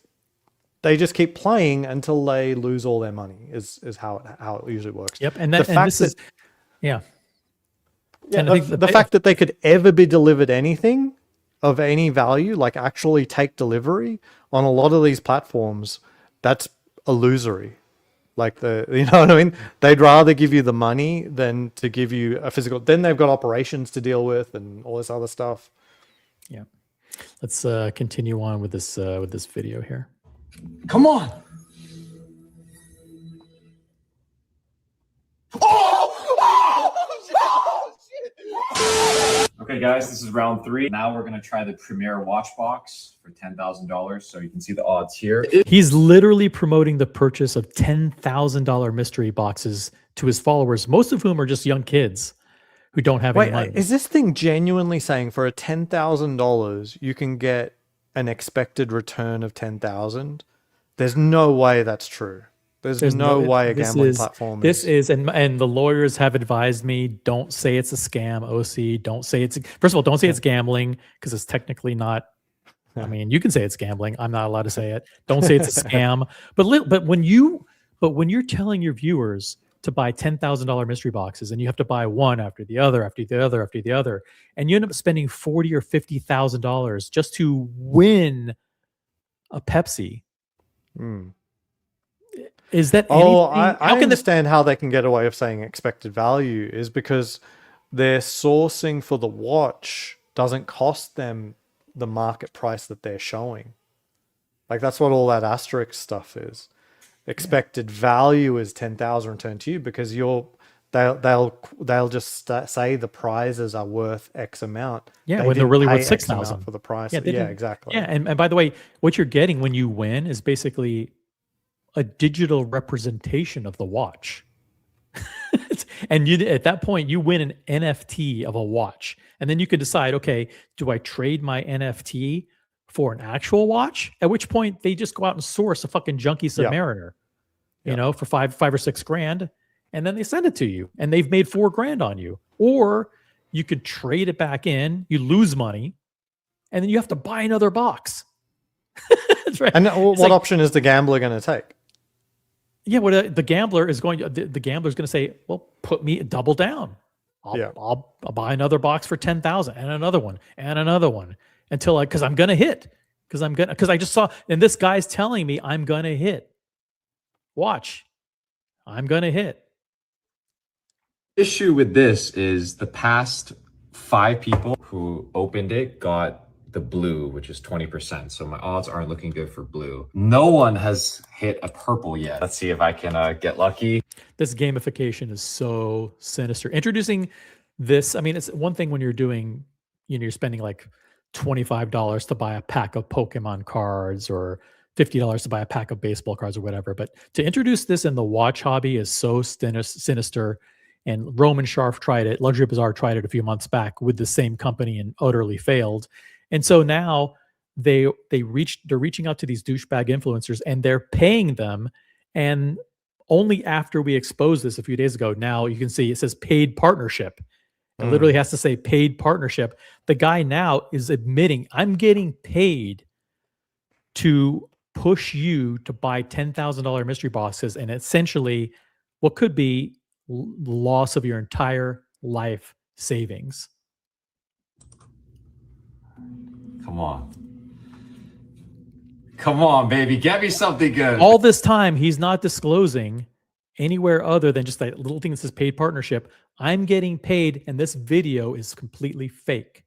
keep playing until they lose all their money is how it usually works. Yep. And this is yeah. Yeah, and I think the fact that they could ever be delivered anything of any value, like actually take delivery on a lot of these platforms, that's illusory. Like you know what I mean? They'd rather give you the money than to give you a physical. Then they've got operations to deal with and all this other stuff. Yeah. Let's continue on with this video here. Come on. Okay, guys, this is round 3. Now we're gonna try the Premier Watch Box for $10,000. So you can see the odds here. He's literally promoting the purchase of $10,000 mystery boxes to his followers, most of whom are just young kids who don't have any money. Wait, is this thing genuinely saying for a $10,000 you can get an expected return of 10,000? There's no way that's true. There's no way a gambling platform is. And the lawyers have advised me, don't say it's a scam, OC. Don't say it's, first of all, don't say it's gambling, because it's technically not. I mean, you can say it's gambling. I'm not allowed to say it. Don't say it's a scam. But when you're telling your viewers to buy $10,000 mystery boxes, and you have to buy one after the other, after the other, after the other, and you end up spending $40,000 or $50,000 just to win a Pepsi. Is that I understand how they can get away with saying expected value is because their sourcing for the watch doesn't cost them the market price that they're showing. Like, that's what all that asterisk stuff is. Expected value is 10,000 returned to you because they'll just say the prizes are worth X amount. Yeah, when they're really worth 6,000 for the price. Yeah, exactly. Yeah, and by the way, what you're getting when you win is basically a digital representation of the watch. And at that point, you win an NFT of a watch. And then you can decide, okay, do I trade my NFT for an actual watch? At which point they just go out and source a fucking junky Submariner, you know, for five or $6,000. And then they send it to you and they've made $4,000 on you. Or you could trade it back in, you lose money, and then you have to buy another box. That's right. And what option is the gambler going to take? Yeah, what the gambler is going to say, well, put me double down. I'll buy another box for 10,000 and another one until because I'm gonna hit because I just saw, and this guy's telling me I'm gonna hit. Watch, I'm gonna hit. Issue with this is the past 5 people who opened it got the blue, which is 20%. So my odds aren't looking good for blue. No one has hit a purple yet. Let's see if I can get lucky. This gamification is so sinister. Introducing this, I mean, it's one thing when you're doing, you're spending like $25 to buy a pack of Pokemon cards or $50 to buy a pack of baseball cards or whatever. But to introduce this in the watch hobby is so sinister. And Roman Sharf tried it. Luxury Bazaar tried it a few months back with the same company and utterly failed. And so now they're reaching out to these douchebag influencers and they're paying them. And only after we exposed this a few days ago, now you can see it says paid partnership. It literally has to say paid partnership. The guy now is admitting, I'm getting paid to push you to buy $10,000 mystery boxes and essentially what could be loss of your entire life savings. Come on. Come on, baby. Get me something good. All this time, he's not disclosing anywhere other than just that little thing that says paid partnership. I'm getting paid, and this video is completely fake.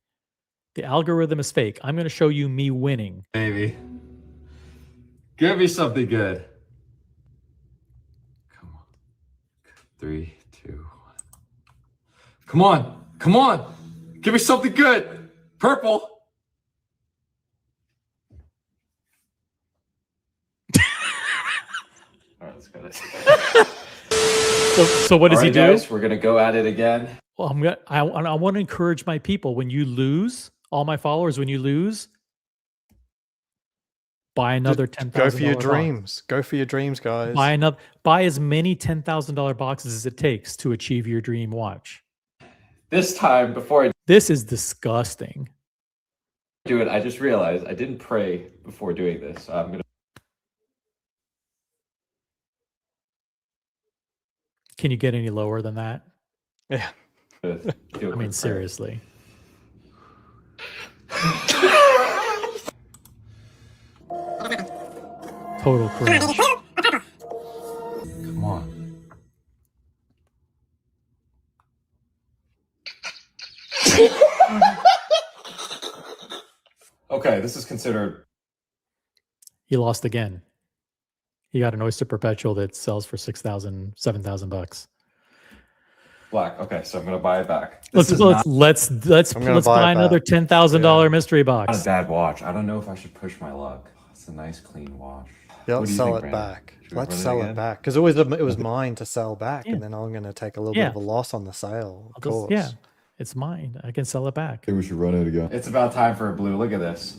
The algorithm is fake. I'm going to show you me winning. Baby. Give me something good. Come on. 3, 2, 1. Come on. Come on. Give me something good. Purple. All right, let's go. So what does he do? Guys, we're gonna go at it again. Well, I want to encourage my people. When you lose, all my followers, when you lose, buy another $10,000. Go for your dreams. Go for your dreams, guys. Buy as many $10,000 boxes as it takes to achieve your dream watch. This time, before I This is disgusting. do it, I just realized I didn't pray before doing this. So I'm gonna. Can you get any lower than that? Yeah. Do a I quick mean, prayer. seriously. Total cringe. Come on. Okay, this is considered. He lost again. He got an Oyster Perpetual that sells for $6,000, $7,000. Black. Okay, so I'm gonna buy it back. Let's This is let's I'm gonna buy buy it another back. $10,000 mystery not a box. bad watch. I don't know if I should push my luck. It's a nice, clean watch. Yeah, What let's do you sell think, it Brandon? back. Should we Let's run it sell it again? back because it was mine to sell back, Yeah. and then I'm going to take a little Yeah. bit of a loss on the sale. Of course. Yeah, it's mine. I can sell it back. we should run it again. It's about time for a blue. Look at this.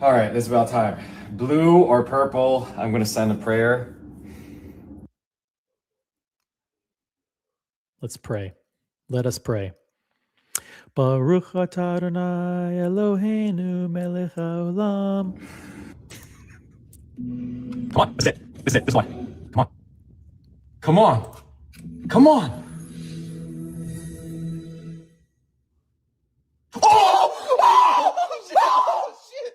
All right, it's about time. Blue or purple? I'm gonna send a prayer. Let's pray. Let us pray. Baruch atah Adonai Eloheinu melech haolam. Come on, this is it. This is it. This one. Come on. Come on. Come on. Oh! Oh! Shit! Oh, shit!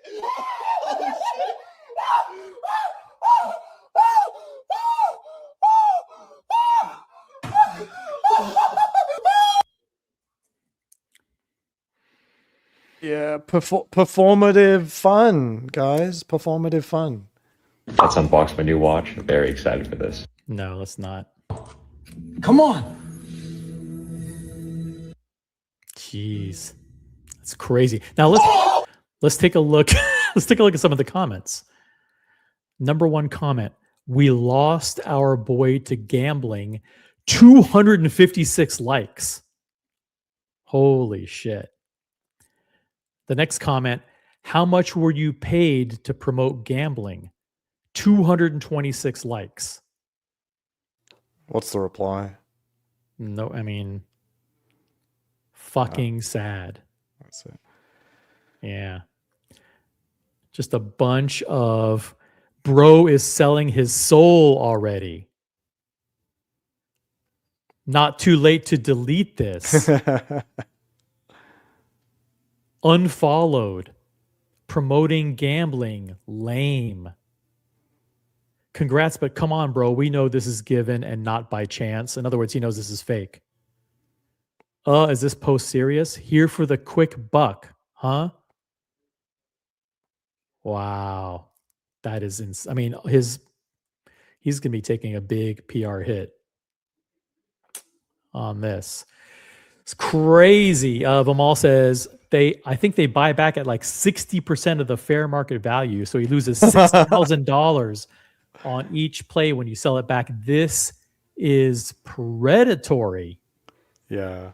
Oh, shit! Yeah, performative fun, guys. Performative fun. Let's unbox my new watch. I'm very excited for this. No, let's not. Come on. Jeez, that's crazy. Now let's take a look. Let's take a look at some of the comments. Number one comment: we lost our boy to gambling. 256 likes. Holy shit. The next comment: how much were you paid to promote gambling? 226 likes. What's the reply? No, I mean, fucking sad. That's it. Yeah. Just a bunch of bro is selling his soul already. Not too late to delete this. Unfollowed. Promoting gambling. Lame. Congrats, but come on, bro. We know this is given and not by chance. In other words, he knows this is fake. Is this post serious? Here for the quick buck, huh? Wow. That is I mean, he's going to be taking a big PR hit on this. It's crazy. Vimal says I think they buy back at like 60% of the fair market value. So he loses $6,000 on each play when you sell it back. This is predatory. Yeah.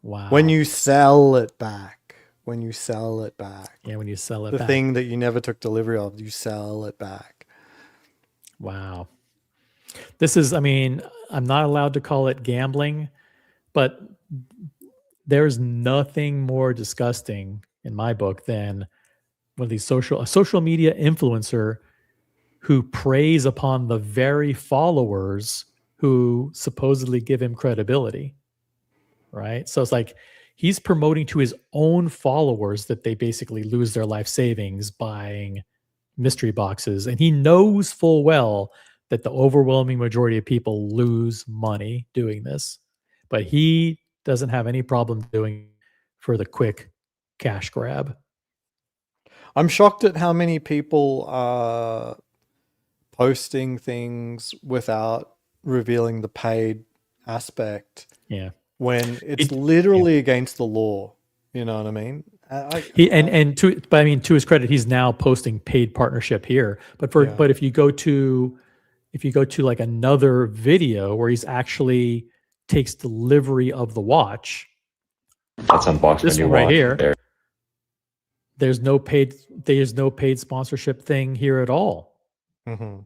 Wow. When you sell it back. When you sell it back. Yeah, when you sell it The back. thing that you never took delivery of, you sell it back. Wow. This is, I mean, I'm not allowed to call it gambling, but there's nothing more disgusting in my book than one of these a social media influencer who preys upon the very followers who supposedly give him credibility. Right? So it's like he's promoting to his own followers that they basically lose their life savings buying mystery boxes, and he knows full well that the overwhelming majority of people lose money doing this, but he doesn't have any problem doing it for the quick cash grab. I'm shocked at how many people are posting things without revealing the paid aspect. Yeah. When it's literally against the law. You know what I mean? To his credit, he's now posting paid partnership here. But if you go to like another video where he's actually takes delivery of the watch, Let's unbox this my new one right watch here. there. There's no paid sponsorship thing here at all. Mm-hmm.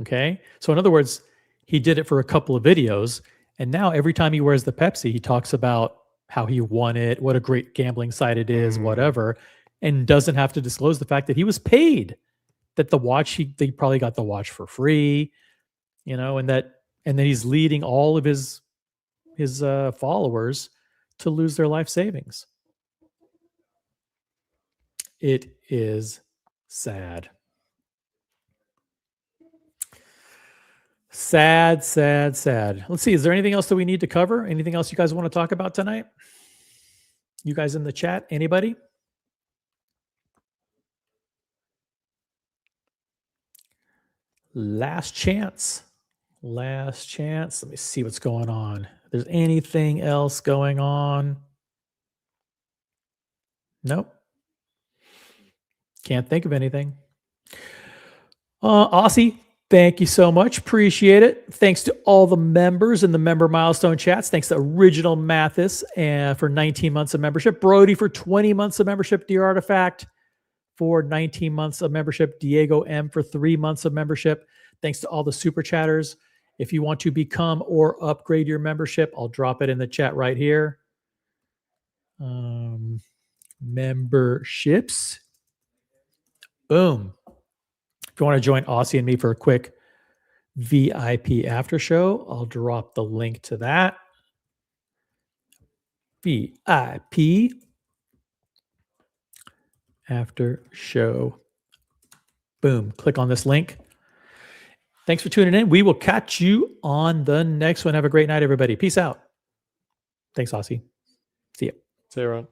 Okay, so in other words, he did it for a couple of videos, and now every time he wears the Pepsi, he talks about how he won it, what a great gambling site it is, whatever, and doesn't have to disclose the fact that he was paid, that the watch they probably got the watch for free, and then he's leading all of his followers to lose their life savings. It is sad. Sad, sad, sad. Let's see. Is there anything else that we need to cover? Anything else you guys want to talk about tonight? You guys in the chat? Anybody? Last chance. Last chance. Let me see what's going on. If there's anything else going on. Nope. Can't think of anything. Aussie, thank you so much. Appreciate it. Thanks to all the members in the member milestone chats. Thanks to Original Mathis for 19 months of membership. Brody for 20 months of membership. Dear Artifact for 19 months of membership. Diego M for 3 months of membership. Thanks to all the super chatters. If you want to become or upgrade your membership, I'll drop it in the chat right here. Memberships. Boom. If you want to join Aussie and me for a quick VIP after show, I'll drop the link to that. VIP after show. Boom. Click on this link. Thanks for tuning in. We will catch you on the next one. Have a great night, everybody. Peace out. Thanks, Aussie. See ya. See you, Ron.